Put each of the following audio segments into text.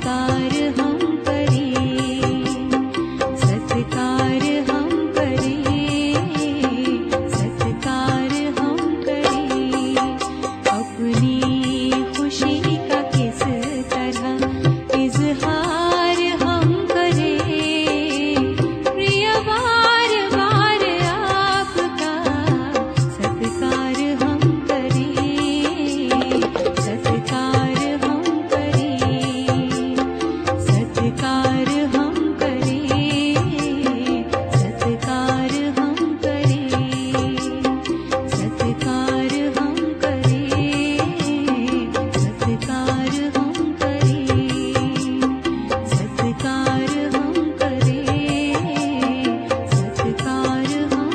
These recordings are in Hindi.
सत्कार हम करें, सत्कार हम करें, सत्कार हम करें। अपनी खुशी का किस तरह इजहार हम करें, प्रिय बार बार आपका सत्कार हम करें, सत्कार हम करें, सत्कार हम करें, सत्कार हम करें, सत्कार हम करें, सत्कार हम करें, सत्कार हम करें, सत्कार हम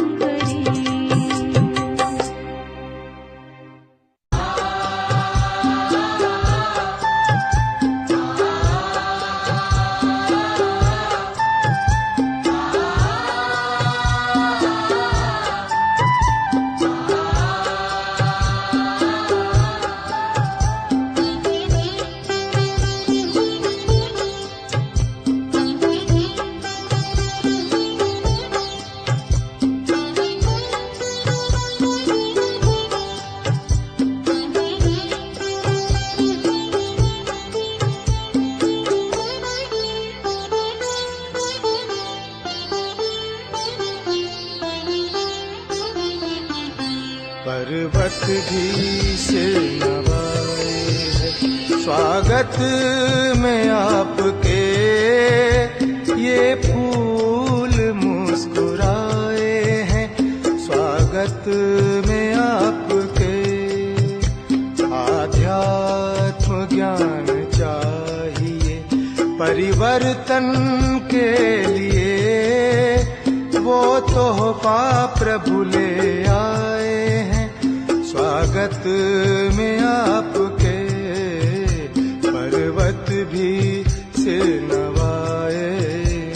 पर्वत भी सिर नवाए है स्वागत में आपके, ये फूल मुस्कुराए हैं स्वागत में आपके। आध्यात्म ज्ञान चाहिए परिवर्तन के लिए, वो तोहफा प्रभु ले आए हैं स्वागत में आपके। पर्वत भी सिर नवाए हैं।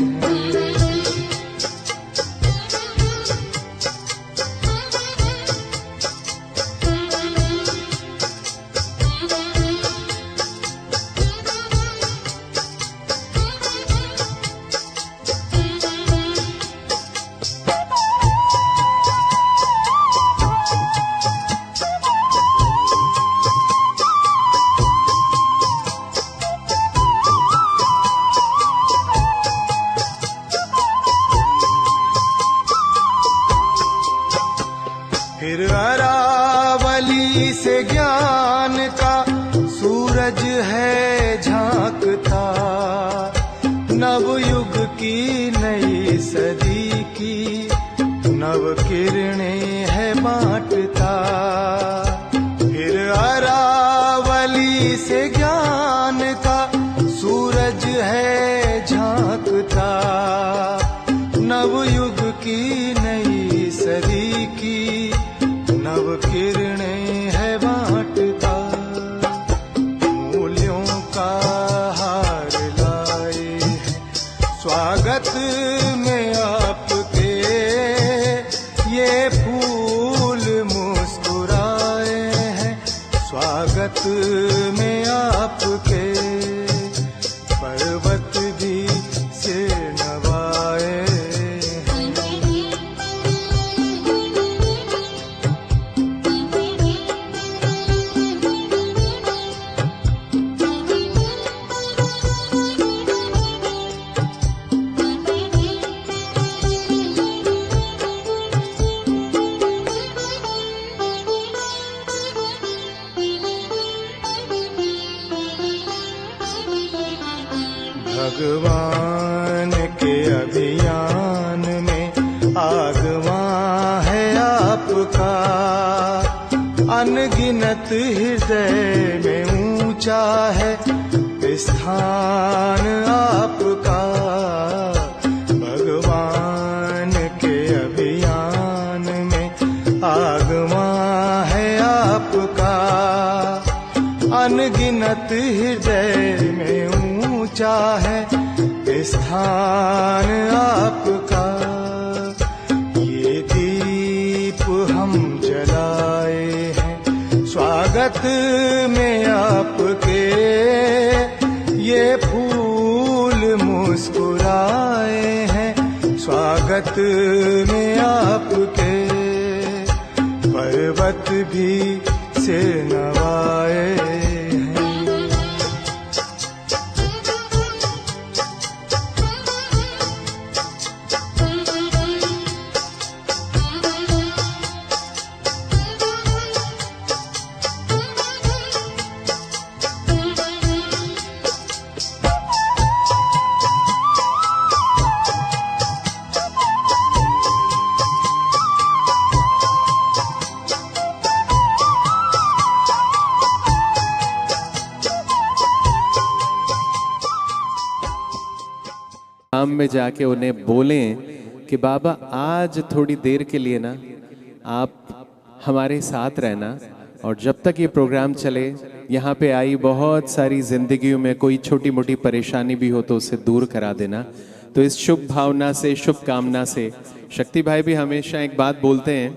फिर अरावली से ज्ञान का सूरज है झांकता, नवयुग की नई सदी की नव किरणें है बांटता। फिर अरावली से ज्ञान का सूरज है झांकता, नवयुग की नई सदी की नव किरणें है बांटता। मूल्यों का हार लाए हैं स्वागत में आपके, ये फूल मुस्कुराए हैं स्वागत में आपके। पर्वत भी सिर नवाए भगवान के अभियान में आगवान है आपका, अनगिनत हृदय में ऊंचा है स्थान आपका। भगवान के अभियान में आगवान है आपका, अनगिनत हृदय में ऊंचा है स्थान आपका। ये दीप हम जलाए हैं स्वागत में आपके, ये फूल मुस्कुराए हैं स्वागत में आपके, पर्वत भी से नवाए हैं। शाम में जाके उन्हें बोलें कि बाबा आज थोड़ी देर के लिए ना आप हमारे साथ रहना, और जब तक ये प्रोग्राम चले यहाँ पे आई बहुत सारी जिंदगियों में कोई छोटी मोटी परेशानी भी हो तो उसे दूर करा देना। तो इस शुभ भावना से, शुभ कामना से शक्ति भाई भी हमेशा एक बात बोलते हैं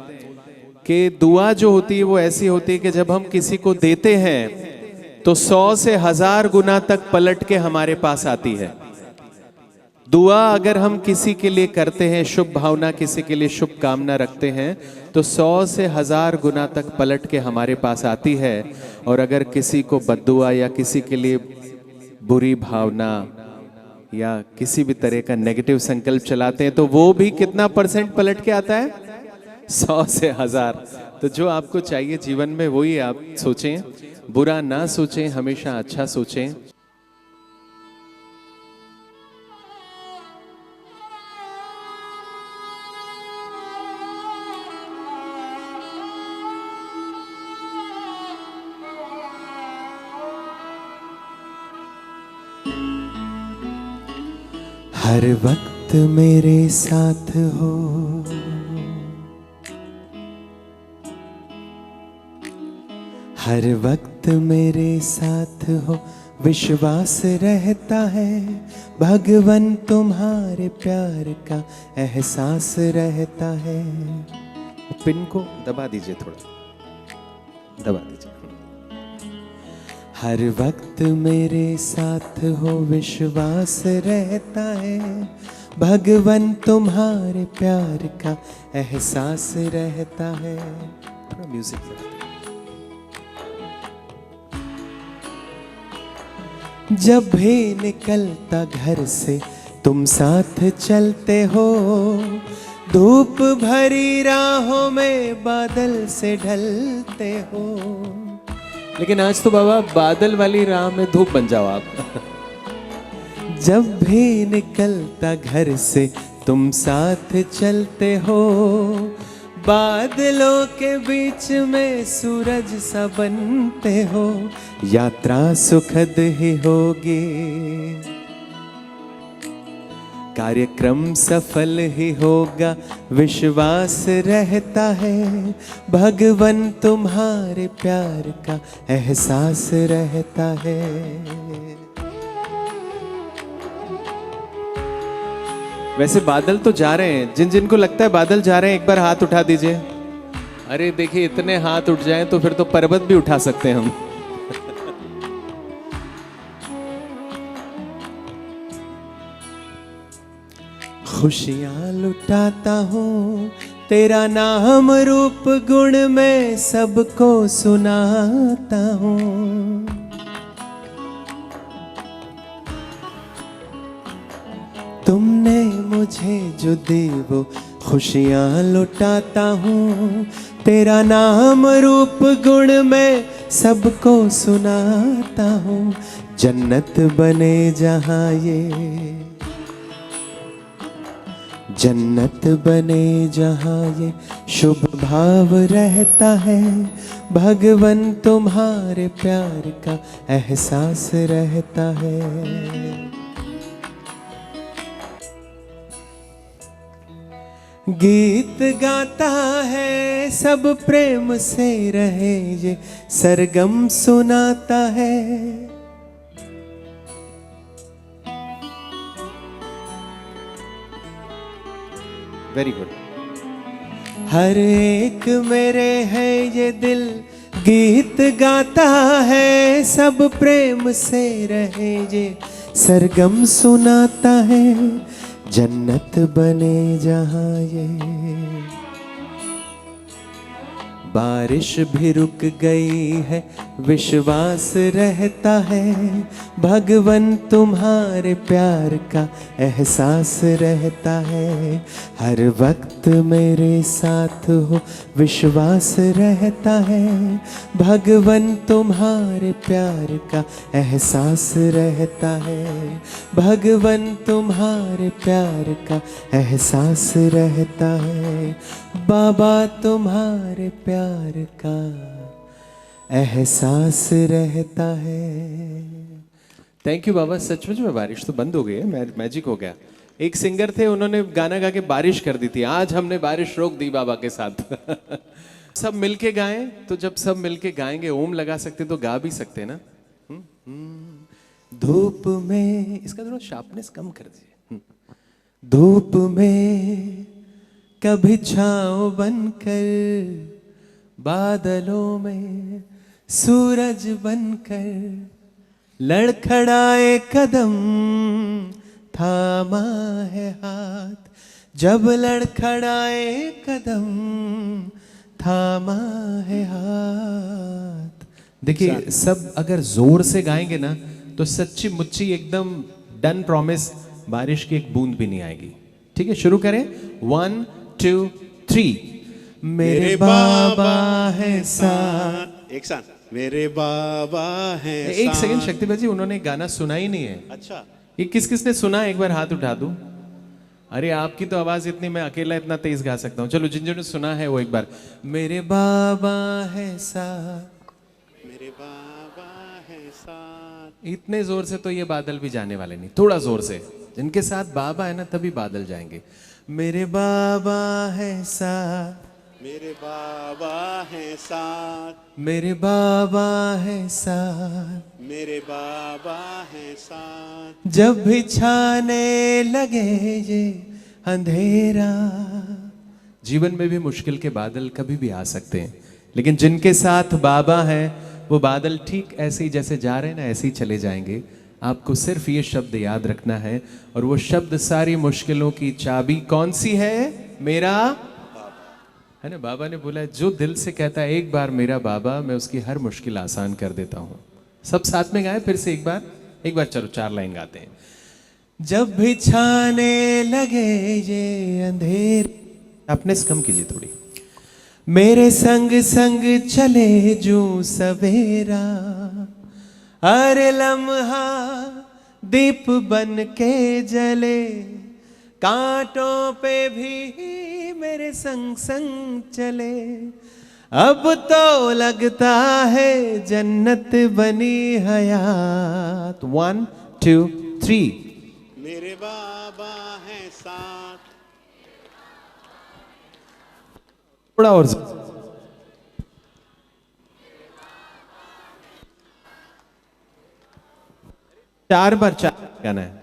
कि दुआ जो होती है वो ऐसी होती है कि जब हम किसी को देते हैं तो 100 से 1000 गुना तक पलट के हमारे पास आती है। दुआ अगर हम किसी के लिए करते हैं, शुभ भावना किसी के लिए शुभ कामना रखते हैं तो 100 से 1000 गुना तक पलट के हमारे पास आती है। और अगर किसी को बद्दुआ या किसी के लिए बुरी भावना या किसी भी तरह का नेगेटिव संकल्प चलाते हैं तो वो भी कितना % पलट के आता है? 100 से 1000। तो जो आपको चाहिए जीवन में वही आप सोचें, बुरा ना सोचें, हमेशा अच्छा सोचें। हर वक्त मेरे साथ हो, हर वक्त मेरे साथ हो, विश्वास रहता है भगवन तुम्हारे प्यार का एहसास रहता है। पिन को दबा दीजिए, थोड़ा दबा दीजिए। हर वक्त मेरे साथ हो, विश्वास रहता है भगवन तुम्हारे प्यार का एहसास रहता है। थोड़ा म्यूजिक लगाते हैं। जब भी निकलता घर से तुम साथ चलते हो, धूप भरी राहों में बादल से ढलते हो। लेकिन आज तो बाबा बादल वाली राह में धूप बन जाओ आप। जब भी निकलता घर से तुम साथ चलते हो, बादलों के बीच में सूरज सा बनते हो। यात्रा सुखद ही होगी, कार्यक्रम सफल ही होगा, विश्वास रहता है भगवन तुम्हारे प्यार का एहसास रहता है। वैसे बादल तो जा रहे हैं, जिन जिनको लगता है बादल जा रहे हैं एक बार हाथ उठा दीजिए। अरे देखिए, इतने हाथ उठ जाएं तो फिर तो पर्वत भी उठा सकते हैं हम। खुशियाँ लुटाता हूँ, तेरा नाम रूप गुण में सबको सुनाता हूँ। तुमने मुझे जो दी वो खुशियाँ लुटाता हूँ, तेरा नाम रूप गुण में सबको सुनाता हूँ। जन्नत बने जहाँ ये, जन्नत बने जहाँ ये, शुभ भाव रहता है भगवन तुम्हारे प्यार का एहसास रहता है। गीत गाता है सब प्रेम से रहे ये, सरगम सुनाता है। Very good. हर एक मेरे है ये दिल, गीत गाता है सब प्रेम से रहे ये, सरगम सुनाता है, जन्नत बने जहाँ ये। बारिश भी रुक गई है, विश्वास रहता है, भगवन तुम्हारे प्यार का एहसास रहता है। हर वक्त मेरे साथ हो, विश्वास रहता है, भगवन तुम्हारे प्यार का एहसास रहता है। भगवन तुम्हारे प्यार का एहसास रहता है, बाबा तुम्हारे प्यार का एहसास रहता है। थैंक यू बाबा। सचमुच में बारिश तो बंद हो गई है, मैजिक हो गया। एक सिंगर थे, उन्होंने गाना गा के बारिश कर दी थी। आज हमने बारिश रोक दी बाबा के साथ। सब मिलके गाएं, तो जब सब मिलके गाएंगे, ओम लगा सकते तो गा भी सकते ना। धूप में, इसका थोड़ा शार्पनेस कम कर दीजिए। धूप में कभी छाँव बनकर, बादलों में सूरज बनकर, लड़खड़ाए कदम थामा है हाथ, जब लड़खड़ाए कदम थामा है हाथ। देखिए, सब अगर जोर से गाएंगे ना तो सच्ची मुच्ची एकदम डन प्रॉमिस, बारिश की एक बूंद भी नहीं आएगी। ठीक है, शुरू करें। 1 2 3। मेरे बाबा है साथ। एक साथ। मेरे बाबा है एक साथ। सेकंड, शक्ति भाई जी, उन्होंने गाना सुना ही नहीं है। अच्छा, ये किस किसने सुना? एक बार हाथ उठा दो। अरे आपकी तो आवाज इतनी, मैं अकेला इतना तेज गा सकता हूँ। चलो, जिन जिन्होंने सुना है वो एक बार। मेरे बाबा है साथ, मेरे बाबा है साथ। इतने जोर से तो ये बादल भी जाने वाले नहीं। थोड़ा जोर से, जिनके साथ बाबा है ना तभी बादल जाएंगे। मेरे बाबा है साथ, मेरे बाबा है साथ। मेरे बाबा है साथ, मेरे बाबा है साथ। जब भी छाने लगे ये अंधेरा। जीवन में भी मुश्किल के बादल कभी भी आ सकते हैं, लेकिन जिनके साथ बाबा है वो बादल ठीक ऐसे ही जैसे जा रहे हैं ना, ऐसे ही चले जाएंगे। आपको सिर्फ ये शब्द याद रखना है, और वो शब्द सारी मुश्किलों की चाबी कौन सी है? मेरा है ना। बाबा ने बोला, जो दिल से कहता है एक बार मेरा बाबा, मैं उसकी हर मुश्किल आसान कर देता हूँ। सब साथ में गाएं फिर से एक बार। चलो 4 लाइन गाते हैं। जब भी छाने लगे ये अंधेरे, अपने कम कीजिए थोड़ी। मेरे संग संग चले जो सवेरा, हर लम्हा दीप बन के जले, कांटों पे भी मेरे संग संग चले। अब तो लगता है जन्नत बनी हयात। 1 2 3। मेरे बाबा है साथ। थोड़ा और। 4 बार 4 गाना है।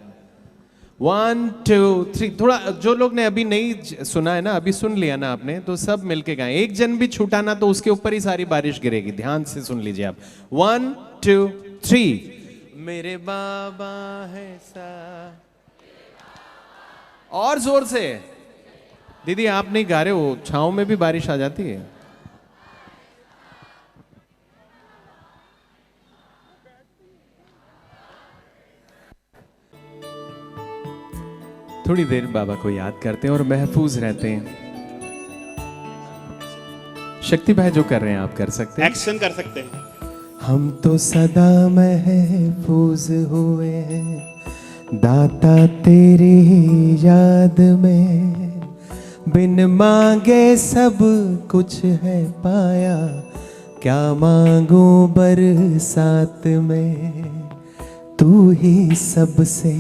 1 2 3। थोड़ा, जो लोग ने अभी नहीं सुना है ना, अभी सुन लिया ना आपने, तो सब मिलके गाएं। एक जन भी छूटा ना तो उसके ऊपर ही सारी बारिश गिरेगी। ध्यान से सुन लीजिए आप। 1 2 3। मेरे बाबा है सा। और जोर से। दीदी आप नहीं गा रहे हो, छाँव में भी बारिश आ जाती है। थोड़ी देर बाबा को याद करते हैं और महफूज रहते हैं। शक्ति भाई जो कर रहे हैं आप कर सकते हैं। एक्शन कर सकते हैं। हम तो सदा महफूज हुए हैं दाता तेरी याद में, बिन मांगे सब कुछ है पाया, क्या मांगू बरसात में। तू ही सबसे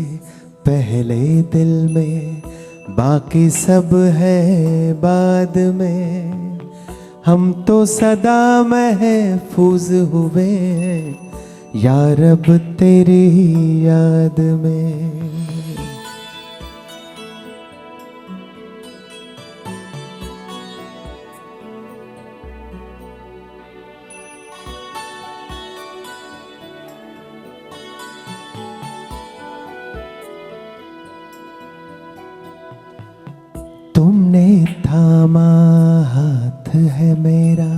पहले दिल में, बाकी सब है बाद में। हम तो सदा महफूज हुए हैं या रब तेरी याद में। थामा हाथ है मेरा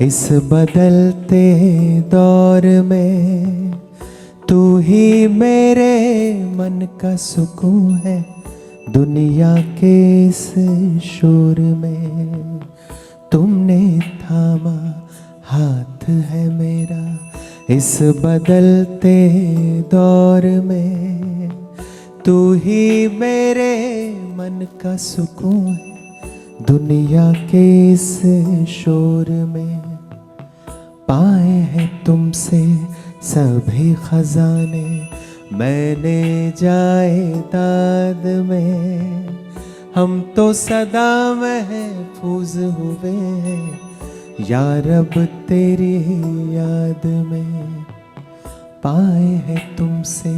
इस बदलते दौर में, तू ही मेरे मन का सुकून है दुनिया के इस शोर में। तुमने थामा हाथ है मेरा इस बदलते दौर में, तू ही मेरे मन का सुकून है दुनिया के इस शोर में। पाए हैं तुमसे सभी खजाने मैंने जायदाद में, हम तो सदा महफूज हुए हैं या रब तेरी याद में। पाए हैं तुमसे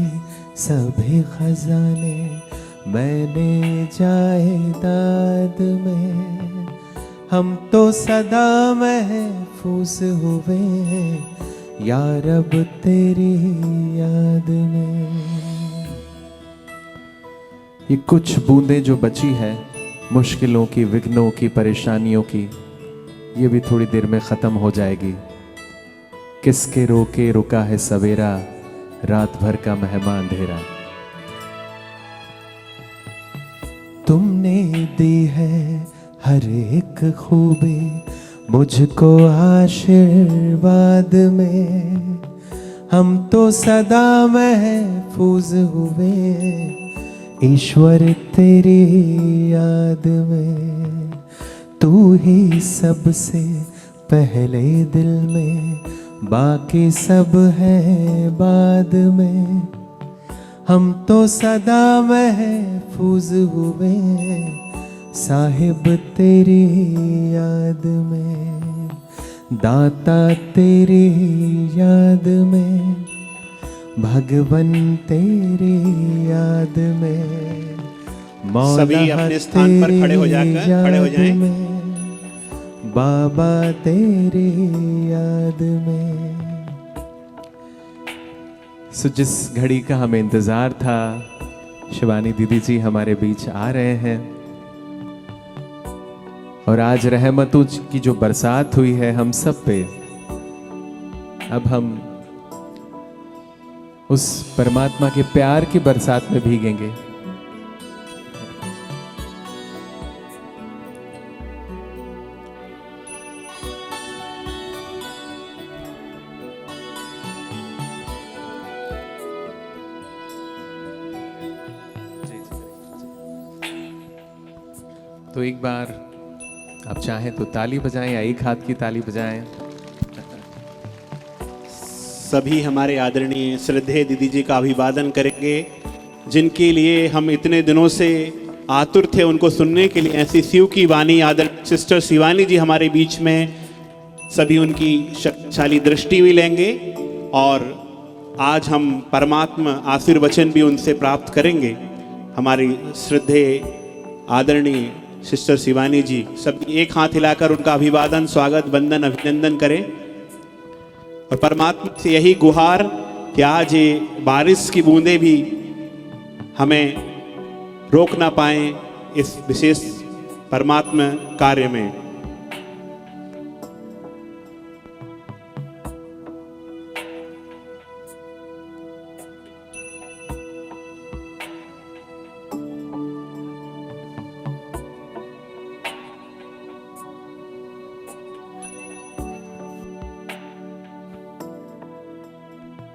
सभी खजाने मैंने जायदाद में, हम तो सदा महफूज हुए हैं या रब तेरी याद में। ये कुछ बूंदें जो बची है मुश्किलों की, विघ्नों की, परेशानियों की, ये भी थोड़ी देर में ख़त्म हो जाएगी। किसके रोके रुका है सवेरा, रात भर का मेहमान अंधेरा। तुमने दी है हर एक खूबी मुझको आशीर्वाद में, हम तो सदा महफूज हुए ईश्वर तेरी याद में। तू ही सबसे पहले दिल में, बाकी सब है बाद में, हम तो सदा महफूज हुए साहिब तेरी याद में। दाता तेरी याद में, भगवन तेरी याद में, मौला सभी अपने स्थान पर खड़े हो जाकर खड़े हो जाएं। में, बाबा तेरी याद में। सो जिस घड़ी का हमें इंतजार था, शिवानी दीदी जी हमारे बीच आ रहे हैं और आज रहमतों की जो बरसात हुई है हम सब पे, अब हम उस परमात्मा के प्यार की बरसात में भीगेंगे। तो एक बार आप चाहें तो ताली बजाएं या एक हाथ की ताली बजाएं। सभी हमारे आदरणीय श्रद्धेय दीदी जी का अभिवादन करेंगे, जिनके लिए हम इतने दिनों से आतुर थे उनको सुनने के लिए। ऐसी शिव की वाणी आदरणीय सिस्टर शिवानी जी हमारे बीच में, सभी उनकी शक्तिशाली दृष्टि भी लेंगे और आज हम परमात्मा आशीर्वचन भी उनसे प्राप्त करेंगे। हमारी श्रद्धेय आदरणीय सिस्टर शिवानी जी, सब एक हाथ हिलाकर उनका अभिवादन, स्वागत, वंदन, अभिनंदन करें और परमात्मा से यही गुहार कि आज ये बारिश की बूंदें भी हमें रोक ना पाएं इस विशेष परमात्मा कार्य में।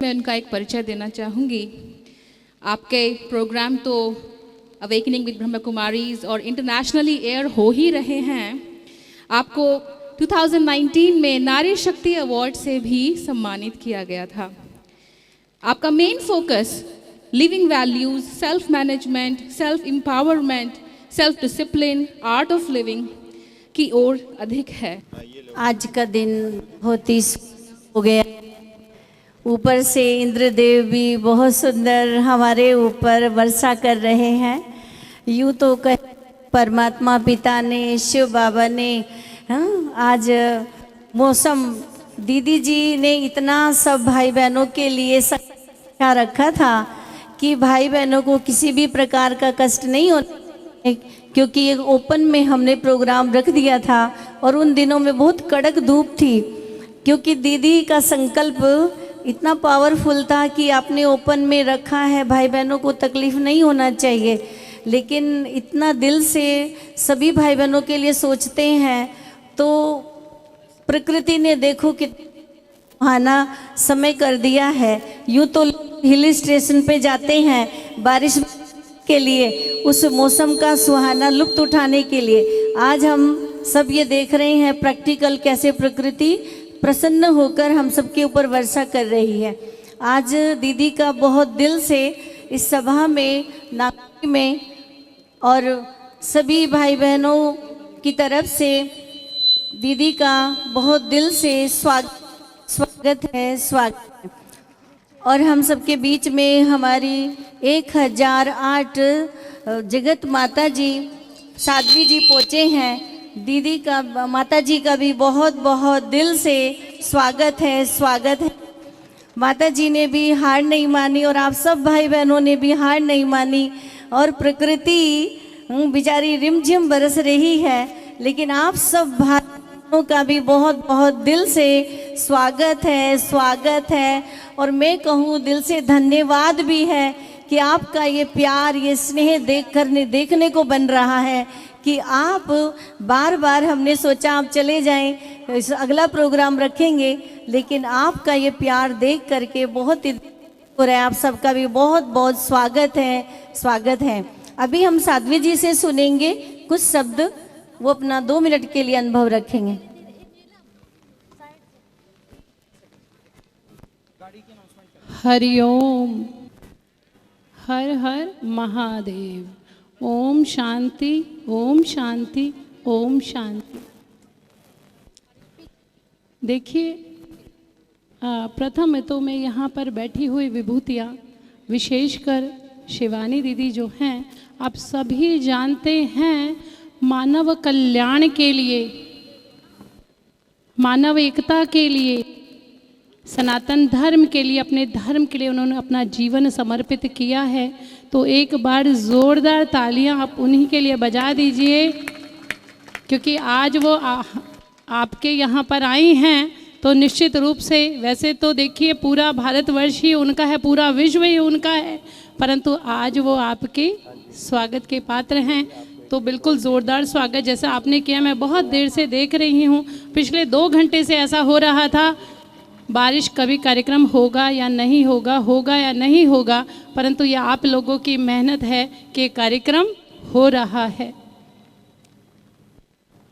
मैं उनका एक परिचय देना चाहूँगी। आपके प्रोग्राम तो अवेकनिंग विद ब्रह्म कुमारीज और इंटरनेशनली एयर हो ही रहे हैं। आपको 2019 में नारी शक्ति अवार्ड से भी सम्मानित किया गया था। आपका main focus living values, self management, self empowerment, self discipline, art of living की ओर अधिक है। आज का दिन बहुत ही हो गया, ऊपर से इंद्रदेव भी बहुत सुंदर हमारे ऊपर वर्षा कर रहे हैं। यूँ तो कह परमात्मा पिता ने, शिव बाबा ने आज मौसम, दीदी जी ने इतना सब भाई बहनों के लिए रखा था कि भाई बहनों को किसी भी प्रकार का कष्ट नहीं होना। क्योंकि एक ओपन में हमने प्रोग्राम रख दिया था और उन दिनों में बहुत कड़क धूप थी, क्योंकि दीदी का संकल्प इतना पावरफुल था कि आपने ओपन में रखा है, भाई बहनों को तकलीफ नहीं होना चाहिए, लेकिन इतना दिल से सभी भाई बहनों के लिए सोचते हैं। तो प्रकृति ने देखो कि सुहाना समय कर दिया है। यूँ तो हिल स्टेशन पे जाते हैं बारिश के लिए, उस मौसम का सुहाना लुत्फ उठाने के लिए। आज हम सब ये देख रहे हैं प्रैक्टिकल कैसे प्रकृति प्रसन्न होकर हम सबके ऊपर वर्षा कर रही है। आज दीदी का बहुत दिल से इस सभा में, नागपुर में और सभी भाई बहनों की तरफ से दीदी का बहुत दिल से स्वागत है। और हम सबके बीच में हमारी 1008 जगत माता जी साध्वी जी पहुँचे हैं। दीदी का, माता जी का भी बहुत बहुत दिल से स्वागत है। माता जी ने भी हार नहीं मानी और आप सब भाई बहनों ने भी हार नहीं मानी। और प्रकृति बेचारी रिमझिम बरस रही है, लेकिन आप सब भाइयों का भी बहुत बहुत दिल से स्वागत है। और मैं कहूँ दिल से धन्यवाद भी है कि आपका ये प्यार, ये स्नेह देखने को बन रहा है कि आप बार बार, हमने सोचा आप चले जाएं, अगला प्रोग्राम रखेंगे, लेकिन आपका ये प्यार देख करके बहुत ही हो रहा है। आप सबका भी बहुत बहुत स्वागत है। अभी हम साध्वी जी से सुनेंगे कुछ शब्द, वो अपना 2 मिनट के लिए अनुभव रखेंगे। हरिओम, हर हर महादेव। ओम शांति, ओम शांति, ओम शांति। देखिए, प्रथम तो मैं यहाँ पर बैठी हुई विभूतियाँ, विशेषकर शिवानी दीदी जो हैं, आप सभी जानते हैं मानव कल्याण के लिए, मानव एकता के लिए, सनातन धर्म के लिए, अपने धर्म के लिए उन्होंने अपना जीवन समर्पित किया है। तो एक बार ज़ोरदार तालियां आप उन्हीं के लिए बजा दीजिए, क्योंकि आज वो आपके यहाँ पर आई हैं। तो निश्चित रूप से, वैसे तो देखिए पूरा भारतवर्ष ही उनका है, पूरा विश्व ही उनका है, परंतु आज वो आपके स्वागत के पात्र हैं। तो बिल्कुल ज़ोरदार स्वागत जैसा आपने किया, मैं बहुत देर से देख रही हूँ। पिछले 2 घंटे से ऐसा हो रहा था, बारिश कभी कार्यक्रम होगा या नहीं होगा, होगा या नहीं होगा, परंतु यह आप लोगों की मेहनत है कि कार्यक्रम हो रहा है।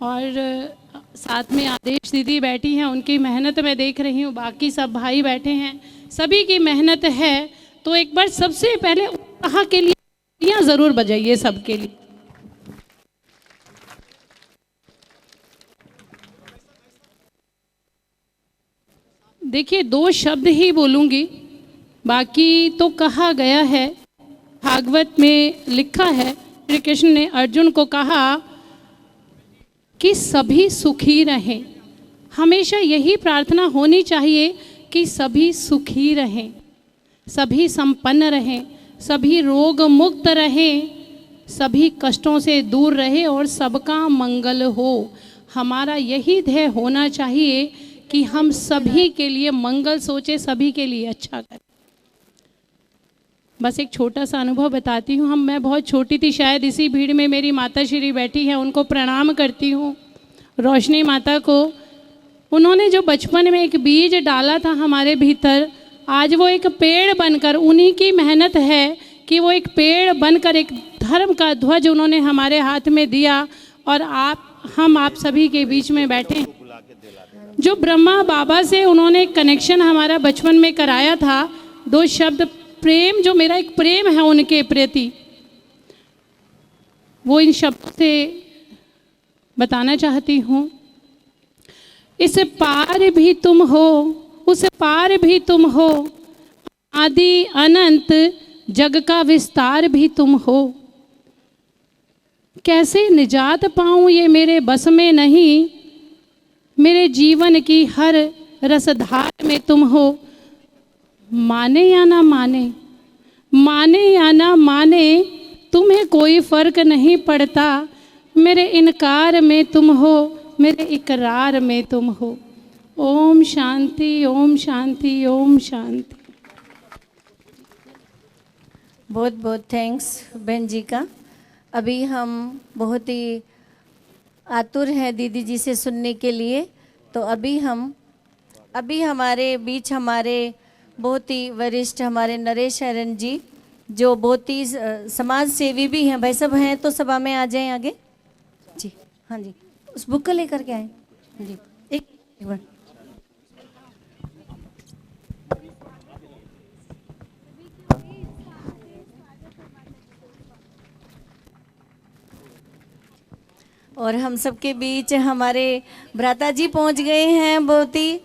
और साथ में आदेश दीदी बैठी हैं, उनकी मेहनत मैं देख रही हूँ, बाकी सब भाई बैठे हैं, सभी की मेहनत है। तो एक बार सबसे पहले उत्साह के लिए ज़रूर बजाइए सबके लिए। देखिए, 2 शब्द ही बोलूँगी, बाकी तो कहा गया है, भागवत में लिखा है, श्री कृष्ण ने अर्जुन को कहा कि सभी सुखी रहें। हमेशा यही प्रार्थना होनी चाहिए कि सभी सुखी रहें, सभी संपन्न रहें, सभी रोग मुक्त रहें, सभी कष्टों से दूर रहें और सबका मंगल हो। हमारा यही ध्येय होना चाहिए कि हम सभी के लिए मंगल सोचे, सभी के लिए अच्छा करें। बस एक छोटा सा अनुभव बताती हूँ। मैं बहुत छोटी थी, शायद इसी भीड़ में मेरी माता श्री बैठी हैं, उनको प्रणाम करती हूँ, रोशनी माता को। उन्होंने जो बचपन में एक बीज डाला था हमारे भीतर, आज वो एक पेड़ बनकर, उन्हीं की मेहनत है कि वो एक पेड़ बनकर एक धर्म का ध्वज उन्होंने हमारे हाथ में दिया और हम आप सभी के बीच में बैठे हैं। जो ब्रह्मा बाबा से उन्होंने कनेक्शन हमारा बचपन में कराया था, 2 शब्द प्रेम, जो मेरा एक प्रेम है उनके प्रति, वो इन शब्दों से बताना चाहती हूँ। इस पार भी तुम हो, उस पार भी तुम हो, आदि अनंत जग का विस्तार भी तुम हो। कैसे निजात पाऊँ ये मेरे बस में नहीं, मेरे जीवन की हर रसधार में तुम हो। माने या ना माने, माने या ना माने, तुम्हें कोई फर्क नहीं पड़ता, मेरे इनकार में तुम हो, मेरे इकरार में तुम हो। ओम शांति, ओम शांति, ओम शांति। बहुत बहुत थैंक्स बहन जी का। अभी हम बहुत ही आतुर हैं दीदी जी से सुनने के लिए। तो अभी हमारे बीच हमारे बहुत ही वरिष्ठ हमारे नरेश शरण जी, जो बहुत ही समाज सेवी भी हैं। भाई साहब हैं तो सभा में आ जाएं आगे जी। हाँ जी, उस बुक को लेकर के आए जी। एक बार और हम सबके बीच हमारे भ्राता जी पहुंच गए हैं। बहुत ही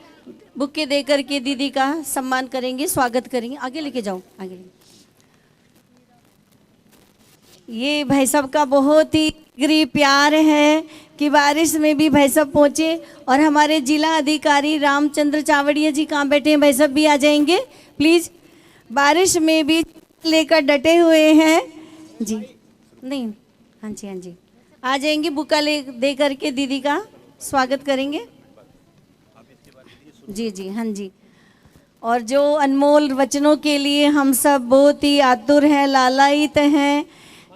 बुके दे करके दीदी का सम्मान करेंगे, स्वागत करेंगे। आगे लेके जाओ, आगे लेके। ये भाई साहब का बहुत ही गरीब प्यार है कि बारिश में भी भाई साहब पहुंचे। और हमारे जिला अधिकारी रामचंद्र चावड़िया जी कहाँ बैठे हैं? भाई साहब भी आ जाएंगे प्लीज। बारिश में भी लेकर डटे हुए हैं जी। नहीं, हाँ जी, हाँ जी, आ जाएंगे। बुका ले दे करके दीदी का स्वागत करेंगे जी जी। हाँ जी, और जो अनमोल वचनों के लिए हम सब बहुत ही आतुर हैं, लालायित हैं।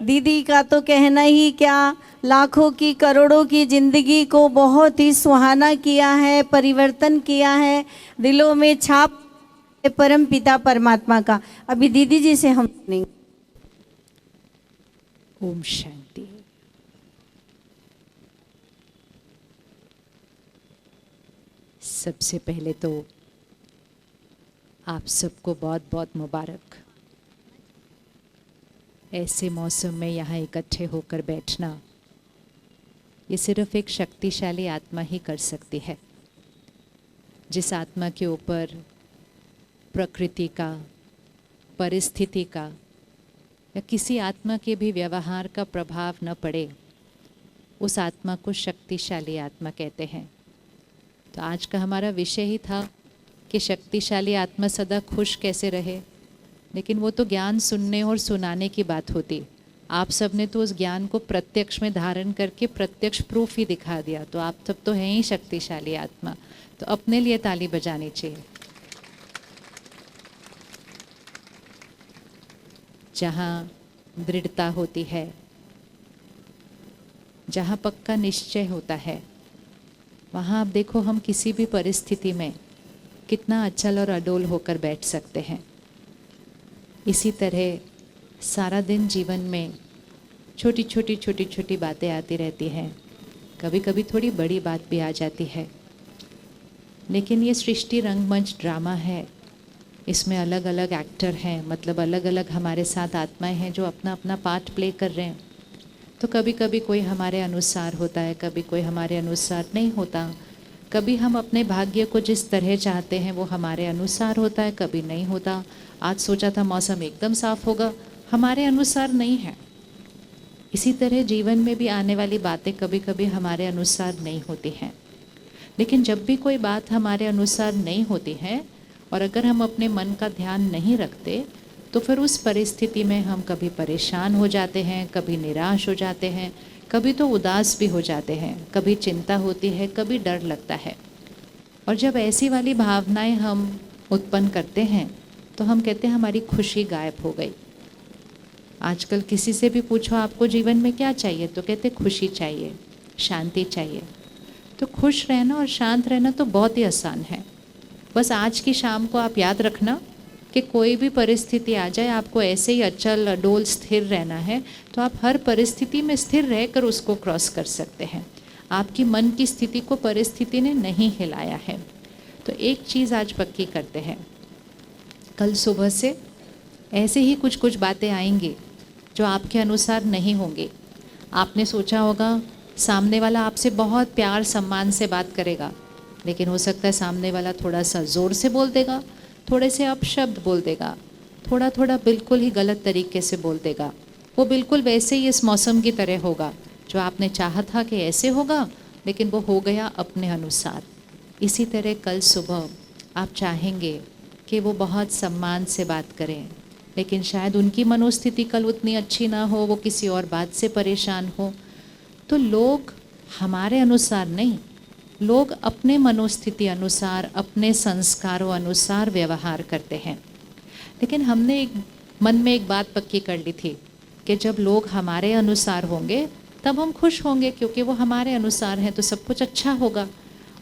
दीदी का तो कहना ही क्या, लाखों की करोड़ों की जिंदगी को बहुत ही सुहाना किया है, परिवर्तन किया है, दिलों में छाप परम पिता परमात्मा का। अभी दीदी जी से हम सुनेंगे। ओम शांति। सबसे पहले तो आप सबको बहुत बहुत मुबारक। ऐसे मौसम में यहाँ इकट्ठे होकर बैठना, ये सिर्फ एक शक्तिशाली आत्मा ही कर सकती है। जिस आत्मा के ऊपर प्रकृति का, परिस्थिति का या किसी आत्मा के भी व्यवहार का प्रभाव न पड़े, उस आत्मा को शक्तिशाली आत्मा कहते हैं। तो आज का हमारा विषय ही था कि शक्तिशाली आत्मा सदा खुश कैसे रहे। लेकिन वो तो ज्ञान सुनने और सुनाने की बात होती। आप सब ने तो उस ज्ञान को प्रत्यक्ष में धारण करके प्रत्यक्ष प्रूफ ही दिखा दिया। तो आप सब तो हैं ही शक्तिशाली आत्मा। तो अपने लिए ताली बजानी चाहिए। जहाँ दृढ़ता होती है, जहाँ पक्का निश्चय होता है, वहाँ आप देखो हम किसी भी परिस्थिति में कितना अचल और अडोल होकर बैठ सकते हैं। इसी तरह सारा दिन जीवन में छोटी छोटी बातें आती रहती हैं। कभी कभी थोड़ी बड़ी बात भी आ जाती है। लेकिन ये सृष्टि रंगमंच ड्रामा है। इसमें अलग अलग एक्टर हैं, मतलब अलग अलग हमारे साथ आत्माएं हैं जो अपना अपना पार्ट प्ले कर रहे हैं। तो कभी कभी कोई हमारे अनुसार होता है, कभी कोई हमारे अनुसार नहीं होता। कभी हम अपने भाग्य को जिस तरह चाहते हैं वो हमारे अनुसार होता है, कभी नहीं होता। आज सोचा था मौसम एकदम साफ होगा, हमारे अनुसार नहीं है। इसी तरह जीवन में भी आने वाली बातें कभी कभी हमारे अनुसार नहीं होती हैं। लेकिन जब भी कोई बात हमारे अनुसार नहीं होती है और अगर हम अपने मन का ध्यान नहीं रखते, तो फिर उस परिस्थिति में हम कभी परेशान हो जाते हैं, कभी निराश हो जाते हैं, कभी तो उदास भी हो जाते हैं, कभी चिंता होती है, कभी डर लगता है। और जब ऐसी वाली भावनाएं हम उत्पन्न करते हैं तो हम कहते हैं हमारी खुशी गायब हो गई। आजकल किसी से भी पूछो आपको जीवन में क्या चाहिए, तो कहते खुशी चाहिए, शांति चाहिए। तो खुश रहना और शांत रहना तो बहुत ही आसान है। बस आज की शाम को आप याद रखना कि कोई भी परिस्थिति आ जाए, आपको ऐसे ही अचल अडोल स्थिर रहना है, तो आप हर परिस्थिति में स्थिर रहकर उसको क्रॉस कर सकते हैं। आपकी मन की स्थिति को परिस्थिति ने नहीं हिलाया है। तो एक चीज़ आज पक्की करते हैं, कल सुबह से ऐसे ही कुछ कुछ बातें आएंगी जो आपके अनुसार नहीं होंगी। आपने सोचा होगा सामने वाला आपसे बहुत प्यार सम्मान से बात करेगा, लेकिन हो सकता है सामने वाला थोड़ा सा ज़ोर से बोल देगा, थोड़े से अपशब्द बोल देगा, थोड़ा थोड़ा बिल्कुल ही गलत तरीके से बोल देगा। वो बिल्कुल वैसे ही इस मौसम की तरह होगा जो आपने चाहा था कि ऐसे होगा, लेकिन वो हो गया अपने अनुसार। इसी तरह कल सुबह आप चाहेंगे कि वो बहुत सम्मान से बात करें, लेकिन शायद उनकी मनोस्थिति कल उतनी अच्छी ना हो, वो किसी और बात से परेशान हो। तो लोग हमारे अनुसार नहीं, लोग अपने मनोस्थिति अनुसार, अपने संस्कारों अनुसार व्यवहार करते हैं। लेकिन हमने एक मन में एक बात पक्की कर ली थी कि जब लोग हमारे अनुसार होंगे तब हम खुश होंगे, क्योंकि वो हमारे अनुसार हैं तो सब कुछ अच्छा होगा।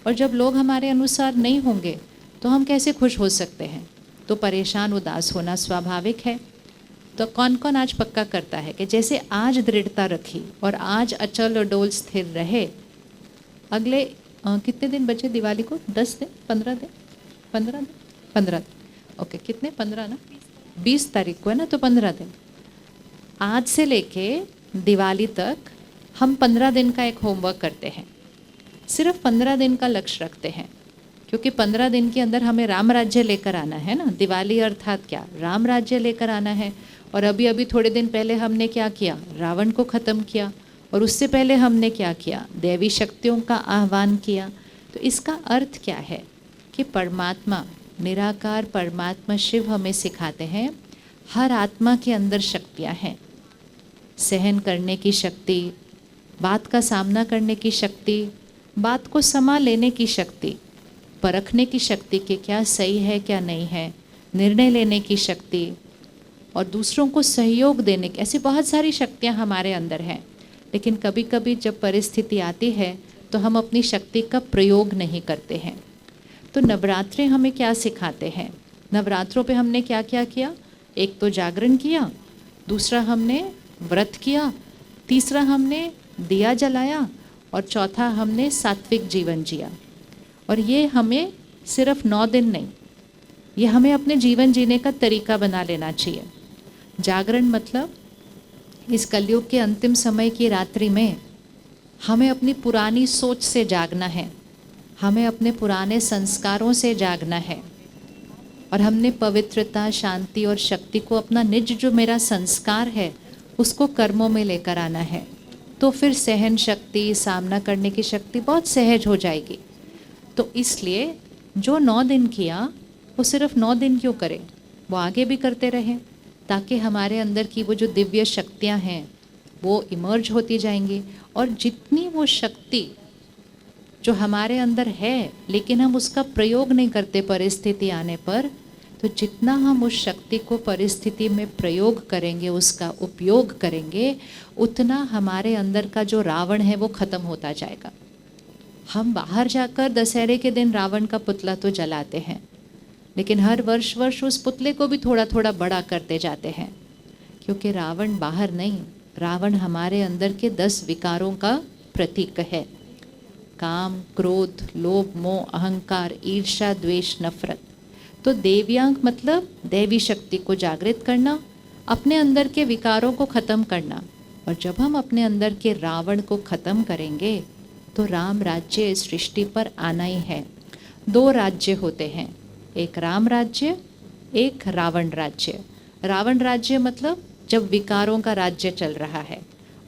और जब लोग हमारे अनुसार नहीं होंगे तो हम कैसे खुश हो सकते हैं? तो परेशान उदास होना स्वाभाविक है। तो कौन कौन आज पक्का करता है कि जैसे आज दृढ़ता रखी और आज अचल और डोल स्थिर रहे, अगले कितने दिन बचे दिवाली को? 10 दिन, 15 दिन, 15 दिन, 15 दिन, ओके, कितने? 15 ना, 20 तारीख को है ना, तो 15 दिन। आज से लेके दिवाली तक हम 15 दिन का एक होमवर्क करते हैं, सिर्फ 15 दिन का लक्ष्य रखते हैं, क्योंकि 15 दिन के अंदर हमें राम राज्य लेकर आना है ना। दिवाली अर्थात क्या? राम राज्य लेकर आना है। और अभी अभी थोड़े दिन पहले हमने क्या किया? रावण को ख़त्म किया। और उससे पहले हमने क्या किया? देवी शक्तियों का आह्वान किया। तो इसका अर्थ क्या है कि परमात्मा, निराकार परमात्मा शिव हमें सिखाते हैं हर आत्मा के अंदर शक्तियाँ हैं। सहन करने की शक्ति, बात का सामना करने की शक्ति, बात को समा लेने की शक्ति, परखने की शक्ति कि क्या सही है क्या नहीं है, निर्णय लेने की शक्ति और दूसरों को सहयोग देने की, ऐसी बहुत सारी शक्तियाँ हमारे अंदर हैं। लेकिन कभी कभी जब परिस्थिति आती है तो हम अपनी शक्ति का प्रयोग नहीं करते हैं। तो नवरात्रे हमें क्या सिखाते हैं? नवरात्रों पे हमने क्या क्या किया? एक तो जागरण किया, दूसरा हमने व्रत किया, तीसरा हमने दिया जलाया और चौथा हमने सात्विक जीवन जिया। और ये हमें सिर्फ 9 दिन नहीं, ये हमें अपने जीवन जीने का तरीका बना लेना चाहिए। जागरण मतलब इस कलयुग के अंतिम समय की रात्रि में हमें अपनी पुरानी सोच से जागना है, हमें अपने पुराने संस्कारों से जागना है और हमने पवित्रता, शांति और शक्ति को, अपना निज जो मेरा संस्कार है उसको कर्मों में लेकर आना है। तो फिर सहन शक्ति, सामना करने की शक्ति बहुत सहज हो जाएगी। तो इसलिए जो 9 दिन किया वो सिर्फ 9 दिन क्यों करें, वो आगे भी करते रहें, ताकि हमारे अंदर की वो जो दिव्य शक्तियाँ हैं वो इमर्ज होती जाएंगी। और जितनी वो शक्ति जो हमारे अंदर है लेकिन हम उसका प्रयोग नहीं करते परिस्थिति आने पर, तो जितना हम उस शक्ति को परिस्थिति में प्रयोग करेंगे, उसका उपयोग करेंगे, उतना हमारे अंदर का जो रावण है वो ख़त्म होता जाएगा। हम बाहर जाकर दशहरे के दिन रावण का पुतला तो जलाते हैं, लेकिन हर वर्ष उस पुतले को भी थोड़ा थोड़ा बड़ा करते जाते हैं, क्योंकि रावण बाहर नहीं, रावण हमारे अंदर के 10 विकारों का प्रतीक है। काम, क्रोध, लोभ, मोह, अहंकार, ईर्ष्या, द्वेष, नफरत। तो देव्यांग मतलब दैवी शक्ति को जागृत करना, अपने अंदर के विकारों को ख़त्म करना। और जब हम अपने अंदर के रावण को ख़त्म करेंगे तो राम राज्य इस सृष्टि पर आना ही है। 2 राज्य होते हैं, एक राम राज्य, एक रावण राज्य। रावण राज्य मतलब जब विकारों का राज्य चल रहा है,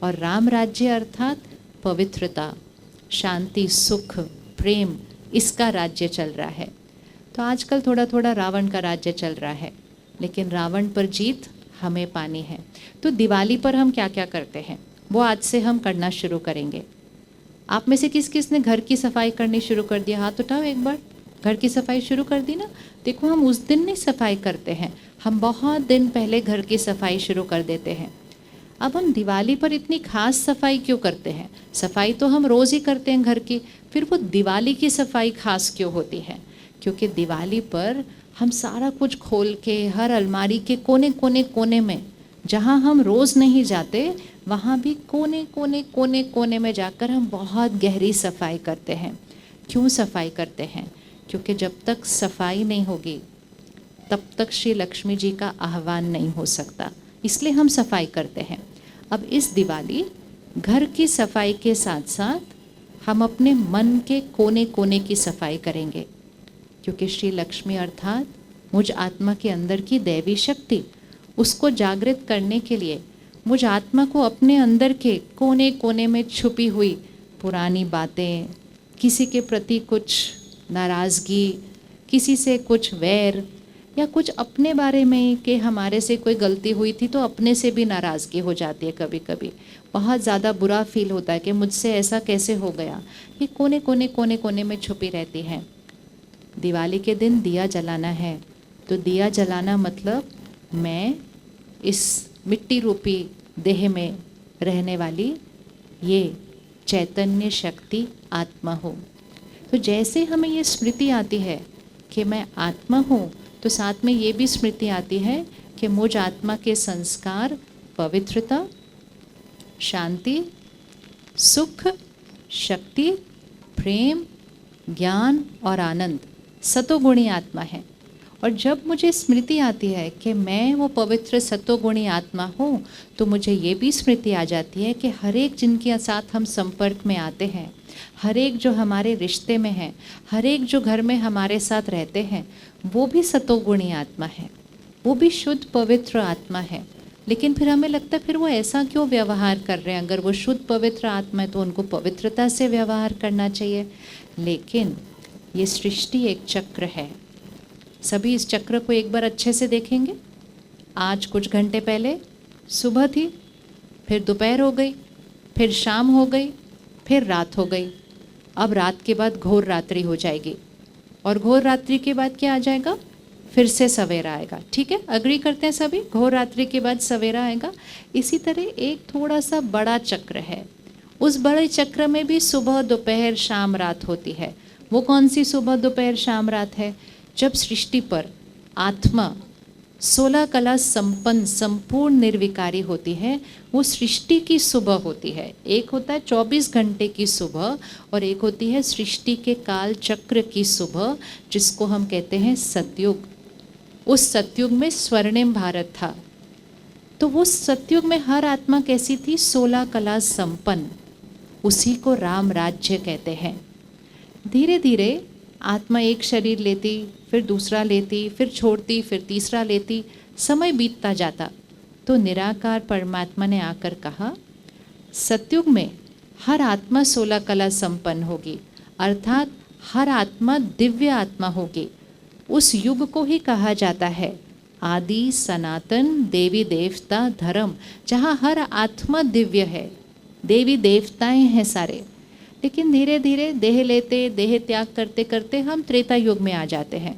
और राम राज्य अर्थात पवित्रता, शांति, सुख, प्रेम, इसका राज्य चल रहा है। तो आजकल थोड़ा थोड़ा रावण का राज्य चल रहा है, लेकिन रावण पर जीत हमें पानी है। तो दिवाली पर हम क्या क्या करते हैं वो आज से हम करना शुरू करेंगे। आप में से किस किस ने घर की सफाई करनी शुरू कर दिया? हाथ उठाओ एक बार। घर की सफाई शुरू कर दी ना? देखो, हम उस दिन नहीं सफाई करते हैं, हम बहुत दिन पहले घर की सफाई शुरू कर देते हैं। अब हम दिवाली पर इतनी खास सफाई क्यों करते हैं? सफाई तो हम रोज़ ही करते हैं घर की, फिर वो दिवाली की सफाई खास क्यों होती है? क्योंकि दिवाली पर हम सारा कुछ खोल के हर अलमारी के कोने कोने कोने में, जहाँ हम रोज़ नहीं जाते वहाँ भी कोने कोने कोने कोने में जाकर हम बहुत गहरी सफाई करते हैं। क्यों सफाई करते हैं? क्योंकि जब तक सफाई नहीं होगी तब तक श्री लक्ष्मी जी का आह्वान नहीं हो सकता, इसलिए हम सफाई करते हैं। अब इस दिवाली घर की सफाई के साथ साथ हम अपने मन के कोने कोने की सफाई करेंगे, क्योंकि श्री लक्ष्मी अर्थात मुझ आत्मा के अंदर की दैवी शक्ति, उसको जागृत करने के लिए मुझ आत्मा को अपने अंदर के कोने कोने में छुपी हुई पुरानी बातें, किसी के प्रति कुछ नाराज़गी, किसी से कुछ वैर, या कुछ अपने बारे में ही कि हमारे से कोई गलती हुई थी तो अपने से भी नाराज़गी हो जाती है कभी कभी, बहुत ज़्यादा बुरा फील होता है कि मुझसे ऐसा कैसे हो गया। ये कोने कोने कोने कोने में छुपी रहती हैं। दिवाली के दिन दिया जलाना है, तो दिया जलाना मतलब मैं इस मिट्टी रूपी देह में रहने वाली ये चैतन्य शक्ति आत्मा हूँ। तो जैसे हमें ये स्मृति आती है कि मैं आत्मा हूँ, तो साथ में ये भी स्मृति आती है कि मुझ आत्मा के संस्कार पवित्रता, शांति, सुख, शक्ति, प्रेम, ज्ञान और आनंद सतोगुणी आत्मा है। और जब मुझे स्मृति आती है कि मैं वो पवित्र सतोगुणी आत्मा हूँ, तो मुझे ये भी स्मृति आ जाती है कि हर एक जिनके साथ हम संपर्क में आते हैं, हर एक जो हमारे रिश्ते में है, हर एक जो घर में हमारे साथ रहते हैं, वो भी सतोगुणी आत्मा है, वो भी शुद्ध पवित्र आत्मा है। लेकिन फिर हमें लगता है फिर वो ऐसा क्यों व्यवहार कर रहे हैं? अगर वो शुद्ध पवित्र आत्मा है तो उनको पवित्रता से व्यवहार करना चाहिए। लेकिन ये सृष्टि एक चक्र है। सभी इस चक्र को एक बार अच्छे से देखेंगे। आज कुछ घंटे पहले सुबह थी, फिर दोपहर हो गई, फिर शाम हो गई, फिर रात हो गई। अब रात के बाद घोर रात्रि हो जाएगी, और घोर रात्रि के बाद क्या आ जाएगा? फिर से सवेरा आएगा। ठीक है, अग्री करते हैं सभी? घोर रात्रि के बाद सवेरा आएगा। इसी तरह एक थोड़ा सा बड़ा चक्र है। उस बड़े चक्र में भी सुबह दोपहर शाम रात होती है। वो कौन सी सुबह दोपहर शाम रात है? जब सृष्टि पर आत्मा 16 कला संपन्न संपूर्ण निर्विकारी होती है, वो सृष्टि की सुबह होती है। एक होता है 24 घंटे की सुबह, और एक होती है सृष्टि के काल चक्र की सुबह, जिसको हम कहते हैं सतयुग। उस सतयुग में स्वर्णिम भारत था। तो वो सतयुग में हर आत्मा कैसी थी? 16 कला संपन्न। उसी को राम राज्य कहते हैं। धीरे धीरे आत्मा एक शरीर लेती, फिर दूसरा लेती, फिर छोड़ती, फिर तीसरा लेती, समय बीतता जाता। तो निराकार परमात्मा ने आकर कहा, सतयुग में हर आत्मा 16 कला संपन्न होगी, अर्थात हर आत्मा दिव्य आत्मा होगी। उस युग को ही कहा जाता है आदि सनातन देवी देवता धर्म, जहाँ हर आत्मा दिव्य है, देवी देवताएं हैं सारे। लेकिन धीरे धीरे देह लेते, देह त्याग करते करते हम त्रेता युग में आ जाते हैं।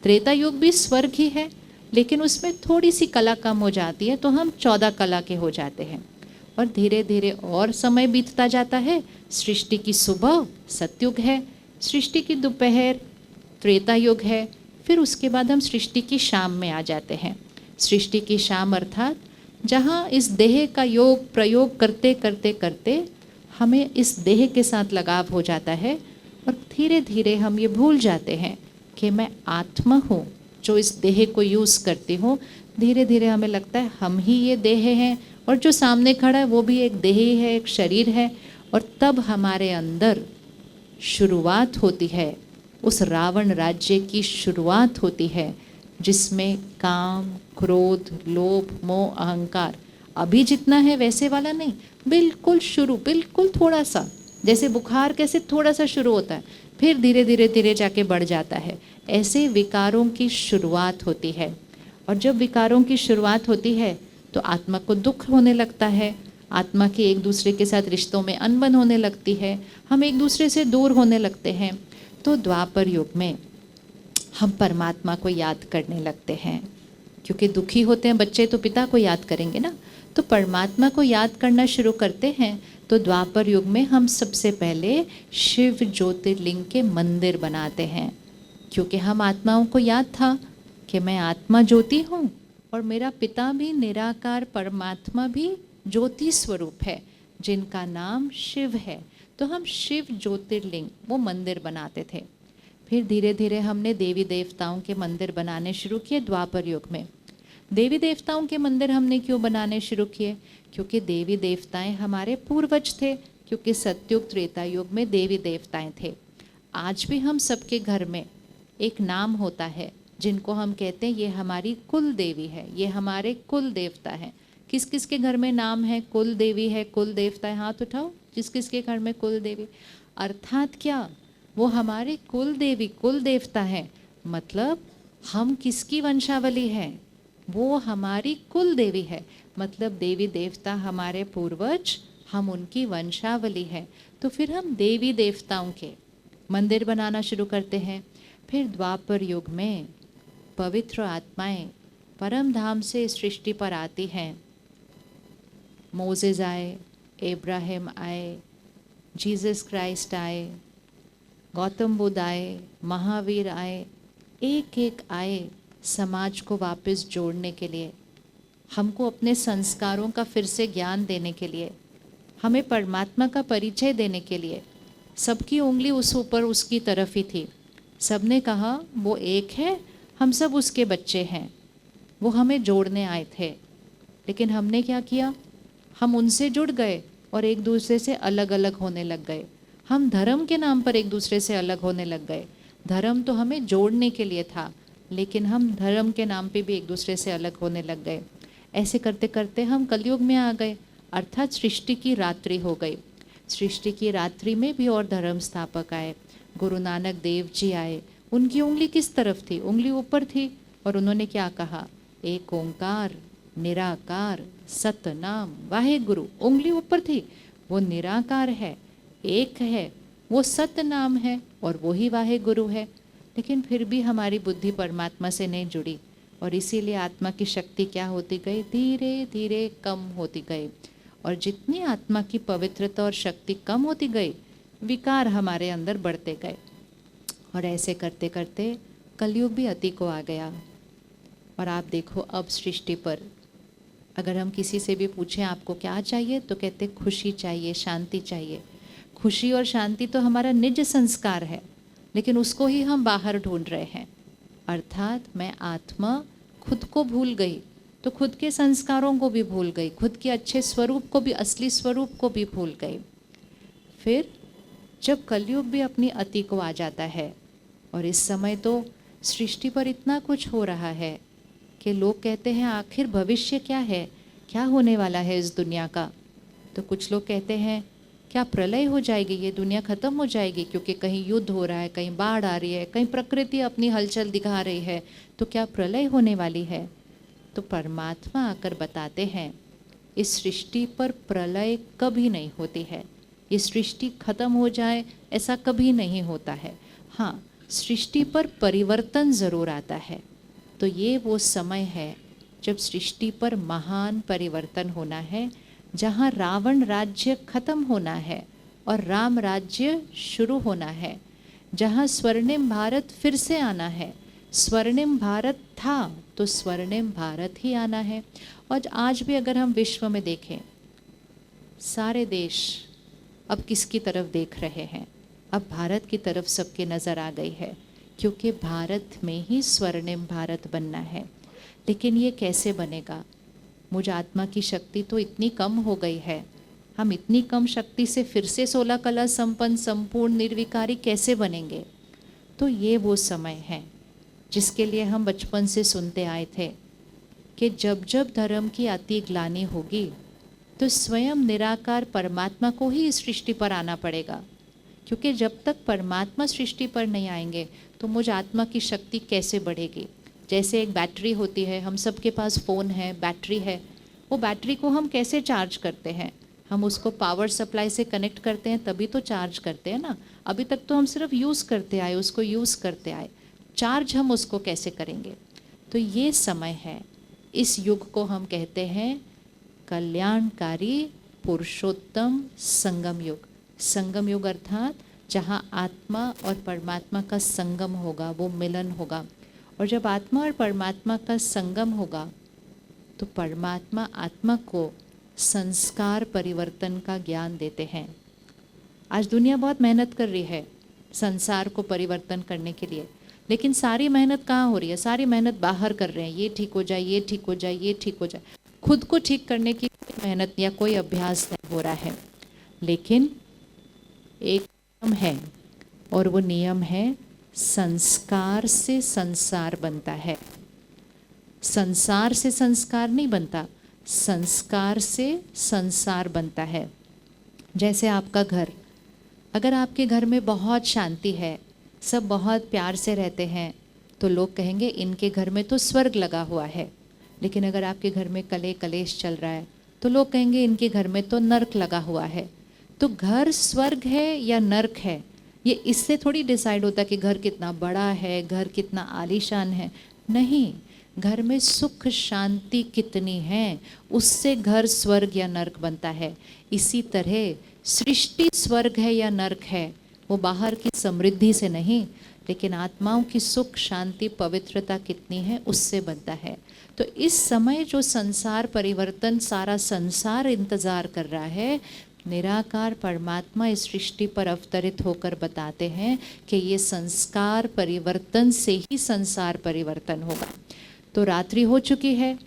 त्रेता युग भी स्वर्ग ही है, लेकिन उसमें थोड़ी सी कला कम हो जाती है, तो हम 14 कला के हो जाते हैं। और धीरे धीरे और समय बीतता जाता है। सृष्टि की सुबह सतयुग है, सृष्टि की दोपहर त्रेता युग है, फिर उसके बाद हम सृष्टि की शाम में आ जाते हैं। सृष्टि की शाम अर्थात जहाँ इस देह का योग प्रयोग करते करते करते हमें इस देह के साथ लगाव हो जाता है, और धीरे धीरे हम ये भूल जाते हैं कि मैं आत्मा हूँ जो इस देह को यूज़ करती हूँ। धीरे धीरे हमें लगता है हम ही ये देह हैं, और जो सामने खड़ा है वो भी एक देह ही है, एक शरीर है। और तब हमारे अंदर शुरुआत होती है, उस रावण राज्य की शुरुआत होती है, जिसमें काम, क्रोध, लोभ, मोह, अहंकार अभी जितना है वैसे वाला नहीं, बिल्कुल शुरू, बिल्कुल थोड़ा सा, जैसे बुखार कैसे थोड़ा सा शुरू होता है, फिर धीरे धीरे धीरे जाके बढ़ जाता है। ऐसे विकारों की शुरुआत होती है। और जब विकारों की शुरुआत होती है तो आत्मा को दुख होने लगता है, आत्मा के एक दूसरे के साथ रिश्तों में अनबन होने लगती है, हम एक दूसरे से दूर होने लगते हैं। तो द्वापर युग में हम परमात्मा को याद करने लगते हैं, क्योंकि दुखी होते हैं बच्चे तो पिता को याद करेंगे ना, तो परमात्मा को याद करना शुरू करते हैं। तो द्वापर युग में हम सबसे पहले शिव ज्योतिर्लिंग के मंदिर बनाते हैं, क्योंकि हम आत्माओं को याद था कि मैं आत्मा ज्योति हूँ, और मेरा पिता भी निराकार परमात्मा भी ज्योति स्वरूप है, जिनका नाम शिव है। तो हम शिव ज्योतिर्लिंग वो मंदिर बनाते थे। फिर धीरे धीरे हमने देवी देवताओं के मंदिर बनाने शुरू किए द्वापर युग में। देवी देवताओं के मंदिर हमने क्यों बनाने शुरू किए? क्योंकि देवी देवताएं हमारे पूर्वज थे, क्योंकि सतयुग त्रेता युग में देवी देवताएं थे। आज भी हम सबके घर में एक नाम होता है जिनको हम कहते हैं ये हमारी कुल देवी है, ये हमारे कुल देवता है। किस किस के घर में नाम है कुल देवी है, कुल देवता है? हाथ उठाओ जिस किस के घर में कुल देवी। अर्थात क्या? वो हमारे कुल देवी कुल देवता है, मतलब हम किसकी वंशावली है? वो हमारी कुल देवी है, मतलब देवी देवता हमारे पूर्वज, हम उनकी वंशावली है। तो फिर हम देवी देवताओं के मंदिर बनाना शुरू करते हैं। फिर द्वापर युग में पवित्र आत्माएं परम धाम से सृष्टि पर आती हैं। मोसेस आए, इब्राहिम आए, जीसस क्राइस्ट आए, गौतम बुद्ध आए, महावीर आए, एक एक आए समाज को वापस जोड़ने के लिए, हमको अपने संस्कारों का फिर से ज्ञान देने के लिए, हमें परमात्मा का परिचय देने के लिए। सबकी उंगली उस ऊपर उसकी तरफ ही थी। सबने कहा वो एक है, हम सब उसके बच्चे हैं, वो हमें जोड़ने आए थे। लेकिन हमने क्या किया? हम उनसे जुड़ गए और एक दूसरे से अलग अलग होने लग गए। हम धर्म के नाम पर एक दूसरे से अलग होने लग गए। धर्म तो हमें जोड़ने के लिए था, लेकिन हम धर्म के नाम पे भी एक दूसरे से अलग होने लग गए। ऐसे करते करते हम कलयुग में आ गए, अर्थात सृष्टि की रात्रि हो गई। सृष्टि की रात्रि में भी और धर्म स्थापक आए, गुरु नानक देव जी आए। उनकी उंगली किस तरफ थी? उंगली ऊपर थी। और उन्होंने क्या कहा? एक ओंकार निराकार सतनाम वाहे गुरु। उंगली ऊपर थी, वो निराकार है, एक है, वो सतनाम है और वो ही वाहे गुरु है। लेकिन फिर भी हमारी बुद्धि परमात्मा से नहीं जुड़ी और इसीलिए आत्मा की शक्ति क्या होती गई? धीरे धीरे कम होती गई। और जितनी आत्मा की पवित्रता और शक्ति कम होती गई, विकार हमारे अंदर बढ़ते गए। और ऐसे करते करते कलयुग भी अति को आ गया। और आप देखो अब सृष्टि पर अगर हम किसी से भी पूछें आपको क्या चाहिए, तो कहते खुशी चाहिए, शांति चाहिए। खुशी और शांति तो हमारा निज संस्कार है, लेकिन उसको ही हम बाहर ढूंढ रहे हैं। अर्थात मैं आत्मा खुद को भूल गई तो खुद के संस्कारों को भी भूल गई, खुद के अच्छे स्वरूप को भी, असली स्वरूप को भी भूल गई। फिर जब कलयुग भी अपनी अति को आ जाता है और इस समय तो सृष्टि पर इतना कुछ हो रहा है कि लोग कहते हैं आखिर भविष्य क्या है, क्या होने वाला है इस दुनिया का। तो कुछ लोग कहते हैं क्या प्रलय हो जाएगी, ये दुनिया ख़त्म हो जाएगी, क्योंकि कहीं युद्ध हो रहा है, कहीं बाढ़ आ रही है, कहीं प्रकृति अपनी हलचल दिखा रही है, तो क्या प्रलय होने वाली है। तो परमात्मा आकर बताते हैं इस सृष्टि पर प्रलय कभी नहीं होती है, ये सृष्टि खत्म हो जाए ऐसा कभी नहीं होता है। हाँ, सृष्टि पर परिवर्तन ज़रूर आता है। तो ये वो समय है जब सृष्टि पर महान परिवर्तन होना है, जहाँ रावण राज्य खत्म होना है और राम राज्य शुरू होना है, जहाँ स्वर्णिम भारत फिर से आना है। स्वर्णिम भारत था तो स्वर्णिम भारत ही आना है। और आज भी अगर हम विश्व में देखें, सारे देश अब किसकी तरफ देख रहे हैं? अब भारत की तरफ सबकी नज़र आ गई है, क्योंकि भारत में ही स्वर्णिम भारत बनना है। लेकिन ये कैसे बनेगा? मुझ आत्मा की शक्ति तो इतनी कम हो गई है, हम इतनी कम शक्ति से फिर से 16 कला संपन्न संपूर्ण निर्विकारी कैसे बनेंगे? तो ये वो समय है जिसके लिए हम बचपन से सुनते आए थे कि जब जब धर्म की अति ग्लानि होगी तो स्वयं निराकार परमात्मा को ही इस सृष्टि पर आना पड़ेगा। क्योंकि जब तक परमात्मा सृष्टि पर नहीं आएंगे तो मुझ आत्मा की शक्ति कैसे बढ़ेगी? जैसे एक बैटरी होती है, हम सब के पास फ़ोन है, बैटरी है, वो बैटरी को हम कैसे चार्ज करते हैं? हम उसको पावर सप्लाई से कनेक्ट करते हैं तभी तो चार्ज करते हैं ना। अभी तक तो हम सिर्फ यूज़ करते आए, उसको यूज़ करते आए, चार्ज हम उसको कैसे करेंगे? तो ये समय है, इस युग को हम कहते हैं कल्याणकारी पुरुषोत्तम संगम युग। संगम युग अर्थात जहाँ आत्मा और परमात्मा का संगम होगा, वो मिलन होगा। और जब आत्मा और परमात्मा का संगम होगा तो परमात्मा आत्मा को संस्कार परिवर्तन का ज्ञान देते हैं। आज दुनिया बहुत मेहनत कर रही है संसार को परिवर्तन करने के लिए, लेकिन सारी मेहनत कहाँ हो रही है? सारी मेहनत बाहर कर रहे हैं, ये ठीक हो जाए, ये ठीक हो जाए, ये ठीक हो जाए। खुद को ठीक करने की कोई मेहनत या कोई अभ्यास नहीं हो रहा है। लेकिन एक नियम है और वो नियम है संस्कार से संसार बनता है। संसार से संस्कार नहीं बनता, संस्कार से संसार बनता है। जैसे आपका घर, अगर आपके घर में बहुत शांति है, सब बहुत प्यार से रहते हैं, तो लोग कहेंगे इनके घर में तो स्वर्ग लगा हुआ है। लेकिन अगर आपके घर में कलेश चल रहा है तो लोग कहेंगे इनके घर में तो नर्क लगा हुआ है। तो घर स्वर्ग है या नर्क है, ये इससे थोड़ी डिसाइड होता कि घर कितना बड़ा है, घर कितना आलीशान है। नहीं, घर में सुख शांति कितनी है उससे घर स्वर्ग या नर्क बनता है। इसी तरह सृष्टि स्वर्ग है या नर्क है वो बाहर की समृद्धि से नहीं, लेकिन आत्माओं की सुख शांति पवित्रता कितनी है उससे बनता है। तो इस समय जो संसार परिवर्तन सारा संसार इंतजार कर रहा है, निराकार परमात्मा इस सृष्टि पर अवतरित होकर बताते हैं कि ये संस्कार परिवर्तन से ही संसार परिवर्तन होगा। तो रात्रि हो चुकी है,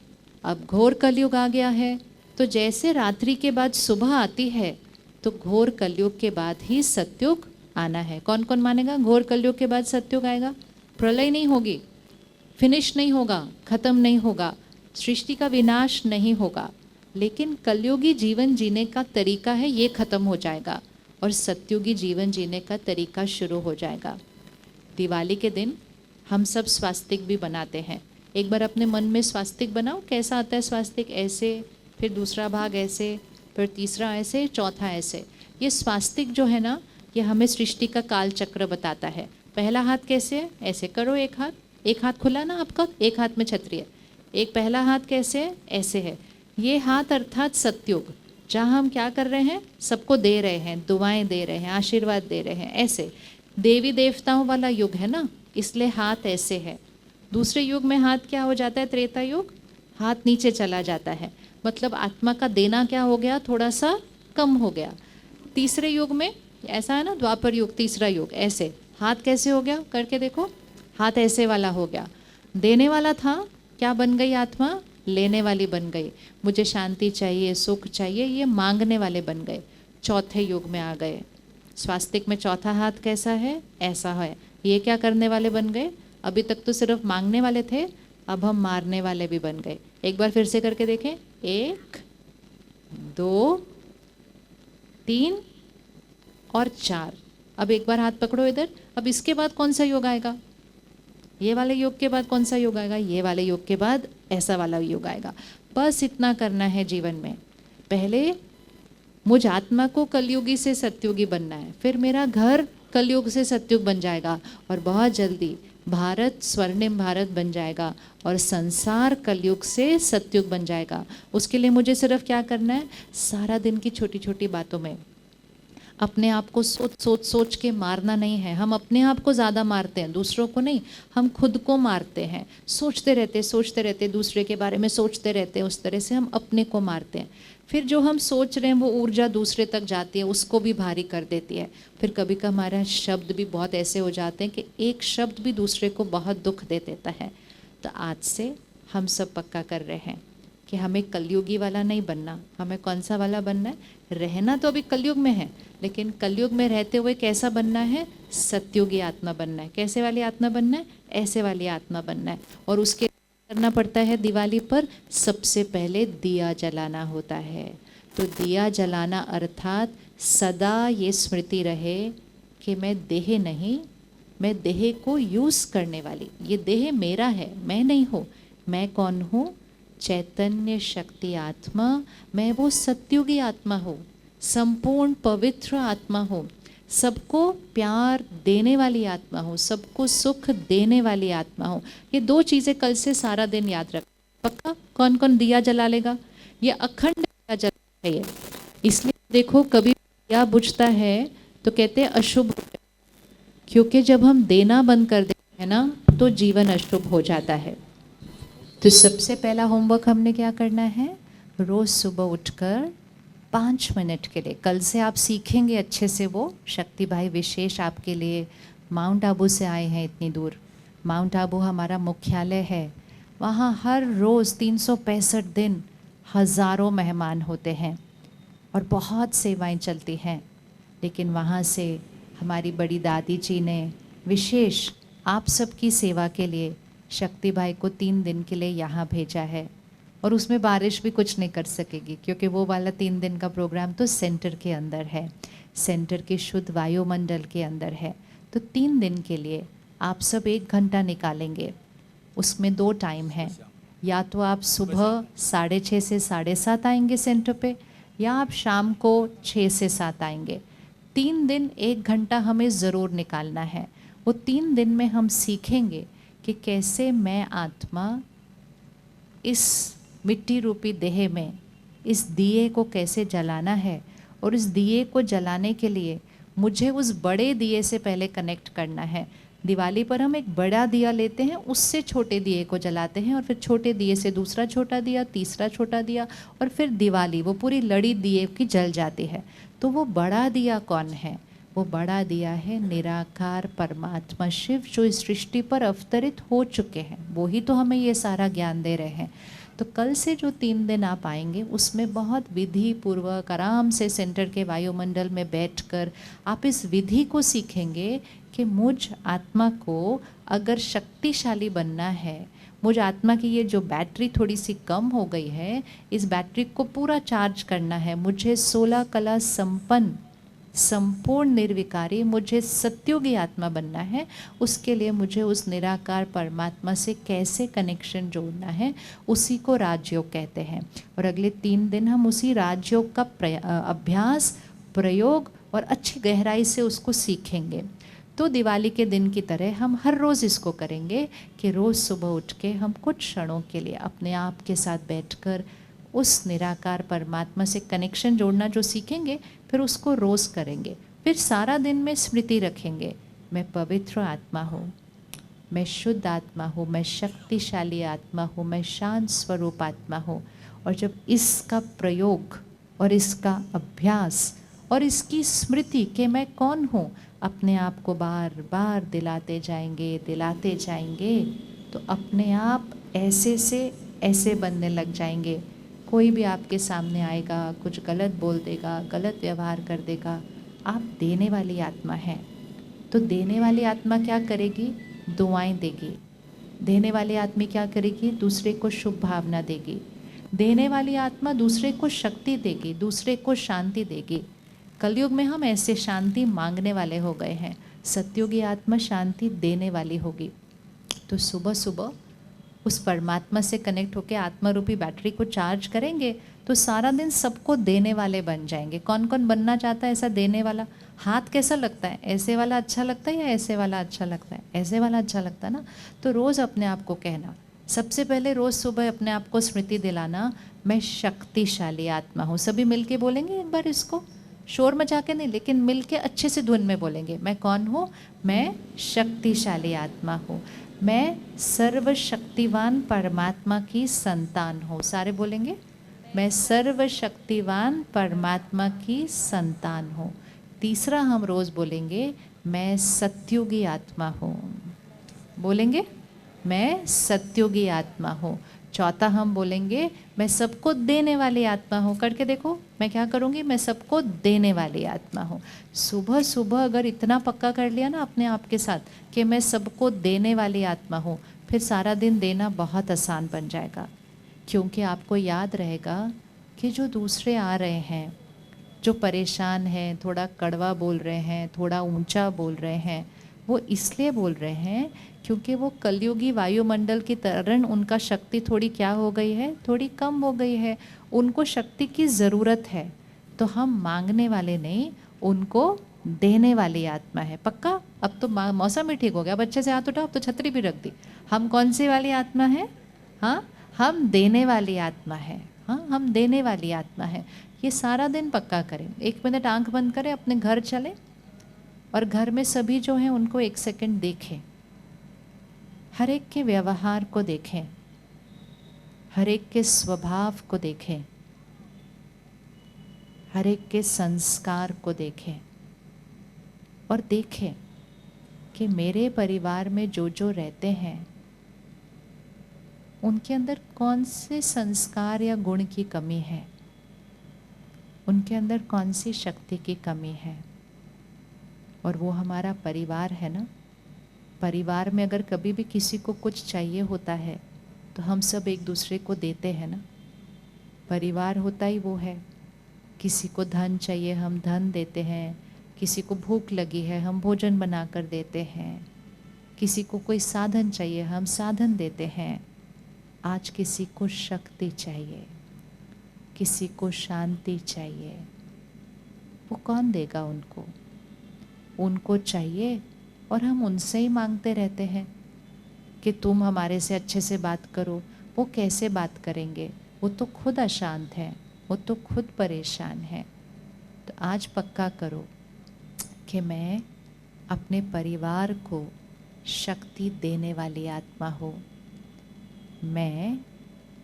अब घोर कलयुग आ गया है। तो जैसे रात्रि के बाद सुबह आती है तो घोर कलयुग के बाद ही सतयुग आना है। कौन कौन मानेगा घोर कलयुग के बाद सतयुग आएगा? प्रलय नहीं होगी, फिनिश नहीं होगा, खत्म नहीं होगा, सृष्टि का विनाश नहीं होगा, लेकिन कलयुगी जीवन जीने का तरीका है ये खत्म हो जाएगा और सतयुगी जीवन जीने का तरीका शुरू हो जाएगा। दिवाली के दिन हम सब स्वास्तिक भी बनाते हैं। एक बार अपने मन में स्वास्तिक बनाओ, कैसा आता है स्वास्तिक? ऐसे, फिर दूसरा भाग ऐसे, फिर तीसरा ऐसे, चौथा ऐसे। ये स्वास्तिक जो है ना, ये हमें सृष्टि का काल चक्र बताता है। पहला हाथ कैसे है? ऐसे करो, एक हाथ खुला ना आपका, एक हाथ में छतरी है। एक पहला हाथ कैसे है? ऐसे है। ये हाथ अर्थात सतयुग, जहाँ हम क्या कर रहे हैं? सबको दे रहे हैं, दुआएं दे रहे हैं, आशीर्वाद दे रहे हैं। ऐसे देवी देवताओं वाला युग है ना, इसलिए हाथ ऐसे है। दूसरे युग में हाथ क्या हो जाता है? त्रेता युग, हाथ नीचे चला जाता है, मतलब आत्मा का देना क्या हो गया? थोड़ा सा कम हो गया। तीसरे युग में ऐसा है ना, द्वापर युग, तीसरा युग, ऐसे हाथ कैसे हो गया? करके देखो, हाथ ऐसे वाला हो गया। देने वाला था, क्या बन गई आत्मा? लेने वाली बन गई। मुझे शांति चाहिए, सुख चाहिए, ये मांगने वाले बन गए। चौथे युग में आ गए। स्वास्तिक में चौथा हाथ कैसा है? ऐसा है। ये क्या करने वाले बन गए? अभी तक तो सिर्फ मांगने वाले थे, अब हम मारने वाले भी बन गए। एक बार फिर से करके देखें, 1 2 3 और 4। अब एक बार हाथ पकड़ो इधर। अब इसके बाद कौन सा योग आएगा? ये वाले योग के बाद कौन सा योग आएगा? ये वाले योग के बाद ऐसा वाला योग आएगा। बस इतना करना है जीवन में। पहले मुझ आत्मा को कलयुगी से सतयुगी बनना है, फिर मेरा घर कलयुग से सतयुग बन जाएगा और बहुत जल्दी भारत स्वर्णिम भारत बन जाएगा और संसार कलयुग से सतयुग बन जाएगा। उसके लिए मुझे सिर्फ क्या करना है? सारा दिन की छोटी छोटी बातों में अपने आप को सोच के मारना नहीं है। हम अपने आप को ज़्यादा मारते हैं, दूसरों को नहीं। हम खुद को मारते हैं, सोचते रहते दूसरे के बारे में सोचते रहते हैं, उस तरह से हम अपने को मारते हैं। फिर जो हम सोच रहे हैं वो ऊर्जा दूसरे तक जाती है, उसको भी भारी कर देती है। फिर कभी कभी हमारे शब्द भी बहुत ऐसे हो जाते हैं कि एक शब्द भी दूसरे को बहुत दुख दे देता है। तो आज से हम सब पक्का कर रहे हैं कि हमें कलयुगी वाला नहीं बनना। हमें कौन सा वाला बनना है? रहना तो अभी कलयुग में है, लेकिन कलयुग में रहते हुए कैसा बनना है? सतयुगी आत्मा बनना है। कैसे वाली आत्मा बनना है? ऐसे वाली आत्मा बनना है। और उसके करना पड़ता है, दिवाली पर सबसे पहले दिया जलाना होता है। तो दिया जलाना अर्थात सदा ये स्मृति रहे कि मैं देह नहीं, मैं देह को यूज़ करने वाली, ये देह मेरा है, मैं नहीं हूँ। मैं कौन हूँ? चैतन्य शक्ति आत्मा। मैं वो सतयुगी आत्मा हूँ, संपूर्ण पवित्र आत्मा हूँ, सबको प्यार देने वाली आत्मा हूँ, सबको सुख देने वाली आत्मा हूँ। ये दो चीज़ें कल से सारा दिन याद रख। पक्का? कौन कौन दिया जला लेगा? ये अखंड दिया जला है ये। इसलिए देखो, कभी दिया बुझता है तो कहते हैं अशुभ, क्योंकि जब हम देना बंद कर देते हैं ना तो जीवन अशुभ हो जाता है। तो सबसे पहला होमवर्क हमने क्या करना है? रोज़ सुबह उठकर 5 मिनट के लिए, कल से आप सीखेंगे अच्छे से। वो शक्ति भाई विशेष आपके लिए माउंट आबू से आए हैं इतनी दूर। माउंट आबू हमारा मुख्यालय है, वहाँ हर रोज़ 365 दिन हज़ारों मेहमान होते हैं और बहुत सेवाएं चलती हैं। लेकिन वहाँ से हमारी बड़ी दादी जी ने विशेष आप सबकी सेवा के लिए शक्ति भाई को 3 दिन के लिए यहाँ भेजा है। और उसमें बारिश भी कुछ नहीं कर सकेगी, क्योंकि वो वाला 3 दिन का प्रोग्राम तो सेंटर के अंदर है, सेंटर के शुद्ध वायुमंडल के अंदर है। तो 3 दिन के लिए आप सब 1 घंटा निकालेंगे, उसमें 2 टाइम है, या तो आप सुबह 6:30 से 7:30 आएंगे सेंटर पे, या आप शाम को 6 से 7 आएंगे। 3 दिन 1 घंटा हमें ज़रूर निकालना है। वो 3 दिन में हम सीखेंगे कि कैसे मैं आत्मा इस मिट्टी रूपी देह में इस दिए को कैसे जलाना है, और इस दिए को जलाने के लिए मुझे उस बड़े दिए से पहले कनेक्ट करना है। दिवाली पर हम एक बड़ा दिया लेते हैं, उससे छोटे दिए को जलाते हैं, और फिर छोटे दिए से दूसरा छोटा दिया, तीसरा छोटा दिया, और फिर दिवाली वो पूरी लड़ी दिए की जल जाती है। तो वो बड़ा दिया कौन है? वो बड़ा दिया है निराकार परमात्मा शिव, जो इस सृष्टि पर अवतरित हो चुके हैं। वो ही तो हमें ये सारा ज्ञान दे रहे हैं। तो कल से जो 3 दिन आप आएंगे, उसमें बहुत विधि पूर्वक आराम से सेंटर के वायुमंडल में बैठकर आप इस विधि को सीखेंगे कि मुझ आत्मा को अगर शक्तिशाली बनना है, मुझ आत्मा की ये जो बैटरी थोड़ी सी कम हो गई है, इस बैटरी को पूरा चार्ज करना है। मुझे 16 कला संपन्न, संपूर्ण निर्विकारी, मुझे सत्युगी आत्मा बनना है। उसके लिए मुझे उस निराकार परमात्मा से कैसे कनेक्शन जोड़ना है, उसी को राजयोग कहते हैं। और अगले 3 दिन हम उसी राजयोग का अभ्यास, प्रयोग और अच्छी गहराई से उसको सीखेंगे। तो दिवाली के दिन की तरह हम हर रोज़ इसको करेंगे कि रोज़ सुबह उठ के हम कुछ क्षणों के लिए अपने आप के साथ बैठकर उस निराकार परमात्मा से कनेक्शन जोड़ना जो सीखेंगे, फिर उसको रोज़ करेंगे। फिर सारा दिन में स्मृति रखेंगे, मैं पवित्र आत्मा हूँ, मैं शुद्ध आत्मा हूँ, मैं शक्तिशाली आत्मा हूँ, मैं शांत स्वरूप आत्मा हूँ। और जब इसका प्रयोग और इसका अभ्यास और इसकी स्मृति कि मैं कौन हूँ अपने आप को बार बार दिलाते जाएंगे, तो अपने आप ऐसे से ऐसे बनने लग जाएंगे। कोई भी आपके सामने आएगा, कुछ गलत बोल देगा, गलत व्यवहार कर देगा, आप देने वाली आत्मा हैं। तो देने वाली आत्मा क्या करेगी? दुआएं देगी। देने वाली आत्मा क्या करेगी? दूसरे को शुभ भावना देगी। देने वाली आत्मा दूसरे को शक्ति देगी, दूसरे को शांति देगी। कलयुग में हम ऐसे शांति मांगने वाले हो गए हैं। सत्युगी आत्मा शांति देने वाली होगी। तो सुबह सुबह उस परमात्मा से कनेक्ट होकर आत्मा रूपी बैटरी को चार्ज करेंगे, तो सारा दिन सबको देने वाले बन जाएंगे। कौन कौन बनना चाहता है ऐसा देने वाला? हाथ कैसा लगता है? ऐसे वाला अच्छा लगता है या ऐसे वाला अच्छा लगता है? ऐसे वाला अच्छा लगता है ना। तो रोज़ अपने आप को कहना, सबसे पहले रोज़ सुबह अपने आप को स्मृति दिलाना, मैं शक्तिशाली आत्मा हूँ। सभी मिलके बोलेंगे एक बार इसको, शोर मचा के नहीं, लेकिन मिलके अच्छे से धुन में बोलेंगे। मैं कौन हूँ? मैं शक्तिशाली आत्मा हूँ, मैं सर्वशक्तिवान परमात्मा की संतान हूँ। सारे बोलेंगे, मैं सर्वशक्तिवान परमात्मा की संतान हूँ। तीसरा हम रोज़ बोलेंगे, मैं सत्युगी आत्मा हूँ। बोलेंगे, मैं सत्युगी आत्मा हूँ। चौथा हम बोलेंगे, मैं सबको देने वाली आत्मा हूँ। करके देखो, मैं क्या करूँगी? मैं सबको देने वाली आत्मा हूँ। सुबह सुबह अगर इतना पक्का कर लिया ना अपने आप के साथ कि मैं सबको देने वाली आत्मा हूँ, फिर सारा दिन देना बहुत आसान बन जाएगा। क्योंकि आपको याद रहेगा कि जो दूसरे आ रहे हैं, जो परेशान हैं, थोड़ा कड़वा बोल रहे हैं, थोड़ा ऊंचा बोल रहे हैं, वो इसलिए बोल रहे हैं क्योंकि वो कलयुगी वायुमंडल की तरह उनका शक्ति थोड़ी क्या हो गई है? थोड़ी कम हो गई है। उनको शक्ति की ज़रूरत है। तो हम मांगने वाले नहीं, उनको देने वाली आत्मा है। पक्का? अब तो मौसम भी ठीक हो गया, अब अच्छे से हाथ उठाओ, अब तो छतरी भी रख दी। हम कौन सी वाली आत्मा है? हाँ, हम देने वाली आत्मा है। हाँ, हम देने वाली आत्मा है। ये सारा दिन पक्का करें। 1 मिनट आंख बंद करें, अपने घर चलें और घर में सभी जो हैं उनको 1 सेकंड देखें। हर एक के व्यवहार को देखें, हर एक के स्वभाव को देखें, हर एक के संस्कार को देखें और देखें कि मेरे परिवार में जो जो रहते हैं उनके अंदर कौन से संस्कार या गुण की कमी है, उनके अंदर कौन सी शक्ति की कमी है। और वो हमारा परिवार है ना। परिवार में अगर कभी भी किसी को कुछ चाहिए होता है तो हम सब एक दूसरे को देते हैं ना। परिवार होता ही वो है। किसी को धन चाहिए, हम धन देते हैं। किसी को भूख लगी है, हम भोजन बना कर देते हैं। किसी को कोई साधन चाहिए, हम साधन देते हैं। आज किसी को शक्ति चाहिए, किसी को शांति चाहिए, वो कौन देगा उनको? उनको चाहिए और हम उनसे ही मांगते रहते हैं कि तुम हमारे से अच्छे से बात करो। वो कैसे बात करेंगे? वो तो खुद अशांत है, वो तो खुद परेशान है। तो आज पक्का करो कि मैं अपने परिवार को शक्ति देने वाली आत्मा हूँ। मैं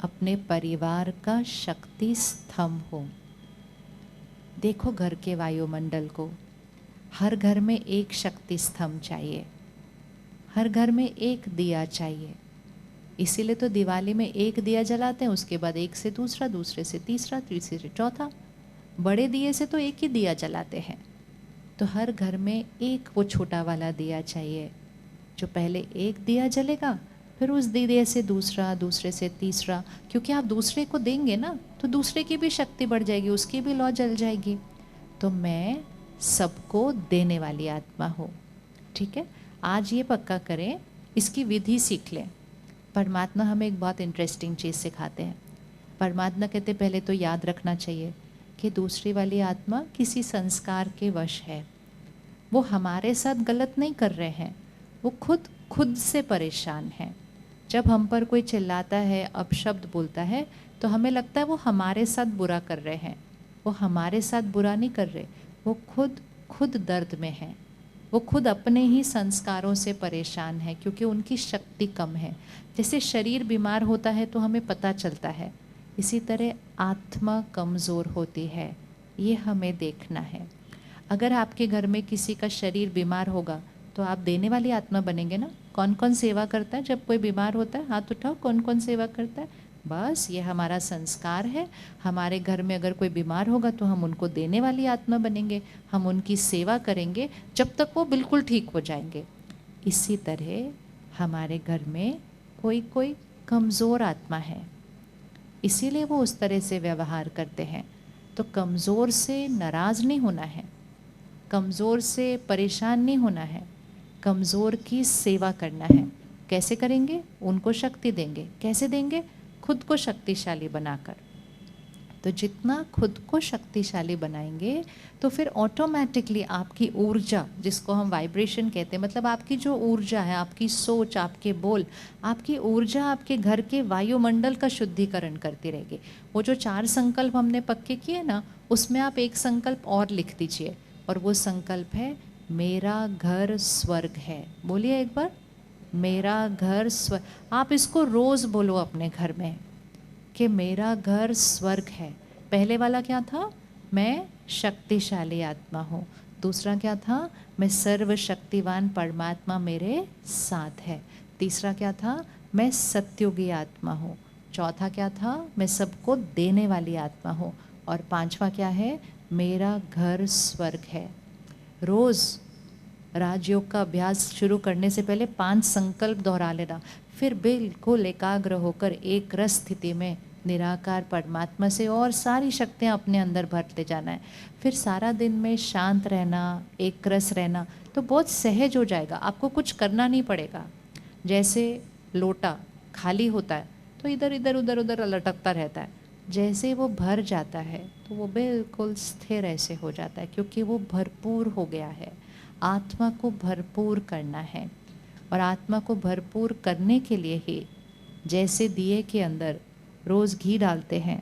अपने परिवार का शक्ति स्तंभ हूँ। देखो घर के वायुमंडल को, हर घर में एक शक्ति स्तंभ चाहिए, हर घर में एक दिया चाहिए। इसीलिए तो दिवाली में एक दिया जलाते हैं, उसके बाद एक से दूसरा, दूसरे से तीसरा, तीसरे से चौथा। बड़े दिए से तो एक ही दिया जलाते हैं। तो हर घर में एक वो छोटा वाला दिया चाहिए, जो पहले एक दिया जलेगा, फिर उस दिए से दूसरा, दूसरे से तीसरा। क्योंकि आप दूसरे को देंगे ना, तो दूसरे की भी शक्ति बढ़ जाएगी, उसकी भी लौ जल जाएगी। तो मैं सबको देने वाली आत्मा हूँ। ठीक है, आज ये पक्का करें, इसकी विधि सीख लें। परमात्मा हमें एक बहुत इंटरेस्टिंग चीज़ सिखाते हैं। परमात्मा कहते पहले तो याद रखना चाहिए कि दूसरी वाली आत्मा किसी संस्कार के वश है। वो हमारे साथ गलत नहीं कर रहे हैं, वो खुद से परेशान है। जब हम पर कोई चिल्लाता है, अपशब्द बोलता है, तो हमें लगता है वो हमारे साथ बुरा कर रहे हैं। वो हमारे साथ बुरा नहीं कर रहे, वो खुद दर्द में है। वो खुद अपने ही संस्कारों से परेशान है, क्योंकि उनकी शक्ति कम है। जैसे शरीर बीमार होता है तो हमें पता चलता है, इसी तरह आत्मा कमज़ोर होती है। ये हमें देखना है। अगर आपके घर में किसी का शरीर बीमार होगा तो आप देने वाली आत्मा बनेंगे ना। कौन कौन सेवा करता है जब कोई बीमार होता है? हाथ उठाओ, कौन कौन सेवा करता है? बस ये हमारा संस्कार है। हमारे घर में अगर कोई बीमार होगा तो हम उनको देने वाली आत्मा बनेंगे, हम उनकी सेवा करेंगे जब तक वो बिल्कुल ठीक हो जाएंगे। इसी तरह हमारे घर में कोई कमज़ोर आत्मा है, इसीलिए वो उस तरह से व्यवहार करते हैं। तो कमज़ोर से नाराज़ नहीं होना है, कमज़ोर से परेशान नहीं होना है, कमज़ोर की सेवा करना है। कैसे करेंगे? उनको शक्ति देंगे। कैसे देंगे? खुद को शक्तिशाली बनाकर। तो जितना खुद को शक्तिशाली बनाएंगे तो फिर ऑटोमेटिकली आपकी ऊर्जा, जिसको हम वाइब्रेशन कहते हैं, मतलब आपकी जो ऊर्जा है, आपकी सोच, आपके बोल, आपकी ऊर्जा आपके घर के वायुमंडल का शुद्धिकरण करती रहेगी। वो जो 4 संकल्प हमने पक्के किए ना, उसमें आप एक संकल्प और लिख दीजिए, और वो संकल्प है मेरा घर स्वर्ग है। बोलिए एक बार, मेरा घर स्वर्ग। आप इसको रोज़ बोलो अपने घर में कि मेरा घर स्वर्ग है। पहले वाला क्या था? मैं शक्तिशाली आत्मा हूँ। दूसरा क्या था? मैं सर्वशक्तिवान परमात्मा मेरे साथ है। तीसरा क्या था? मैं सत्युगी आत्मा हूँ। चौथा क्या था? मैं सबको देने वाली आत्मा हूँ। और 5वां क्या है? मेरा घर स्वर्ग है। रोज़ राजयोग का अभ्यास शुरू करने से पहले 5 संकल्प दोहरा लेना, फिर बिल्कुल एकाग्र होकर एक रस स्थिति में निराकार परमात्मा से और सारी शक्तियाँ अपने अंदर भरते जाना है। फिर सारा दिन में शांत रहना, एक रस रहना, तो बहुत सहज हो जाएगा। आपको कुछ करना नहीं पड़ेगा। जैसे लोटा खाली होता है तो इधर उधर लटकता रहता है, जैसे वो भर जाता है तो वो बिल्कुल स्थिर ऐसे हो जाता है, क्योंकि वो भरपूर हो गया है। आत्मा को भरपूर करना है, और आत्मा को भरपूर करने के लिए ही जैसे दिए के अंदर रोज़ घी डालते हैं,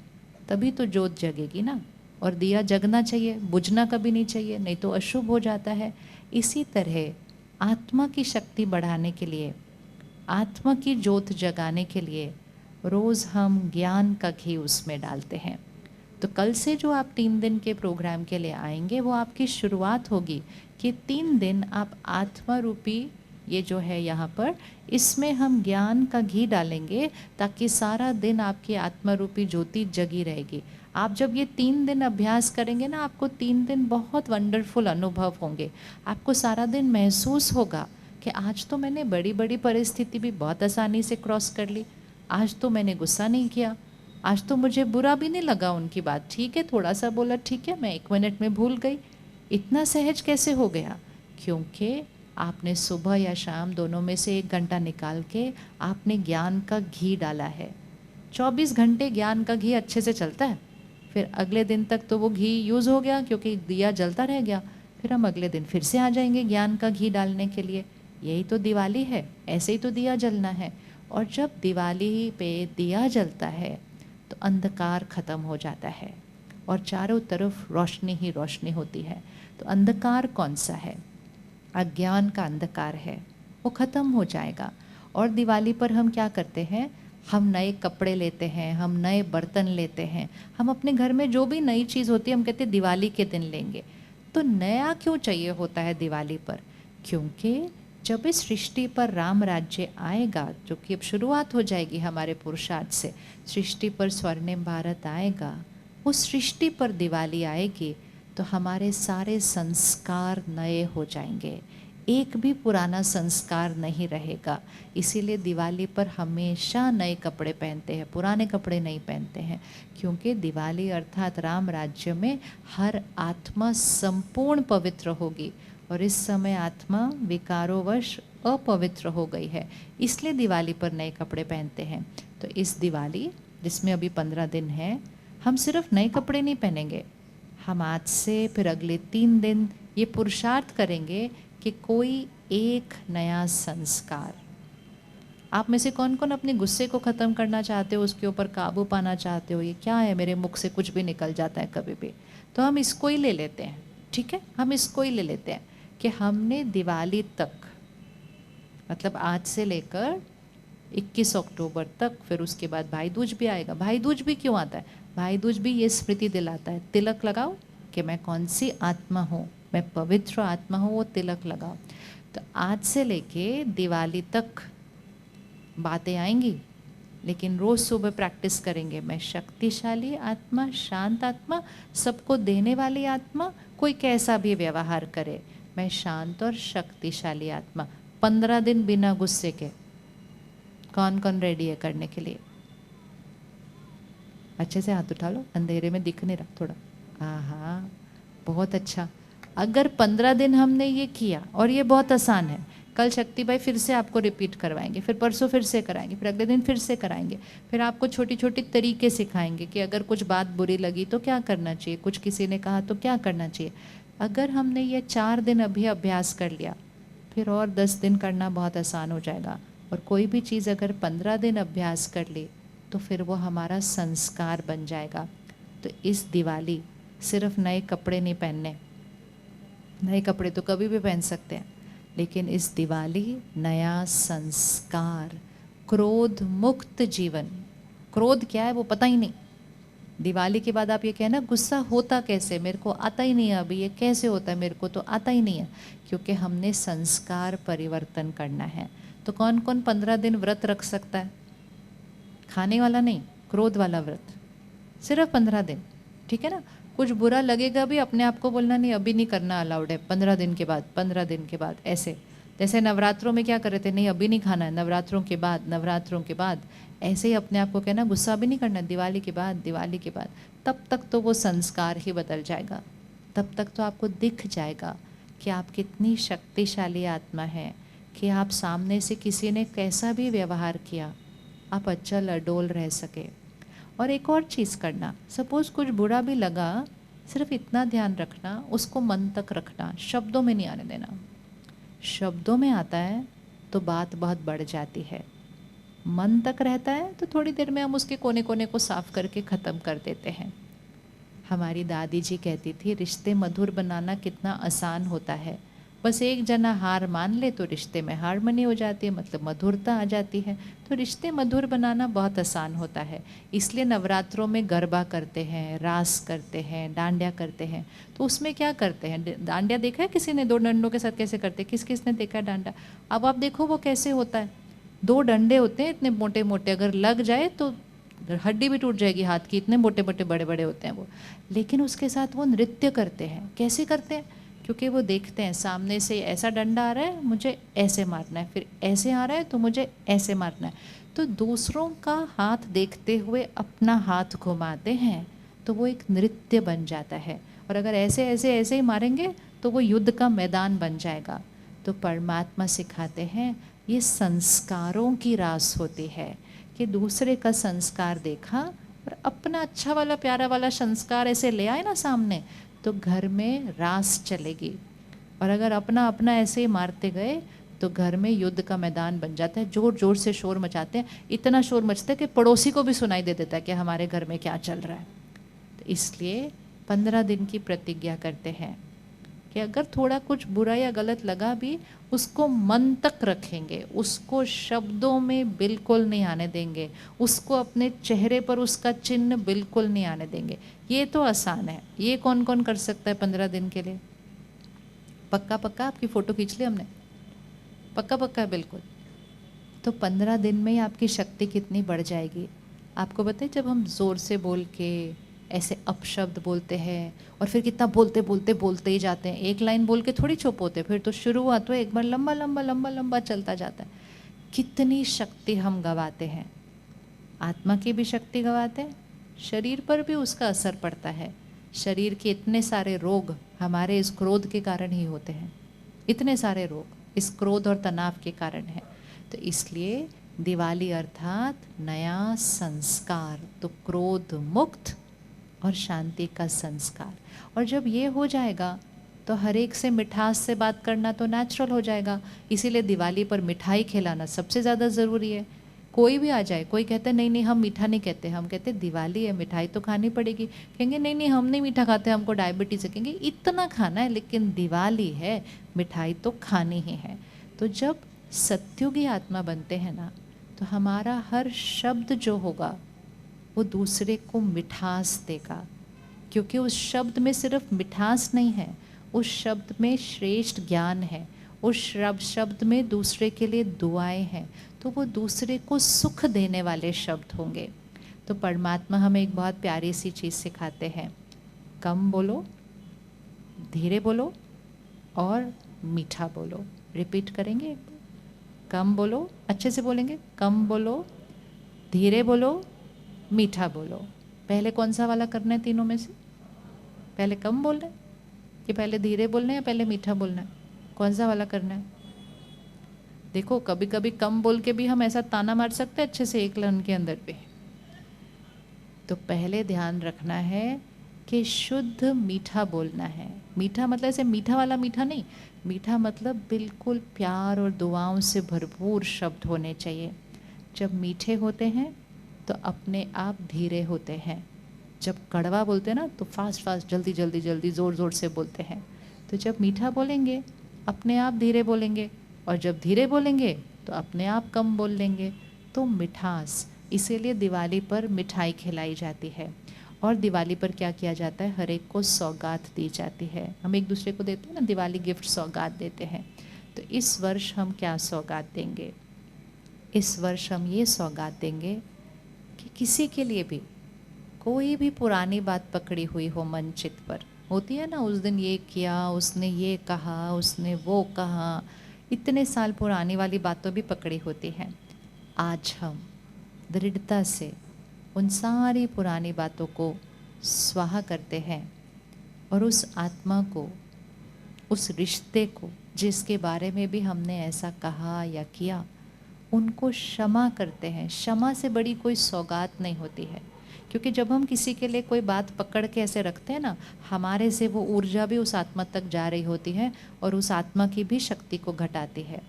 तभी तो ज्योत जगेगी ना। और दिया जगना चाहिए, बुझना कभी नहीं चाहिए, नहीं तो अशुभ हो जाता है। इसी तरह आत्मा की शक्ति बढ़ाने के लिए, आत्मा की ज्योत जगाने के लिए रोज़ हम ज्ञान का घी उसमें डालते हैं। तो कल से जो आप 3 दिन के प्रोग्राम के लिए आएंगे, वो आपकी शुरुआत होगी कि 3 दिन आप आत्मा रूपी ये जो है यहाँ पर, इसमें हम ज्ञान का घी डालेंगे, ताकि सारा दिन आपकी आत्मा रूपी ज्योति जगी रहेगी। आप जब ये 3 दिन अभ्यास करेंगे ना, आपको 3 दिन बहुत वंडरफुल अनुभव होंगे। आपको सारा दिन महसूस होगा कि आज तो मैंने बड़ी बड़ी परिस्थिति भी बहुत आसानी से क्रॉस कर ली, आज तो मैंने गुस्सा नहीं किया, आज तो मुझे बुरा भी नहीं लगा उनकी बात। ठीक है, थोड़ा सा बोला, ठीक है, मैं 1 मिनट में भूल गई। इतना सहज कैसे हो गया? क्योंकि आपने सुबह या शाम दोनों में से 1 घंटा निकाल के आपने ज्ञान का घी डाला है। 24 घंटे ज्ञान का घी अच्छे से चलता है, फिर अगले दिन तक तो वो घी यूज़ हो गया क्योंकि दिया जलता रह गया, फिर हम अगले दिन फिर से आ जाएंगे ज्ञान का घी डालने के लिए। यही तो दिवाली है, ऐसे ही तो दिया जलना है। और जब दिवाली पे दिया जलता है तो अंधकार खत्म हो जाता है और चारों तरफ रोशनी ही रोशनी होती है। तो अंधकार कौन सा है? अज्ञान का अंधकार है, वो ख़त्म हो जाएगा। और दिवाली पर हम क्या करते हैं? हम नए कपड़े लेते हैं, हम नए बर्तन लेते हैं, हम अपने घर में जो भी नई चीज़ होती है हम कहते हैं दिवाली के दिन लेंगे। तो नया क्यों चाहिए होता है दिवाली पर? क्योंकि जब इस सृष्टि पर राम राज्य आएगा, जो कि अब शुरुआत हो जाएगी हमारे पुरुषार्थ से, सृष्टि पर स्वर्णिम भारत आएगा, उस सृष्टि पर दिवाली आएगी तो हमारे सारे संस्कार नए हो जाएंगे, एक भी पुराना संस्कार नहीं रहेगा। इसीलिए दिवाली पर हमेशा नए कपड़े पहनते हैं, पुराने कपड़े नहीं पहनते हैं, क्योंकि दिवाली अर्थात राम राज्य में हर आत्मा संपूर्ण पवित्र होगी और इस समय आत्मा विकारोवश अपवित्र हो गई है, इसलिए दिवाली पर नए कपड़े पहनते हैं। तो इस दिवाली जिसमें अभी 15 दिन है, हम सिर्फ नए कपड़े नहीं पहनेंगे, हम आज से फिर अगले 3 दिन ये पुरुषार्थ करेंगे कि कोई एक नया संस्कार। आप में से कौन कौन अपने गुस्से को ख़त्म करना चाहते हो, उसके ऊपर काबू पाना चाहते हो? ये क्या है, मेरे मुख से कुछ भी निकल जाता है कभी भी, तो हम इसको ही ले लेते हैं, ठीक है, हम इसको ही ले लेते हैं कि हमने दिवाली तक, मतलब आज से लेकर 21 अक्टूबर तक, फिर उसके बाद भाई दूज भी आएगा। भाई दूज भी क्यों आता है? भाई दूज भी ये स्मृति दिलाता है, तिलक लगाओ कि मैं कौन सी आत्मा हूँ, मैं पवित्र आत्मा हूँ, वो तिलक लगाओ। तो आज से लेके दिवाली तक बातें आएंगी, लेकिन रोज़ सुबह प्रैक्टिस करेंगे, मैं शक्तिशाली आत्मा, शांत आत्मा, सबको देने वाली आत्मा, कोई कैसा भी व्यवहार करे, मैं शांत और शक्तिशाली आत्मा। 15 दिन बिना गुस्से के। कौन कौन रेडी है करने के लिए? अच्छे से हाथ उठा लो, अंधेरे में दिख नहीं रहा थोड़ा। हाँ, बहुत अच्छा। अगर 15 दिन हमने ये किया, और ये बहुत आसान है, कल शक्ति भाई फिर से आपको रिपीट करवाएंगे, फिर परसों फिर से कराएंगे, फिर अगले दिन फिर से कराएंगे, फिर आपको छोटी छोटी तरीके सिखाएंगे कि अगर कुछ बात बुरी लगी तो क्या करना चाहिए, कुछ किसी ने कहा तो क्या करना चाहिए। अगर हमने ये 4 दिन अभी अभ्यास कर लिया, फिर और 10 दिन करना बहुत आसान हो जाएगा। और कोई भी चीज़ अगर 15 दिन अभ्यास कर ली तो फिर वो हमारा संस्कार बन जाएगा। तो इस दिवाली सिर्फ नए कपड़े नहीं पहनने, नए कपड़े तो कभी भी पहन सकते हैं, लेकिन इस दिवाली नया संस्कार, क्रोध मुक्त जीवन। क्रोध क्या है वो पता ही नहीं। दिवाली के बाद आप ये कहना गुस्सा होता कैसे, मेरे को आता ही नहीं है, अभी ये कैसे होता है, मेरे को तो आता ही नहीं है, क्योंकि हमने संस्कार परिवर्तन करना है। तो कौन कौन 15 दिन व्रत रख सकता है? खाने वाला नहीं, क्रोध वाला व्रत, सिर्फ 15 दिन, ठीक है ना। कुछ बुरा लगेगा भी, अपने आप को बोलना नहीं अभी नहीं करना, अलाउड है, 15 दिन के बाद, 15 दिन के बाद। ऐसे जैसे नवरात्रों में क्या कर रहे थे, नहीं अभी नहीं खाना है, नवरात्रों के बाद, नवरात्रों के बाद। ऐसे ही अपने आप को कहना गुस्सा भी नहीं करना, दिवाली के बाद, दिवाली के बाद। तब तक तो वो संस्कार ही बदल जाएगा, तब तक तो आपको दिख जाएगा कि आप कितनी शक्तिशाली आत्मा है, कि आप सामने से किसी ने कैसा भी व्यवहार किया, आप अचल अडोल रह सके। और एक और चीज़ करना, सपोज़ कुछ बुरा भी लगा, सिर्फ इतना ध्यान रखना, उसको मन तक रखना, शब्दों में नहीं आने देना। शब्दों में आता है तो बात बहुत बढ़ जाती है, मन तक रहता है तो थोड़ी देर में हम उसके कोने कोने को साफ करके ख़त्म कर देते हैं। हमारी दादी जी कहती थी रिश्ते मधुर बनाना कितना आसान होता है, बस एक जना हार मान ले तो रिश्ते में हारमनी हो जाती है, मतलब मधुरता आ जाती है। तो रिश्ते मधुर बनाना बहुत आसान होता है। इसलिए नवरात्रों में गरबा करते हैं, रास करते हैं, डांडिया करते हैं। तो उसमें क्या करते हैं, डांडिया देखा है किसी ने? 2 डंडों के साथ कैसे करते हैं? किस किस ने देखा है डांडा? अब आप देखो वो कैसे होता है। 2 डंडे होते हैं इतने मोटे मोटे, अगर लग जाए तो हड्डी भी टूट जाएगी हाथ की, इतने मोटे मोटे बड़े बड़े होते हैं वो। लेकिन उसके साथ वो नृत्य करते हैं। कैसे करते हैं? क्योंकि वो देखते हैं सामने से ऐसा डंडा आ रहा है, मुझे ऐसे मारना है, फिर ऐसे आ रहा है तो मुझे ऐसे मारना है। तो दूसरों का हाथ देखते हुए अपना हाथ घुमाते हैं, तो वो एक नृत्य बन जाता है। और अगर ऐसे ऐसे ऐसे ही मारेंगे तो वो युद्ध का मैदान बन जाएगा। तो परमात्मा सिखाते हैं ये संस्कारों की रास होती है कि दूसरे का संस्कार देखा और अपना अच्छा वाला प्यारा वाला संस्कार ऐसे ले आए ना सामने, तो घर में रास चलेगी। और अगर अपना अपना ऐसे ही मारते गए तो घर में युद्ध का मैदान बन जाता है। जोर जोर से शोर मचाते हैं, इतना शोर मचता है कि पड़ोसी को भी सुनाई दे देता है कि हमारे घर में क्या चल रहा है। तो इसलिए 15 दिन की प्रतिज्ञा करते हैं कि अगर थोड़ा कुछ बुरा या गलत लगा भी उसको मन तक रखेंगे, उसको शब्दों में बिल्कुल नहीं आने देंगे, उसको अपने चेहरे पर उसका चिन्ह बिल्कुल नहीं आने देंगे। ये तो आसान है, ये कौन कौन कर सकता है 15 दिन के लिए? पक्का पक्का आपकी फ़ोटो खींच ली हमने, पक्का पक्का है बिल्कुल। तो 15 दिन में ही आपकी शक्ति कितनी बढ़ जाएगी। आपको बताए, जब हम ज़ोर से बोल के ऐसे अपशब्द बोलते हैं और फिर कितना बोलते ही जाते हैं, एक लाइन बोल के थोड़ी चुप होते, फिर तो शुरुआत तो एक बार लंबा लंबा लंबा लंबा चलता जाता है। कितनी शक्ति हम गवाते हैं, आत्मा की भी शक्ति गवाते हैं, शरीर पर भी उसका असर पड़ता है। शरीर के इतने सारे रोग हमारे इस क्रोध के कारण ही होते हैं, इतने सारे रोग इस क्रोध और तनाव के कारण है। तो इसलिए दिवाली अर्थात नया संस्कार, तो क्रोध मुक्त और शांति का संस्कार। और जब ये हो जाएगा तो हर एक से मिठास से बात करना तो नेचुरल हो जाएगा। इसीलिए दिवाली पर मिठाई खिलाना सबसे ज़्यादा ज़रूरी है। कोई भी आ जाए, कोई कहते हैं नहीं नहीं हम मीठा नहीं कहते, हम कहते दिवाली है मिठाई तो खानी पड़ेगी, कहेंगे नहीं नहीं हम नहीं मीठा खाते, हमको डायबिटीज़ है, कहेंगे इतना खाना है लेकिन दिवाली है मिठाई तो खानी ही है। तो जब सत्युगी आत्मा बनते हैं ना, तो हमारा हर शब्द जो होगा वो दूसरे को मिठास देगा, क्योंकि उस शब्द में सिर्फ मिठास नहीं है, उस शब्द में श्रेष्ठ ज्ञान है, उस शब्द में दूसरे के लिए दुआएं हैं, तो वो दूसरे को सुख देने वाले शब्द होंगे। तो परमात्मा हमें एक बहुत प्यारी सी चीज़ सिखाते हैं, कम बोलो, धीरे बोलो और मीठा बोलो। रिपीट करेंगे, कम बोलो, अच्छे से बोलेंगे, कम बोलो, धीरे बोलो, मीठा बोलो। पहले कौन सा वाला करना है तीनों में से? पहले कम बोलना है कि पहले धीरे बोलना है या पहले मीठा बोलना है? कौन सा वाला करना है? देखो कभी कभी कम बोल के भी हम ऐसा ताना मार सकते हैं अच्छे से एक लन के अंदर पे। तो पहले ध्यान रखना है कि शुद्ध मीठा बोलना है। मीठा मतलब ऐसे मीठा वाला मीठा नहीं, मीठा मतलब बिल्कुल प्यार और दुआओं से भरपूर शब्द होने चाहिए। जब मीठे होते हैं तो अपने आप धीरे होते हैं। जब कड़वा बोलते हैं ना तो फास्ट फास्ट जल्दी जल्दी जल्दी ज़ोर ज़ोर से बोलते हैं। तो जब मीठा बोलेंगे अपने आप धीरे बोलेंगे, और जब धीरे बोलेंगे तो अपने आप कम बोल लेंगे। तो मिठास, इसीलिए दिवाली पर मिठाई खिलाई जाती है। और दिवाली पर क्या किया जाता है, हर एक को सौगात दी जाती है। हम एक दूसरे को देते हैं ना, दिवाली गिफ्ट सौगात देते हैं। तो इस वर्ष हम क्या सौगात देंगे? इस वर्ष हम ये सौगात देंगे कि किसी के लिए भी कोई भी पुरानी बात पकड़ी हुई हो मन चित पर, होती है ना, उस दिन ये किया, उसने ये कहा, उसने वो कहा, इतने साल पुरानी वाली बातों भी पकड़ी होती हैं। आज हम दृढ़ता से उन सारी पुरानी बातों को स्वाहा करते हैं और उस आत्मा को, उस रिश्ते को जिसके बारे में भी हमने ऐसा कहा या किया, उनको क्षमा करते हैं। क्षमा से बड़ी कोई सौगात नहीं होती है, क्योंकि जब हम किसी के लिए कोई बात पकड़ के ऐसे रखते हैं ना, हमारे से वो ऊर्जा भी उस आत्मा तक जा रही होती है और उस आत्मा की भी शक्ति को घटाती है।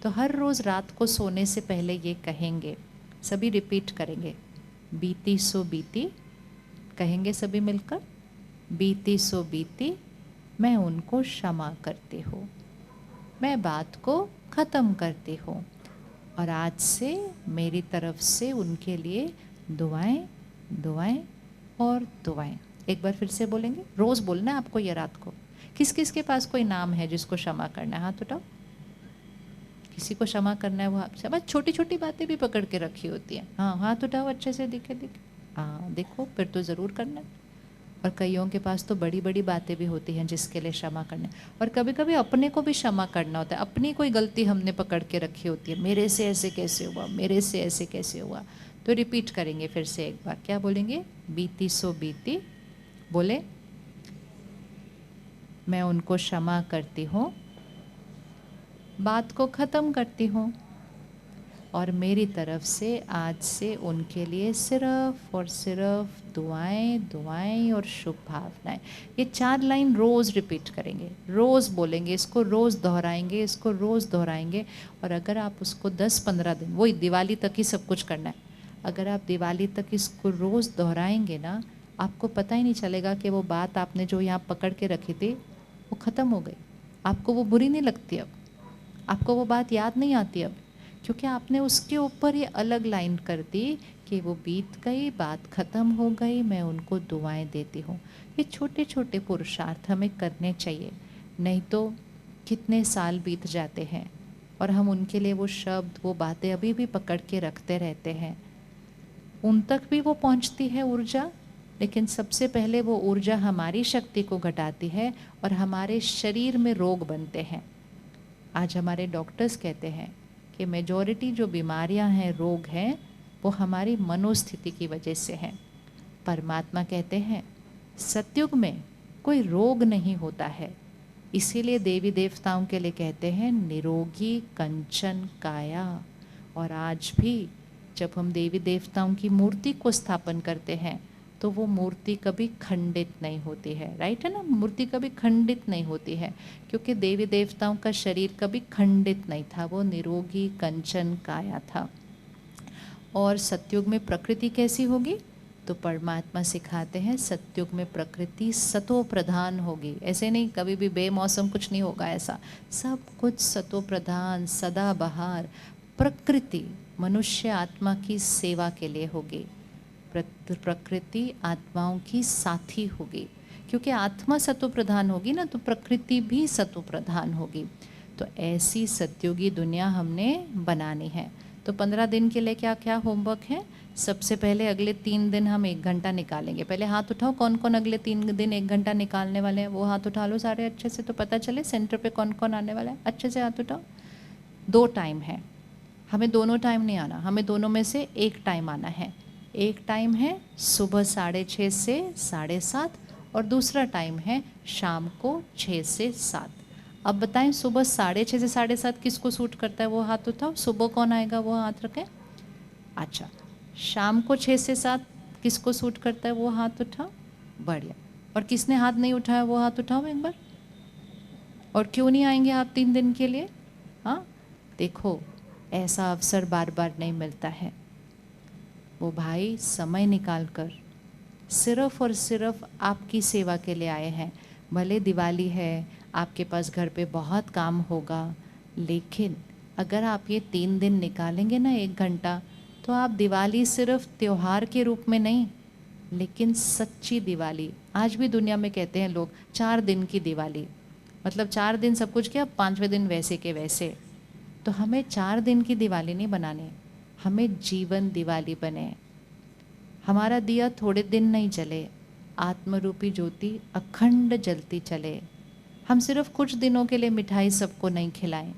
तो हर रोज़ रात को सोने से पहले ये कहेंगे, सभी रिपीट करेंगे, बीती सो बीती, कहेंगे सभी मिलकर, बीती सो बीती, मैं उनको क्षमा करती हूँ, मैं बात को ख़त्म करती हूँ, और आज से मेरी तरफ से उनके लिए दुआएं दुआएं और दुआएं। एक बार फिर से बोलेंगे, रोज़ बोलना है आपको ये रात को। किस किस के पास कोई नाम है जिसको क्षमा करना है, हाथ उठाओ। किसी को क्षमा करना है वो आपसे, बस छोटी छोटी बातें भी पकड़ के रखी होती हैं। हाँ हाथ उठाओ, अच्छे से दिखे दिखे, हाँ देखो, फिर तो ज़रूर करना है। और कईयों के पास तो बड़ी बड़ी बातें भी होती हैं जिसके लिए क्षमा करना है। और कभी कभी अपने को भी क्षमा करना होता है, अपनी कोई गलती हमने पकड़ के रखी होती है, मेरे से ऐसे कैसे हुआ, मेरे से ऐसे कैसे हुआ। तो रिपीट करेंगे फिर से एक बार, क्या बोलेंगे, बीती सो बीती, बोले मैं उनको क्षमा करती हूँ, बात को ख़त्म करती हूँ और मेरी तरफ से आज से उनके लिए सिर्फ और सिर्फ दुआएं दुआएं और शुभ भावनाएं। ये 4 लाइन रोज़ रिपीट करेंगे, रोज़ बोलेंगे, इसको रोज़ दोहराएंगे, इसको रोज़ दोहराएंगे। और अगर आप उसको 10-15 दिन, वही दिवाली तक ही सब कुछ करना है, अगर आप दिवाली तक इसको रोज़ दोहराएंगे ना, आपको पता ही नहीं चलेगा कि वो बात आपने जो यहाँ पकड़ के रखी थी वो ख़त्म हो गई। आपको वो बुरी नहीं लगती, अब आपको वो बात याद नहीं आती अब, क्योंकि आपने उसके ऊपर ये अलग लाइन कर दी कि वो बीत गई, बात ख़त्म हो गई, मैं उनको दुआएं देती हूँ। ये छोटे छोटे पुरुषार्थ हमें करने चाहिए, नहीं तो कितने साल बीत जाते हैं और हम उनके लिए वो शब्द, वो बातें अभी भी पकड़ के रखते रहते हैं। उन तक भी वो पहुँचती है ऊर्जा, लेकिन सबसे पहले वो ऊर्जा हमारी शक्ति को घटाती है और हमारे शरीर में रोग बनते हैं। आज हमारे डॉक्टर्स कहते हैं कि मेजॉरिटी जो बीमारियां हैं, रोग हैं, वो हमारी मनोस्थिति की वजह से हैं। परमात्मा कहते हैं सतयुग में कोई रोग नहीं होता है, इसीलिए देवी देवताओं के लिए कहते हैं निरोगी कंचन काया। और आज भी जब हम देवी देवताओं की मूर्ति को स्थापन करते हैं तो वो मूर्ति कभी खंडित नहीं होती है, राइट है ना, मूर्ति कभी खंडित नहीं होती है, क्योंकि देवी देवताओं का शरीर कभी खंडित नहीं था, वो निरोगी कंचन काया था। और सतयुग में प्रकृति कैसी होगी, तो परमात्मा सिखाते हैं सतयुग में प्रकृति सतो प्रधान होगी। ऐसे नहीं कभी भी बेमौसम कुछ नहीं होगा, ऐसा सब कुछ सतो प्रधान, सदाबहार प्रकृति मनुष्य आत्मा की सेवा के लिए होगी। प्रकृति आत्माओं की साथी होगी, क्योंकि आत्मा सतो प्रधान होगी ना, तो प्रकृति भी सतो प्रधान होगी। तो ऐसी सतयुगी दुनिया हमने बनानी है। तो 15 दिन के लिए क्या क्या होमवर्क है। सबसे पहले अगले 3 दिन हम 1 घंटा निकालेंगे। पहले हाथ उठाओ, कौन कौन अगले 3 दिन 1 घंटा निकालने वाले हैं, वो हाथ उठा लो सारे अच्छे से, तो पता चले सेंटर पे कौन कौन आने वाला है। अच्छे से हाथ उठाओ। 2 टाइम है, हमें दोनों टाइम नहीं आना, हमें दोनों में से एक टाइम आना है। एक टाइम है सुबह 6:30 से 7:30 और दूसरा टाइम है शाम को 6 से 7। अब बताएं सुबह 6:30 से 7:30 किसको सूट करता है, वो हाथ उठाओ। सुबह कौन आएगा वो हाथ रखें। अच्छा, शाम को 6 से 7 किसको सूट करता है, वो हाथ उठाओ। बढ़िया। और किसने हाथ नहीं उठाया वो हाथ उठाओ एक बार। और क्यों नहीं आएंगे आप 3 दिन के लिए। हाँ देखो, ऐसा अवसर बार बार नहीं मिलता है। वो भाई समय निकाल कर सिर्फ और सिर्फ आपकी सेवा के लिए आए हैं। भले दिवाली है, आपके पास घर पे बहुत काम होगा, लेकिन अगर आप ये 3 दिन निकालेंगे ना 1 घंटा, तो आप दिवाली सिर्फ त्योहार के रूप में नहीं, लेकिन सच्ची दिवाली। आज भी दुनिया में कहते हैं लोग 4 दिन की दिवाली, मतलब 4 दिन सब कुछ किया, 5वें दिन वैसे के वैसे। तो हमें 4 दिन की दिवाली नहीं बनानी, हमें जीवन दिवाली बने। हमारा दिया थोड़े दिन नहीं जले, आत्मरूपी ज्योति अखंड जलती चले। हम सिर्फ कुछ दिनों के लिए मिठाई सबको नहीं खिलाएं,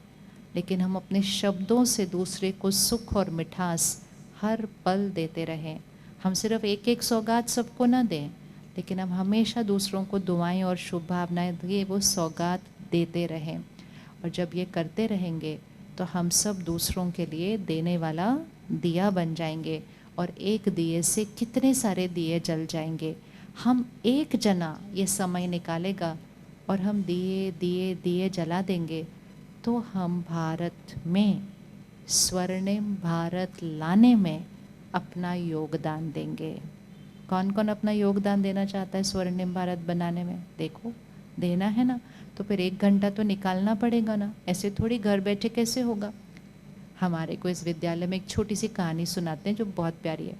लेकिन हम अपने शब्दों से दूसरे को सुख और मिठास हर पल देते रहें। हम सिर्फ एक एक सौगात सबको ना दें, लेकिन हम हमेशा दूसरों को दुआएं और शुभ भावनाएं दिए वो सौगात देते रहें। और जब ये करते रहेंगे तो हम सब दूसरों के लिए देने वाला दिया बन जाएंगे, और एक दिए से कितने सारे दिए जल जाएंगे। हम एक जना ये समय निकालेगा और हम दिए दिए दिए जला देंगे, तो हम भारत में स्वर्णिम भारत लाने में अपना योगदान देंगे। कौन कौन अपना योगदान देना चाहता है स्वर्णिम भारत बनाने में। देखो, देना है ना, तो फिर 1 घंटा तो निकालना पड़ेगा ना, ऐसे थोड़ी घर बैठे कैसे होगा। हमारे को इस विद्यालय में एक छोटी सी कहानी सुनाते हैं जो बहुत प्यारी है।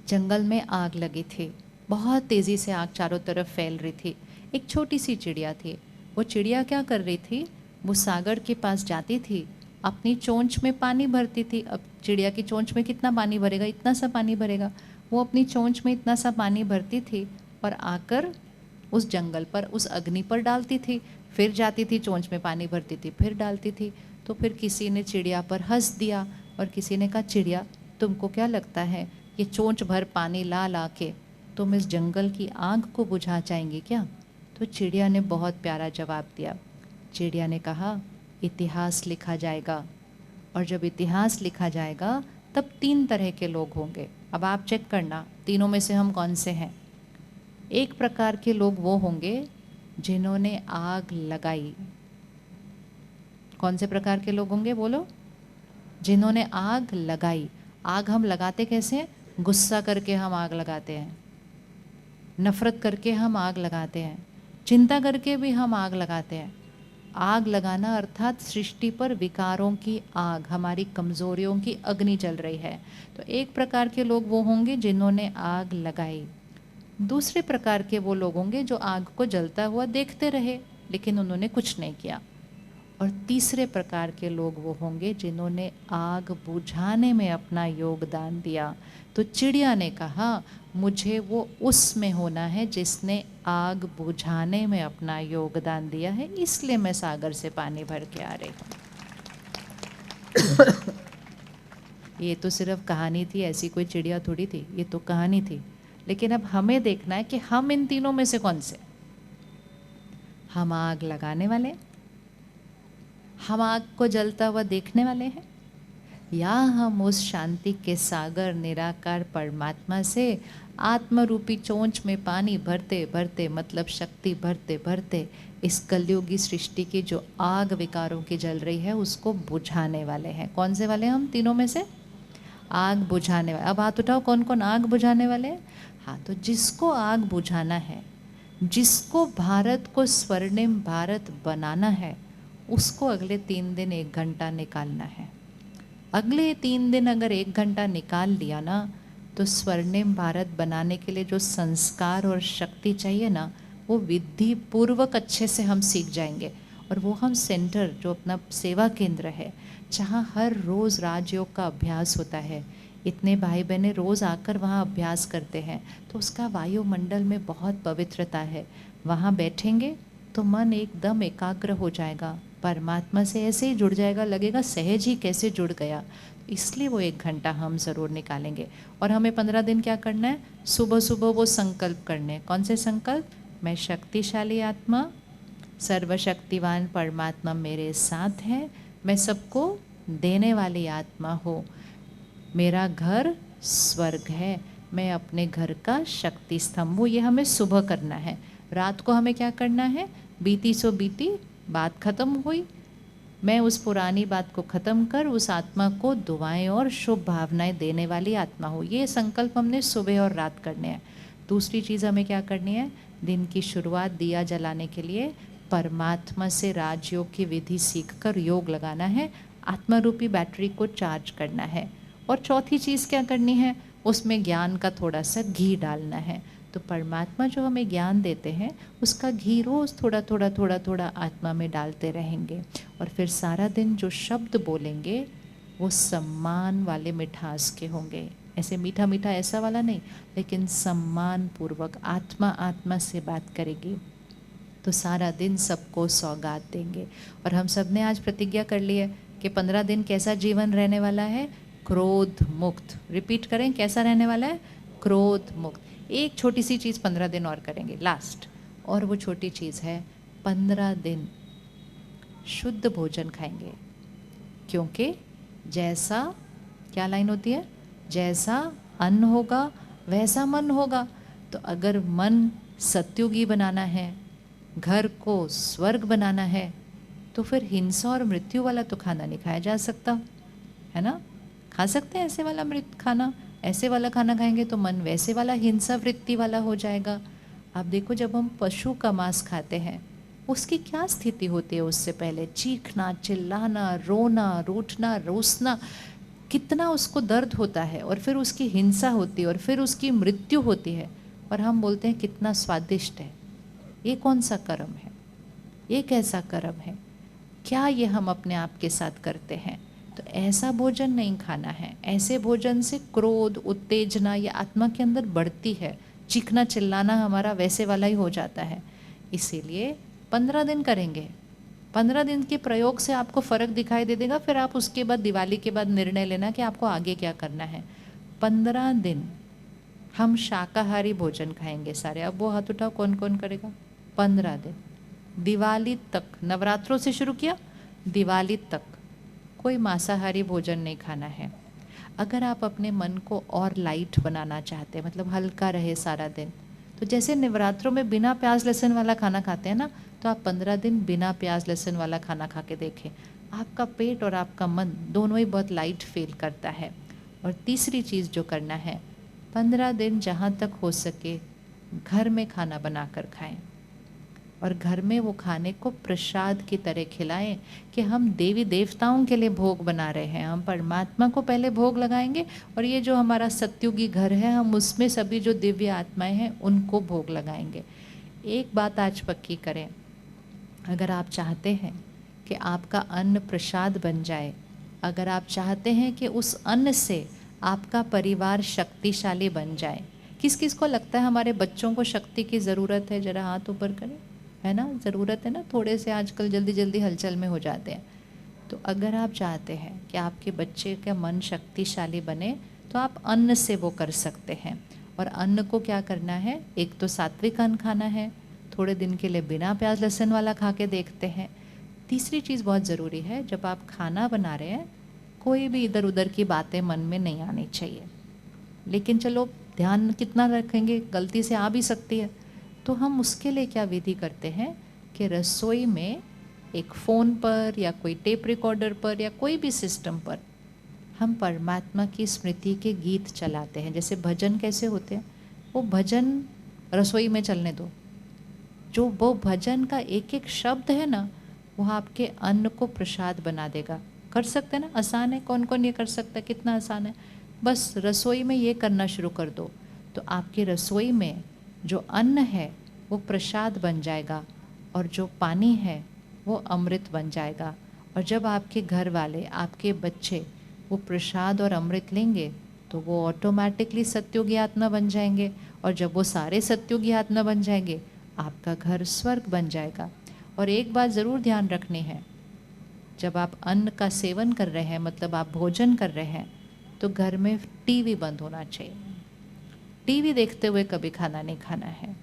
जंगल में आग लगी थी, बहुत तेज़ी से आग चारों तरफ फैल रही थी। एक छोटी सी चिड़िया थी, वो चिड़िया क्या कर रही थी, वो सागर के पास जाती थी, अपनी चोंच में पानी भरती थी। अब चिड़िया की चोंच में कितना पानी भरेगा, इतना सा पानी भरेगा। वो अपनी चोंच में इतना सा पानी भरती थी और आकर उस जंगल पर, उस अग्नि पर डालती थी। फिर जाती थी, चोंच में पानी भरती थी, फिर डालती थी। तो फिर किसी ने चिड़िया पर हंस दिया और किसी ने कहा, चिड़िया तुमको क्या लगता है ये चोंच भर पानी ला ला के तुम इस जंगल की आग को बुझा जाएंगी क्या। तो चिड़िया ने बहुत प्यारा जवाब दिया। चिड़िया ने कहा, इतिहास लिखा जाएगा। और जब इतिहास लिखा जाएगा तब 3 तरह के लोग होंगे। अब आप चेक करना तीनों में से हम कौन से हैं। एक प्रकार के लोग वो होंगे जिन्होंने आग लगाई। कौन से प्रकार के लोग होंगे बोलो? जिन्होंने आग लगाई। आग हम लगाते कैसे हैं? गुस्सा करके हम आग लगाते हैं, नफरत करके हम आग लगाते हैं, चिंता करके भी हम आग लगाते हैं। आग लगाना अर्थात सृष्टि पर विकारों की आग, हमारी कमजोरियों की अग्नि जल रही है। तो एक प्रकार के लोग वो होंगे जिन्होंने आग लगाई। दूसरे प्रकार के वो लोग होंगे जो आग को जलता हुआ देखते रहे लेकिन उन्होंने कुछ नहीं किया। और तीसरे प्रकार के लोग वो होंगे जिन्होंने आग बुझाने में अपना योगदान दिया। तो चिड़िया ने कहा मुझे वो उसमें होना है जिसने आग बुझाने में अपना योगदान दिया है, इसलिए मैं सागर से पानी भर के आ रही हूँ। ये तो सिर्फ कहानी थी, ऐसी कोई चिड़िया थोड़ी थी, ये तो कहानी थी। लेकिन अब हमें देखना है कि हम इन तीनों में से कौन से। हम आग लगाने वाले, हम आग को जलता हुआ देखने वाले हैं, या हम उस शांति के सागर निराकार परमात्मा से आत्मरूपी चोंच में पानी भरते भरते, मतलब शक्ति भरते भरते, इस कलयुगी सृष्टि की जो आग विकारों की जल रही है उसको बुझाने वाले हैं। कौन से वाले? हम तीनों में से आग बुझाने वाले। अब हाथ उठाओ कौन कौन आग बुझाने वाले हैं। हाँ, तो जिसको आग बुझाना है, जिसको भारत को स्वर्णिम भारत बनाना है, उसको अगले 3 दिन 1 घंटा निकालना है। अगले 3 दिन अगर 1 घंटा निकाल लिया ना, तो स्वर्णिम भारत बनाने के लिए जो संस्कार और शक्ति चाहिए ना, वो विधि पूर्वक अच्छे से हम सीख जाएंगे। और वो हम सेंटर, जो अपना सेवा केंद्र है, जहाँ हर रोज़ राजयोग का अभ्यास होता है, इतने भाई बहनें रोज़ आकर वहाँ अभ्यास करते हैं, तो उसका वायुमंडल में बहुत पवित्रता है। वहाँ बैठेंगे तो मन एकदम एकाग्र हो जाएगा, परमात्मा से ऐसे ही जुड़ जाएगा, लगेगा सहज ही कैसे जुड़ गया। इसलिए वो 1 घंटा हम ज़रूर निकालेंगे। और हमें 15 दिन क्या करना है? सुबह सुबह वो संकल्प करने। कौन से संकल्प? मैं शक्तिशाली आत्मा, सर्वशक्तिवान परमात्मा मेरे साथ है, मैं सबको देने वाली आत्मा हूँ, मेरा घर स्वर्ग है, मैं अपने घर का शक्ति स्तंभ हूँ। ये हमें सुबह करना है। रात को हमें क्या करना है? बीती सो बीती बात खत्म हुई, मैं उस पुरानी बात को ख़त्म कर उस आत्मा को दुआएं और शुभ भावनाएं देने वाली आत्मा हो। ये संकल्प हमने सुबह और रात करने हैं। दूसरी चीज़ हमें क्या करनी है? दिन की शुरुआत दिया जलाने के लिए परमात्मा से राजयोग की विधि सीखकर योग लगाना है, आत्मा रूपी बैटरी को चार्ज करना है। और चौथी चीज़ क्या करनी है? उसमें ज्ञान का थोड़ा सा घी डालना है। तो परमात्मा जो हमें ज्ञान देते हैं उसका घी रोज़ थोड़ा थोड़ा थोड़ा थोड़ा आत्मा में डालते रहेंगे। और फिर सारा दिन जो शब्द बोलेंगे वो सम्मान वाले मिठास के होंगे। ऐसे मीठा मीठा ऐसा वाला नहीं, लेकिन सम्मान पूर्वक आत्मा आत्मा से बात करेगी। तो सारा दिन सबको सौगात देंगे। और हम सब ने आज प्रतिज्ञा कर ली है कि 15 दिन कैसा जीवन रहने वाला है? क्रोध मुक्त। रिपीट करें, कैसा रहने वाला है? क्रोध मुक्त। एक छोटी सी चीज़ 15 दिन और करेंगे लास्ट, और वो छोटी चीज़ है 15 दिन शुद्ध भोजन खाएंगे। क्योंकि जैसा, क्या लाइन होती है? जैसा अन्न होगा वैसा मन होगा। तो अगर मन सत्युगी बनाना है, घर को स्वर्ग बनाना है, तो फिर हिंसा और मृत्यु वाला तो खाना नहीं खाया जा सकता, है ना? खा सकते हैं ऐसे वाला खाना, ऐसे वाला खाना खाएंगे तो मन वैसे वाला हिंसा वृत्ति वाला हो जाएगा। आप देखो, जब हम पशु का मांस खाते हैं उसकी क्या स्थिति होती है? उससे पहले चीखना, चिल्लाना, रोना, रूठना, रोसना, कितना उसको दर्द होता है, और फिर उसकी हिंसा होती है, और फिर उसकी मृत्यु होती है, और हम बोलते हैं कितना स्वादिष्ट है। ये कौन सा कर्म है? ये कैसा कर्म है? क्या ये हम अपने आप के साथ करते हैं? तो ऐसा भोजन नहीं खाना है। ऐसे भोजन से क्रोध, उत्तेजना ये आत्मा के अंदर बढ़ती है, चीखना चिल्लाना हमारा वैसे वाला ही हो जाता है। इसीलिए 15 दिन करेंगे। 15 दिन के प्रयोग से आपको फ़र्क दिखाई दे देगा। फिर आप उसके बाद दिवाली के बाद निर्णय लेना कि आपको आगे क्या करना है। 15 दिन हम शाकाहारी भोजन खाएंगे सारे। अब वो हाथ उठाओ, कौन कौन करेगा? 15 दिन, दिवाली तक। नवरात्रों से शुरू किया दिवाली तक कोई मांसाहारी भोजन नहीं खाना है। अगर आप अपने मन को और लाइट बनाना चाहते हैं, मतलब हल्का रहे सारा दिन, तो जैसे नवरात्रों में बिना प्याज लहसुन वाला खाना खाते हैं ना, तो आप 15 दिन बिना प्याज लहसुन वाला खाना खा के देखें, आपका पेट और आपका मन दोनों ही बहुत लाइट फील करता है। और तीसरी चीज़ जो करना है, 15 दिन जहाँ तक हो सके घर में खाना बना कर खाएं, और घर में वो खाने को प्रसाद की तरह खिलाएं कि हम देवी देवताओं के लिए भोग बना रहे हैं, हम परमात्मा को पहले भोग लगाएंगे, और ये जो हमारा सत्युगी घर है हम उसमें सभी जो दिव्य आत्माएं हैं उनको भोग लगाएंगे। एक बात आज पक्की करें, अगर आप चाहते हैं कि आपका अन्न प्रसाद बन जाए, अगर आप चाहते हैं कि उस अन्न से आपका परिवार शक्तिशाली बन जाए, किस किस को लगता है हमारे बच्चों को शक्ति की ज़रूरत है? ज़रा हाथ ऊपर करें। है ना, ज़रूरत है ना, थोड़े से आजकल जल्दी जल्दी हलचल में हो जाते हैं। तो अगर आप चाहते हैं कि आपके बच्चे का मन शक्तिशाली बने, तो आप अन्न से वो कर सकते हैं। और अन्न को क्या करना है, एक तो सात्विक अन्न खाना है, थोड़े दिन के लिए बिना प्याज लहसुन वाला खा के देखते हैं। तीसरी चीज़ बहुत ज़रूरी है, जब आप खाना बना रहे हैं कोई भी इधर उधर की बातें मन में नहीं आनी चाहिए। लेकिन चलो ध्यान कितना रखेंगे, गलती से आ भी सकती है, तो हम उसके लिए क्या विधि करते हैं कि रसोई में एक फ़ोन पर या कोई टेप रिकॉर्डर पर या कोई भी सिस्टम पर हम परमात्मा की स्मृति के गीत चलाते हैं। जैसे भजन कैसे होते हैं, वो भजन रसोई में चलने दो, जो वो भजन का एक एक शब्द है ना, वो आपके अन्न को प्रसाद बना देगा। कर सकते हैं ना, आसान है, कौन कौन ये कर सकता है, कितना आसान है। बस रसोई में ये करना शुरू कर दो, तो आपकी रसोई में जो अन्न है वो प्रसाद बन जाएगा, और जो पानी है वो अमृत बन जाएगा। और जब आपके घर वाले, आपके बच्चे वो प्रसाद और अमृत लेंगे, तो वो ऑटोमेटिकली सत्युगी आत्मा बन जाएंगे, और जब वो सारे सत्युगी आत्मा बन जाएंगे, आपका घर स्वर्ग बन जाएगा। और एक बात ज़रूर ध्यान रखनी है, जब आप अन्न का सेवन कर रहे हैं, मतलब आप भोजन कर रहे हैं, तो घर में टीवी बंद होना चाहिए। टीवी देखते हुए कभी खाना नहीं खाना है,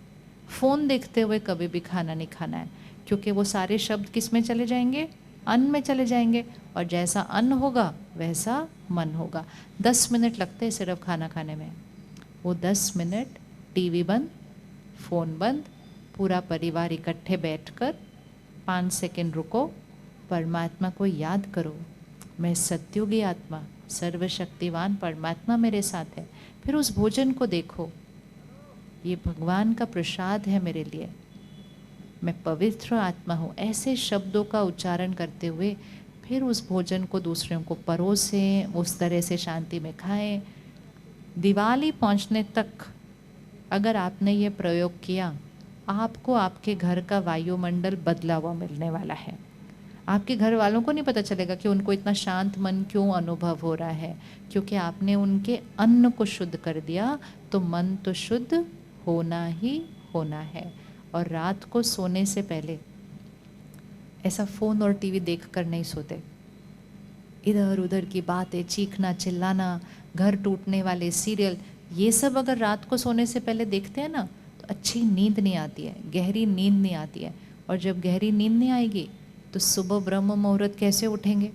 फ़ोन देखते हुए कभी भी खाना नहीं खाना है, क्योंकि वो सारे शब्द किस में चले जाएंगे, अन्न में चले जाएंगे, और जैसा अन्न होगा वैसा मन होगा। 10 मिनट लगते हैं सिर्फ खाना खाने में, वो 10 मिनट टीवी बंद, फ़ोन बंद, पूरा परिवार इकट्ठे बैठकर 5 सेकंड रुको, परमात्मा को याद करो, मैं सत्युगी आत्मा, सर्वशक्तिवान परमात्मा मेरे साथ है। फिर उस भोजन को देखो, ये भगवान का प्रसाद है मेरे लिए, मैं पवित्र आत्मा हूँ, ऐसे शब्दों का उच्चारण करते हुए फिर उस भोजन को दूसरों को परोसें, उस तरह से शांति में खाएं। दिवाली पहुँचने तक अगर आपने ये प्रयोग किया, आपको आपके घर का वायुमंडल बदला हुआ मिलने वाला है। आपके घर वालों को नहीं पता चलेगा कि उनको इतना शांत मन क्यों अनुभव हो रहा है, क्योंकि आपने उनके अन्न को शुद्ध कर दिया। तो मन तो शुद्ध होना ही होना है। और रात को सोने से पहले ऐसा फ़ोन और टीवी देखकर नहीं सोते, इधर उधर की बातें, चीखना चिल्लाना, घर टूटने वाले सीरियल, ये सब अगर रात को सोने से पहले देखते हैं ना, तो अच्छी नींद नहीं आती है, गहरी नींद नहीं आती है। और जब गहरी नींद नहीं आएगी तो सुबह ब्रह्म मुहूर्त कैसे उठेंगे,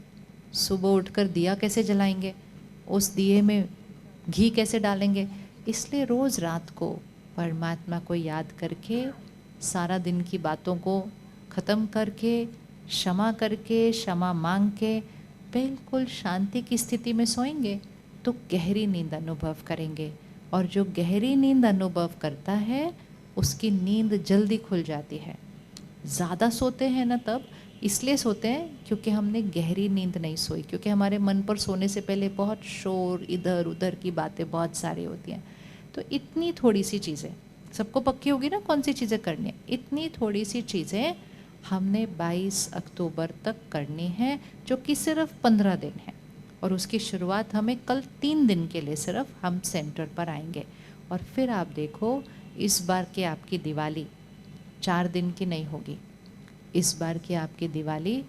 सुबह उठकर दिया कैसे जलाएंगे, उस दिए में घी कैसे डालेंगे। इसलिए रोज़ रात को परमात्मा को याद करके, सारा दिन की बातों को ख़त्म करके, क्षमा मांग के बिल्कुल शांति की स्थिति में सोएंगे, तो गहरी नींद अनुभव करेंगे। और जो गहरी नींद अनुभव करता है उसकी नींद जल्दी खुल जाती है। ज़्यादा सोते हैं ना, तब इसलिए सोते हैं क्योंकि हमने गहरी नींद नहीं सोई, क्योंकि हमारे मन पर सोने से पहले बहुत शोर, इधर उधर की बातें बहुत सारी होती हैं। तो इतनी थोड़ी सी चीज़ें, सबको पक्की होगी ना कौन सी चीज़ें करनी है, इतनी थोड़ी सी चीज़ें हमने 22 अक्टूबर तक करनी है, जो कि सिर्फ 15 दिन है। और उसकी शुरुआत हमें कल 3 दिन के लिए सिर्फ हम सेंटर पर आएंगे। और फिर आप देखो, इस बार की आपकी दिवाली 4 दिन की नहीं होगी, इस बार की आपकी दिवाली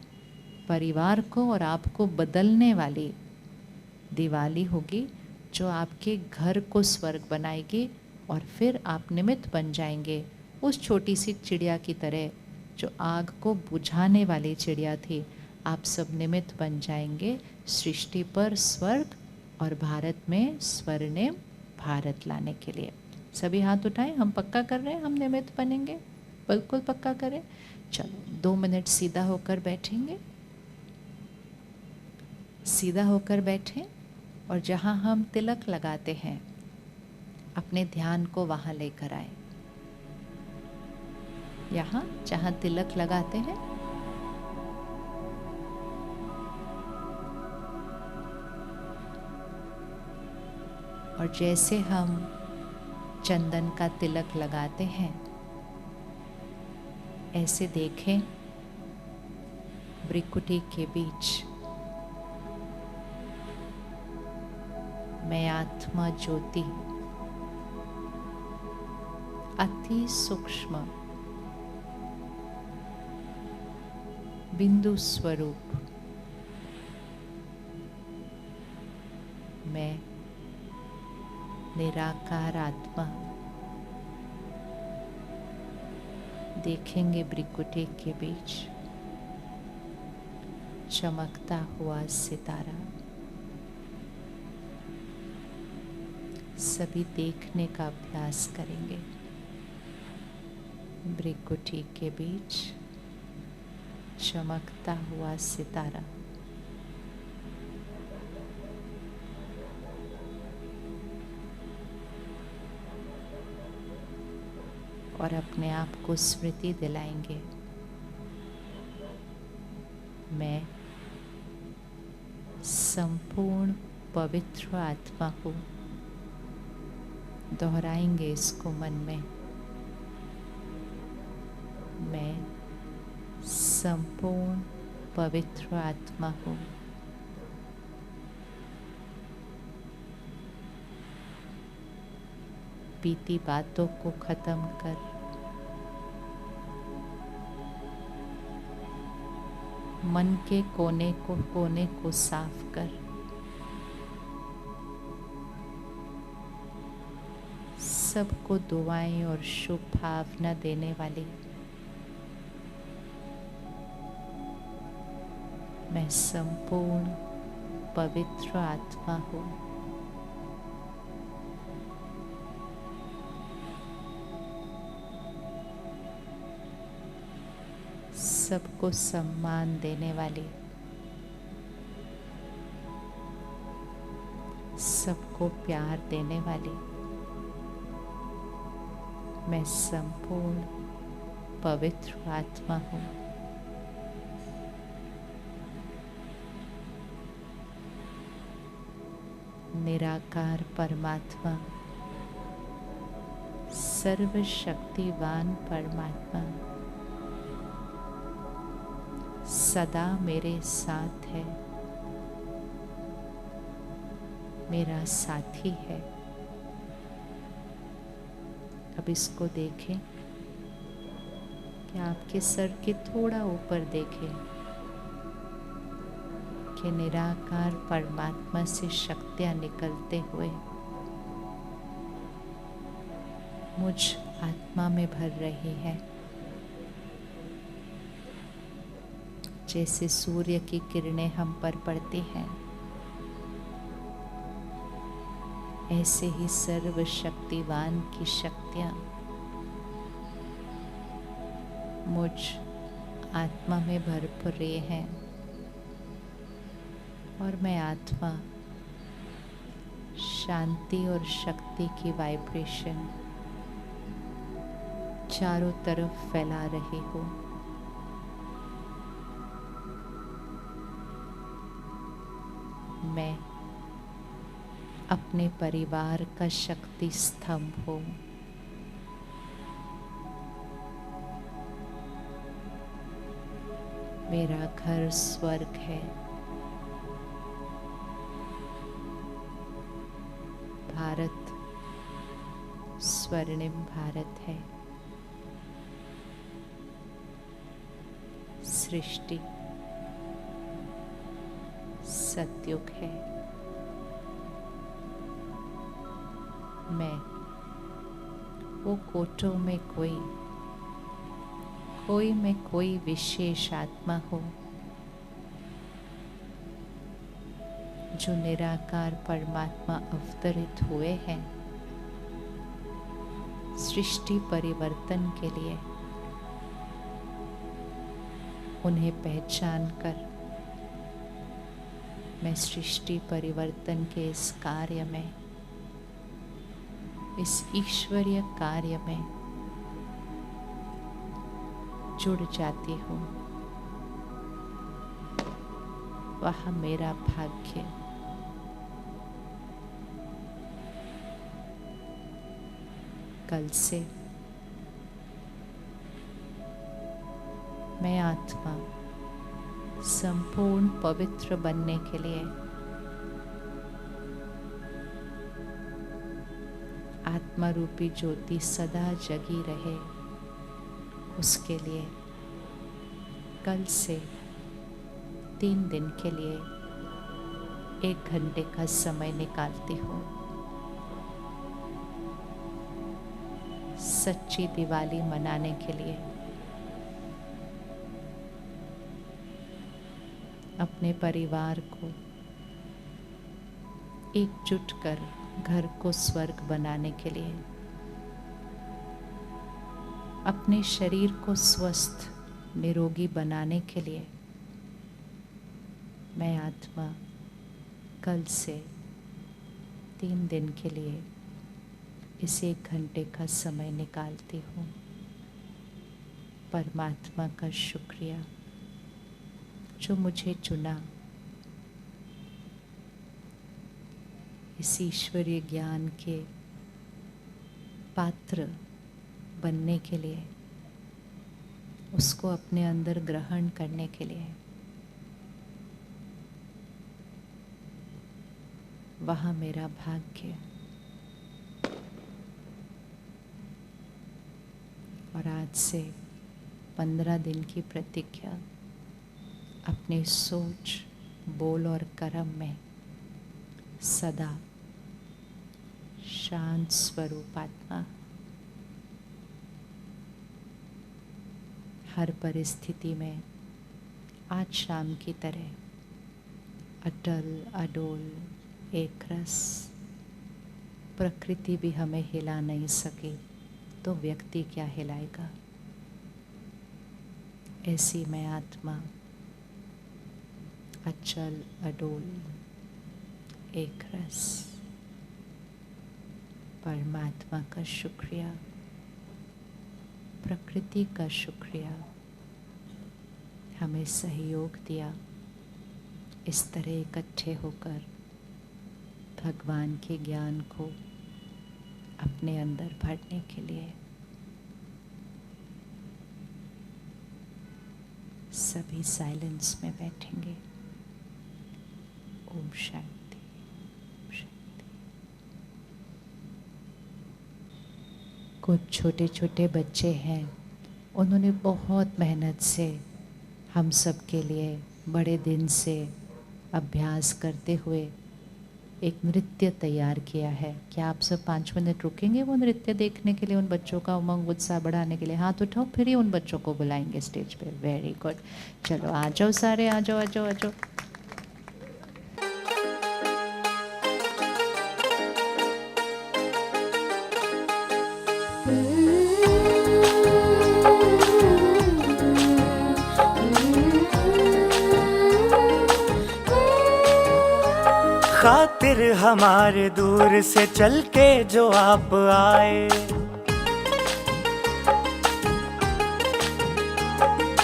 परिवार को और आपको बदलने वाली दिवाली होगी, जो आपके घर को स्वर्ग बनाएगी। और फिर आप निमित्त बन जाएंगे उस छोटी सी चिड़िया की तरह, जो आग को बुझाने वाली चिड़िया थी। आप सब निमित्त बन जाएंगे सृष्टि पर स्वर्ग और भारत में स्वर्णिम भारत लाने के लिए। सभी हाथ उठाएं, हम पक्का कर रहे हैं, हम निमित्त बनेंगे, बिल्कुल पक्का करें। चलो 2 मिनट सीधा होकर बैठेंगे, सीधा होकर बैठें और जहाँ हम तिलक लगाते हैं अपने ध्यान को वहाँ लेकर आए। यहाँ जहाँ तिलक लगाते हैं और जैसे हम चंदन का तिलक लगाते हैं ऐसे देखें भ्रिकुटी के बीच मैं आत्मा ज्योति अति सूक्ष्म बिंदु स्वरूप मैं निराकार आत्मा देखेंगे भ्रिकुटी के बीच चमकता हुआ सितारा। सभी देखने का अभ्यास करेंगे। भ्रिकुटी के बीच चमकता हुआ सितारा। और अपने आप को स्मृति दिलाएंगे, मैं संपूर्ण पवित्र आत्मा हूँ। दोहराएंगे इसको मन में, मैं संपूर्ण पवित्र आत्मा हूँ। बीती बातों को खत्म कर मन के कोने को साफ कर सबको दुआएं और शुभ भावना देने वाली मैं संपूर्ण पवित्र आत्मा हूँ। सबको सम्मान देने वाली, सबको प्यार देने वाली मैं संपूर्ण पवित्र आत्मा हूँ। निराकार परमात्मा, सर्वशक्तिवान परमात्मा सदा मेरे साथ है, मेरा साथी है। अब इसको देखें कि आपके सर के थोड़ा ऊपर देखें कि निराकार परमात्मा से शक्तियां निकलते हुए मुझ आत्मा में भर रही है। जैसे सूर्य की किरणें हम पर पड़ती हैं, ऐसे ही सर्वशक्तिवान की शक्तियां मुझ आत्मा में भरपूर रही हैं और मैं आत्मा शांति और शक्ति की वाइब्रेशन चारों तरफ फैला रही हूँ। मैं अपने परिवार का शक्ति स्तंभ हूँ। मेरा घर स्वर्ग है। भारत स्वर्णिम भारत है। सृष्टि सतयुग है। मैं वो कोटों में कोई में कोई विशेष आत्मा हूँ जो निराकार परमात्मा अवतरित हुए हैं सृष्टि परिवर्तन के लिए, उन्हें पहचान कर मैं सृष्टि परिवर्तन के इस कार्य में, इस ईश्वरीय कार्य में जुड़ जाती हूँ। वह मेरा भाग्य। कल से मैं आत्मा संपूर्ण पवित्र बनने के लिए, आत्मा रूपी ज्योति सदा जगी रहे, उसके लिए कल से 3 दिन के लिए 1 घंटे का समय निकालती हूँ। सच्ची दिवाली मनाने के लिए अपने परिवार को एकजुट कर घर को स्वर्ग बनाने के लिए, अपने शरीर को स्वस्थ निरोगी बनाने के लिए मैं आत्मा कल से 3 दिन के लिए इस 1 घंटे का समय निकालती हूँ। परमात्मा का शुक्रिया जो मुझे चुना, इस ईश्वरीय ज्ञान के पात्र बनने के लिए, उसको अपने अंदर ग्रहण करने के लिए। वहाँ मेरा भाग्य। और आज से 15 दिन की प्रतिज्ञा अपने सोच, बोल और कर्म में सदा शांत स्वरूप आत्मा, हर परिस्थिति में आज शाम की तरह अटल अडोल एक रस। प्रकृति भी हमें हिला नहीं सकी तो व्यक्ति क्या हिलाएगा। ऐसी मैं आत्मा अचल अडोल एक रस। परमात्मा का शुक्रिया, प्रकृति का शुक्रिया, हमें सहयोग दिया इस तरह इकट्ठे होकर भगवान के ज्ञान को अपने अंदर भरने के लिए। सभी साइलेंस में बैठेंगे। ओम शांति, ओम शांति। कुछ छोटे छोटे बच्चे हैं, उन्होंने बहुत मेहनत से हम सब के लिए बड़े दिन से अभ्यास करते हुए एक नृत्य तैयार किया है। क्या आप सब 5 मिनट रुकेंगे वो नृत्य देखने के लिए, उन बच्चों का उमंग उत्साह बढ़ाने के लिए? हाथ उठाओ, फिर ही उन बच्चों को बुलाएंगे स्टेज पे। वेरी गुड, चलो आ जाओ सारे, आ जाओ आ जाओ आ जाओ। खातिर हमारे दूर से चल के जो आप आए,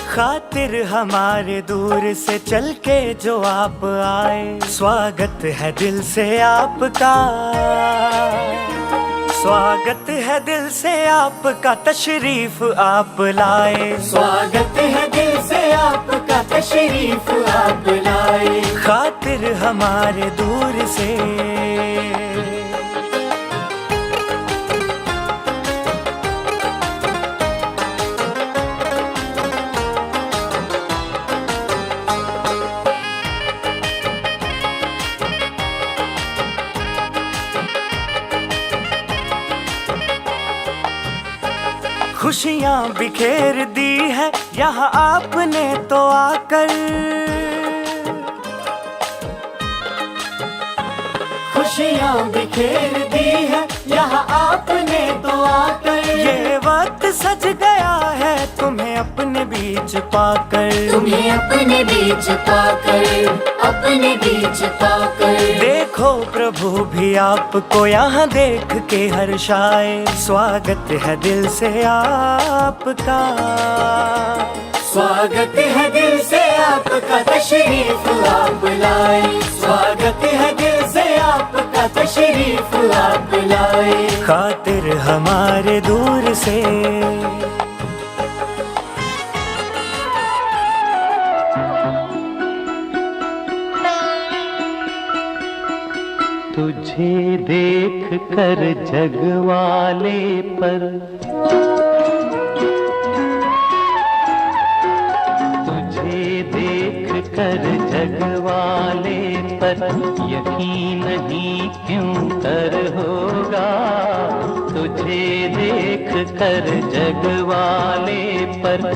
खातिर हमारे दूर से चल के जो आप आए। स्वागत है दिल से आपका, स्वागत है दिल से आपका, तशरीफ आप लाए। स्वागत है दिल से आपका, तशरीफ आप लाए। खातिर हमारे दूर से खुशियाँ बिखेर दी है यहाँ आपने तो आकर। खुशियाँ बिखेर दी है यहाँ आपने दुआ कर। ये वक्त सज गया है तुम्हें अपने बीच पाकर, तुम्हें अपने बीच पाकर, अपने बीच पाकर। देखो प्रभु भी आपको यहाँ देख के हर्षाए। स्वागत है दिल से आपका, स्वागत है दिल से आपका, तशरीफ आप लाए। स्वागत है दिल से आपका, तशरीफ आप लाए। खातिर हमारे दूर से तुझे देख कर जग वाले पर, तुझे देख कर जग वाले पर यकीन नहीं क्यों कर होगा। तुझे देख कर जग वाले पर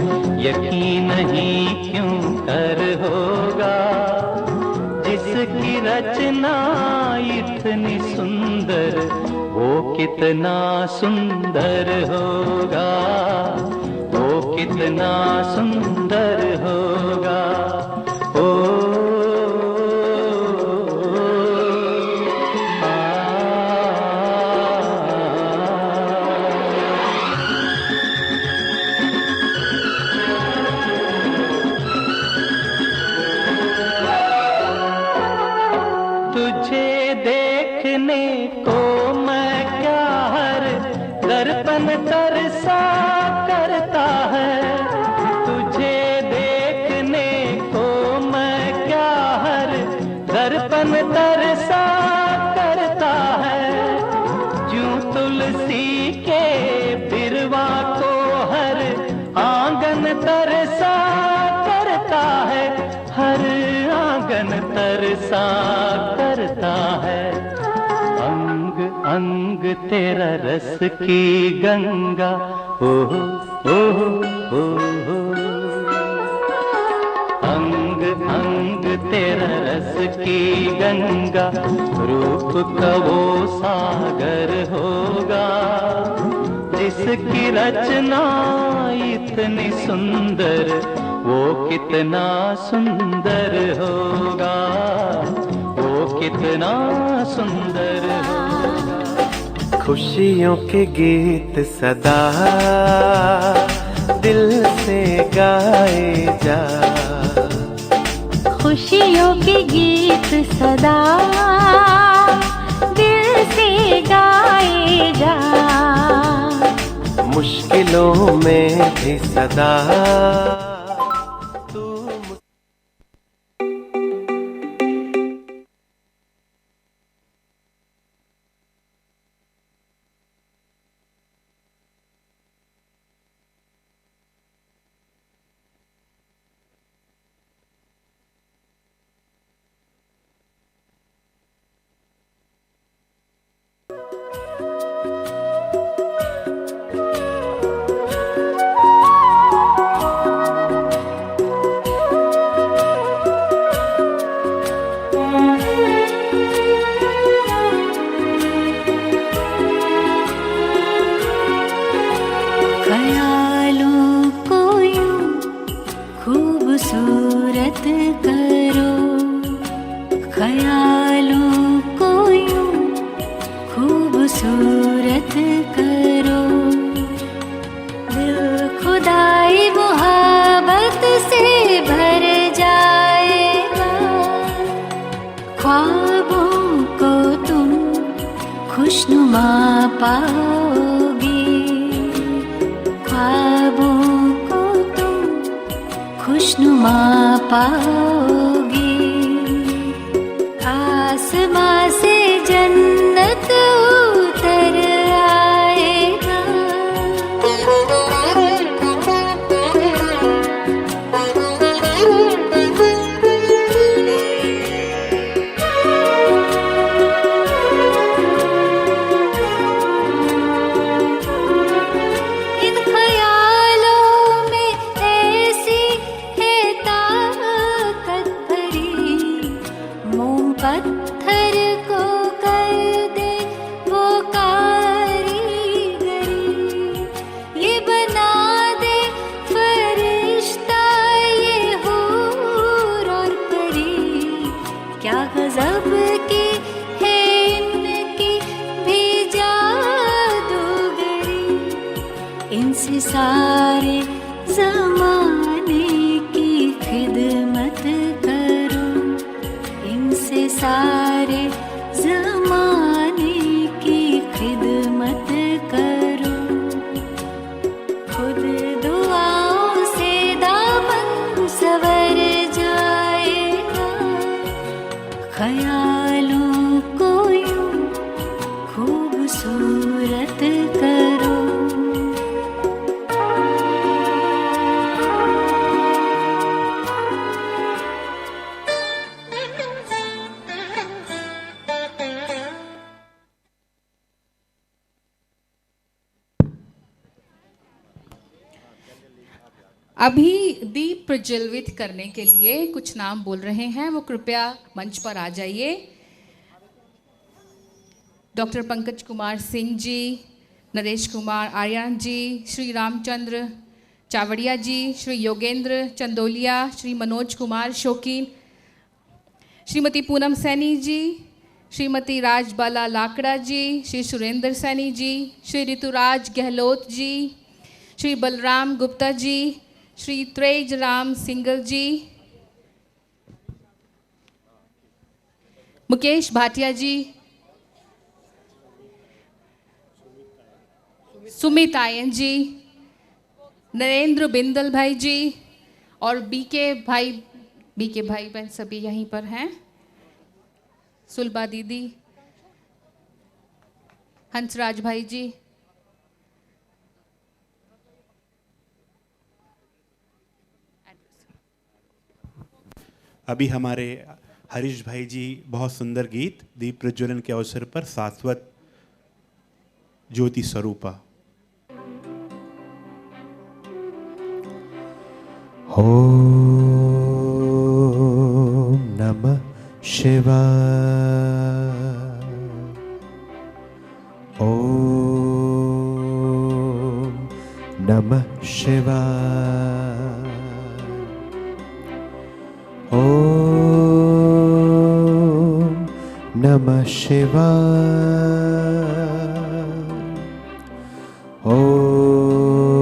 यकीन नहीं क्यों कर होगा। जिसकी रचना इतनी सुंदर वो कितना सुंदर होगा, वो कितना सुंदर होगा। ओ तुझे देखने को मैं क्या हर दर्पण तरसा करता है। तुझे देखने को मैं क्या हर दर्पण तरसा करता है। ज्यों तुलसी के बिरवा को हर आंगन तरसा करता है, हर आंगन तरसा करता है। अंग अंग तेरा रस की गंगा, ओ हो हो हो। अंग अंग तेरा रस की गंगा, रूप का वो सागर होगा। जिसकी रचना इतनी सुंदर वो कितना सुंदर होगा, वो कितना सुंदर होगा। खुशियों के गीत सदा दिल से गाए जा, खुशियों के गीत सदा दिल से गाए जा। मुश्किलों में भी सदा ख्यालों को यूं खूबसूरत करो, ख्यालों को यूं खूबसूरत करो। दिल खुदाई मोहब्बत से भर जाएगा। ख्वाबों को तुम खुशनुमा पाओगे, ख्वाबों को तुम खुशनुमा पाओगे। आसमां से जन्नत उतर आएगा। इन ख्यालों में ऐसी है ताकत भरी, मोम पत्थर को कर अभी दीप प्रज्वलित करने के लिए कुछ नाम बोल रहे हैं, वो कृपया मंच पर आ जाइए। डॉक्टर पंकज कुमार सिंह जी, नरेश कुमार आर्यन जी, श्री रामचंद्र चावड़िया जी, श्री योगेंद्र चंदोलिया, श्री मनोज कुमार शौकीन, श्रीमती पूनम सैनी जी, श्रीमती राजबाला लाकड़ा जी, श्री सुरेंद्र सैनी जी, श्री ऋतुराज गहलोत जी, श्री बलराम गुप्ता जी, श्री त्रेज राम सिंगल जी, मुकेश भाटिया जी, सुमित आयन जी, नरेंद्र बिंदल भाई जी और बीके भाई बहन सभी यहीं पर हैं। सुलभा दीदी, हंसराज भाई जी, अभी हमारे हरीश भाई जी बहुत सुंदर गीत दीप प्रज्वलन के अवसर पर शाश्वत ज्योति स्वरूपा। ओम नमः शिवाय। ओम नमः शिवाय। ओम नमः शिवाय। ओम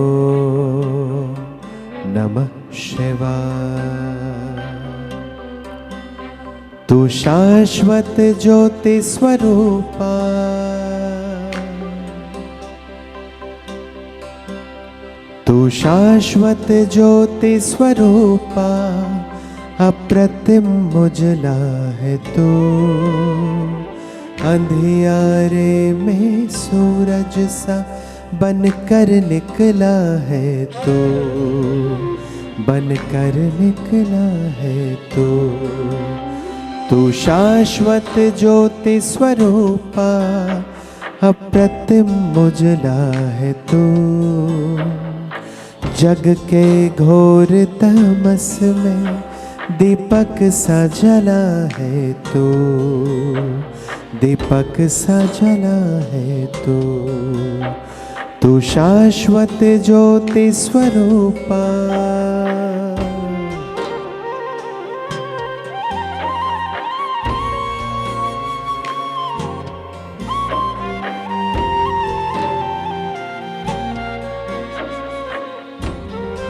नमः शिवाय। तू शाश्वत ज्योति स्वरूपा, तू शाश्वत ज्योति स्वरूपा, अप्रतिम उजला है तू, अंधियारे में सूरज सा बनकर निकला है तू, बनकर निकला है तू। तू शाश्वत ज्योति स्वरूपा, अप्रतिम उजला है तू, जग के घोर तमस में दीपक सा जला है तू, दीपक सा जला है तू। तू शाश्वत ज्योति स्वरूपा।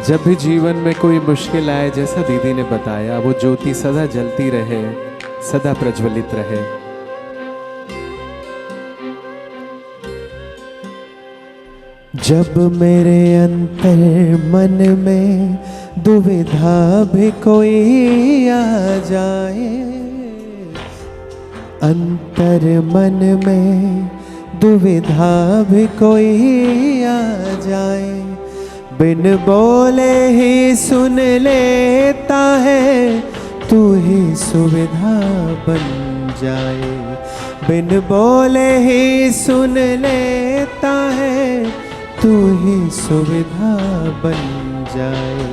जब भी जीवन में कोई मुश्किल आए, जैसा दीदी ने बताया, वो ज्योति सदा जलती रहे, सदा प्रज्वलित रहे। जब मेरे अंतर मन में दुविधा भी कोई आ जाए, अंतर मन में दुविधा भी कोई आ जाए, बिन बोले ही सुन लेता है, तू ही सुविधा बन जाए। बिन बोले ही सुन लेता है, तू ही सुविधा बन जाए।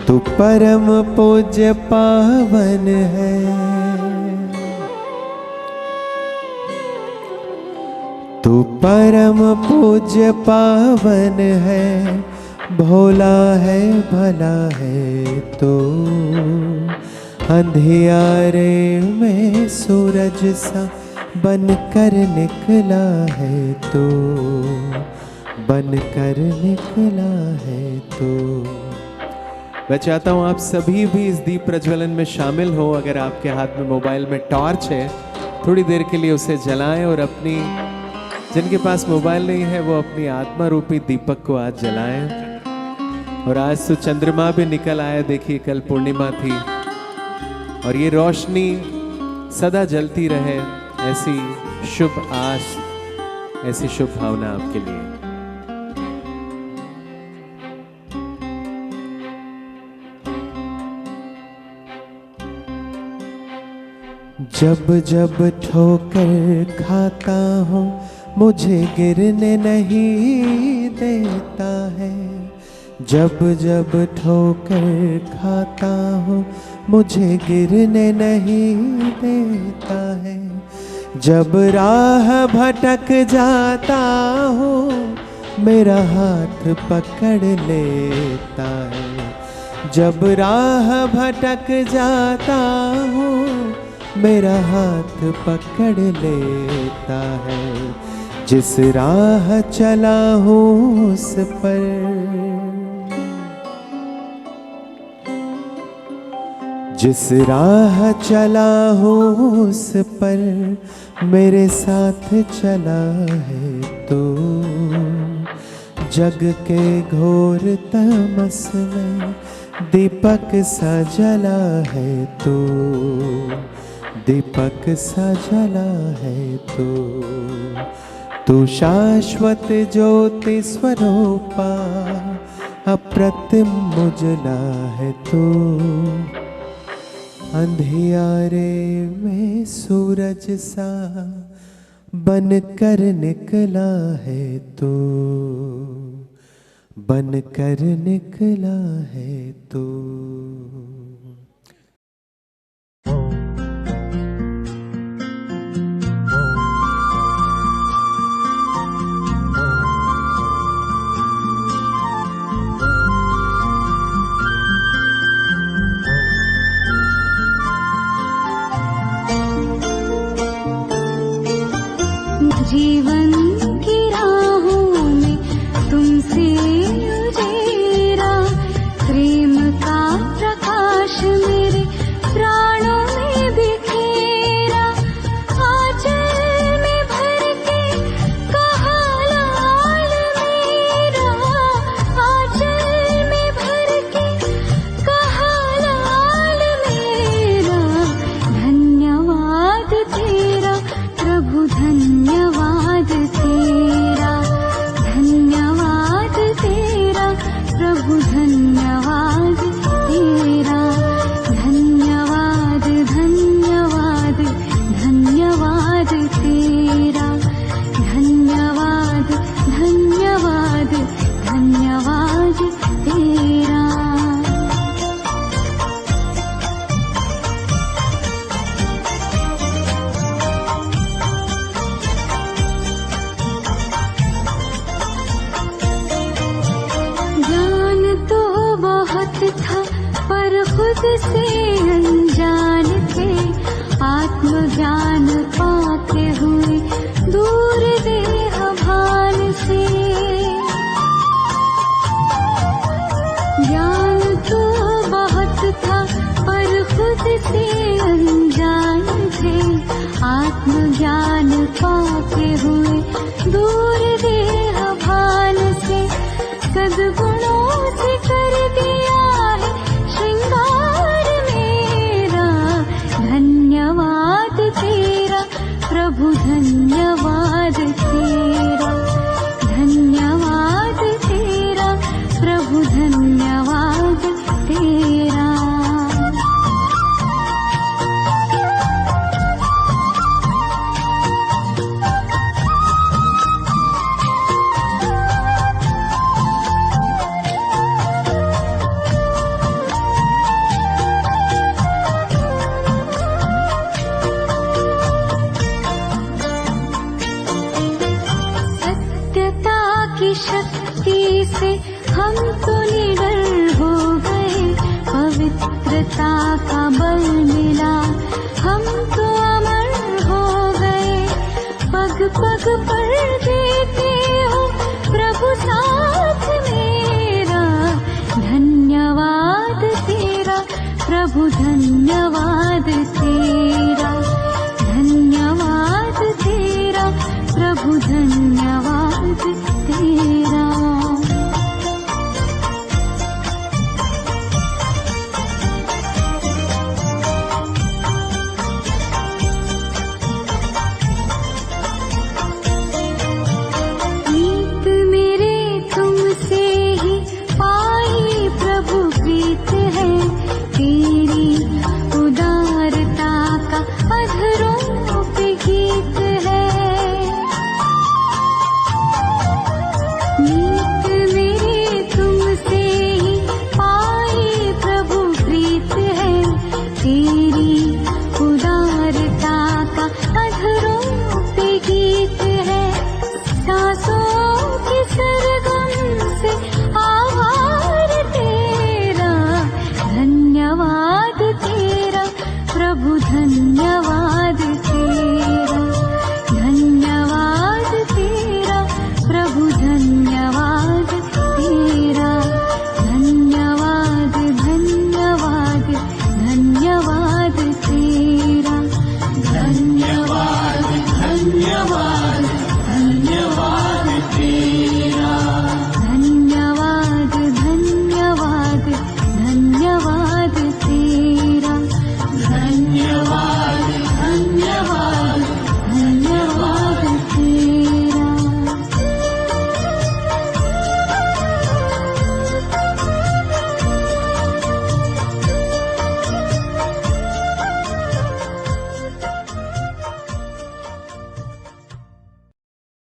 तू परम पूज्य पावन है, तू परम पूज्य पावन है, भोला है भला है तो, अंधियारे में सूरज सा बनकर निकला है तो, बनकर निकला है तो। मैं चाहता हूँ आप सभी भी इस दीप प्रज्वलन में शामिल हो। अगर आपके हाथ में मोबाइल में टॉर्च है, थोड़ी देर के लिए उसे जलाएं और अपनी, जिनके पास मोबाइल नहीं है वो अपनी आत्मा रूपी दीपक को आज जलाएं। और आज तो चंद्रमा भी निकल आया, देखिए कल पूर्णिमा थी, और ये रोशनी सदा जलती रहे, ऐसी शुभ आस, ऐसी शुभ भावना आपके लिए। जब जब ठोकर खाता हूँ मुझे गिरने नहीं देता है, जब जब ठोकर खाता हूँ मुझे गिरने नहीं देता है। जब राह भटक जाता हूँ मेरा हाथ पकड़ लेता है। जब राह भटक जाता हूँ मेरा हाथ पकड़ लेता है। जिस राह चला हूँ उस पर, जिस राह चला हूँ उस पर मेरे साथ चला है तू। जग के घोर तमस में दीपक सा जला है तू, दीपक सा जला है तू। तू शाश्वत ज्योति स्वरूपा अप्रतिम उजला है तू। अंधियारे में सूरज सा बनकर निकला है तू, बनकर निकला है तू। जीवन की राहों में तुमसे उजेरा, प्रेम का प्रकाश मेरे प्राणों में बिखेरा। आंचल में भर के कहा लाल मेरा, आंचल में भर के कहा लाल मेरा। धन्यवाद तेरा प्रभु, धन्यवाद तेरा, धन्यवाद तेरा प्रभु, धन्यवाद तेरा। धन्यवाद धन्यवाद धन्यवाद तेरा, धन्यवाद धन्यवाद धन्यवाद तेरा। था पर खुद से अनजान थे, आत्मज्ञान पाके हुए दूर देह भान से। ज्ञान तो बहुत था पर खुद से अनजान थे, आत्मज्ञान पाके हुए दूर देह भान से। सद्गुणों से कर दिया है श्रृंगार मेरा। धन्यवाद तेरा प्रभु, धन्यवाद तेरा, धन्यवाद तेरा प्रभु, धन्यवाद तेरा। शक्ति से हम तो निडर हो गए, पवित्रता का बल मिला हम तो अमर हो गए। पग पग पर देते हो प्रभु साथ मेरा। धन्यवाद तेरा प्रभु, धन्यवाद तेरा।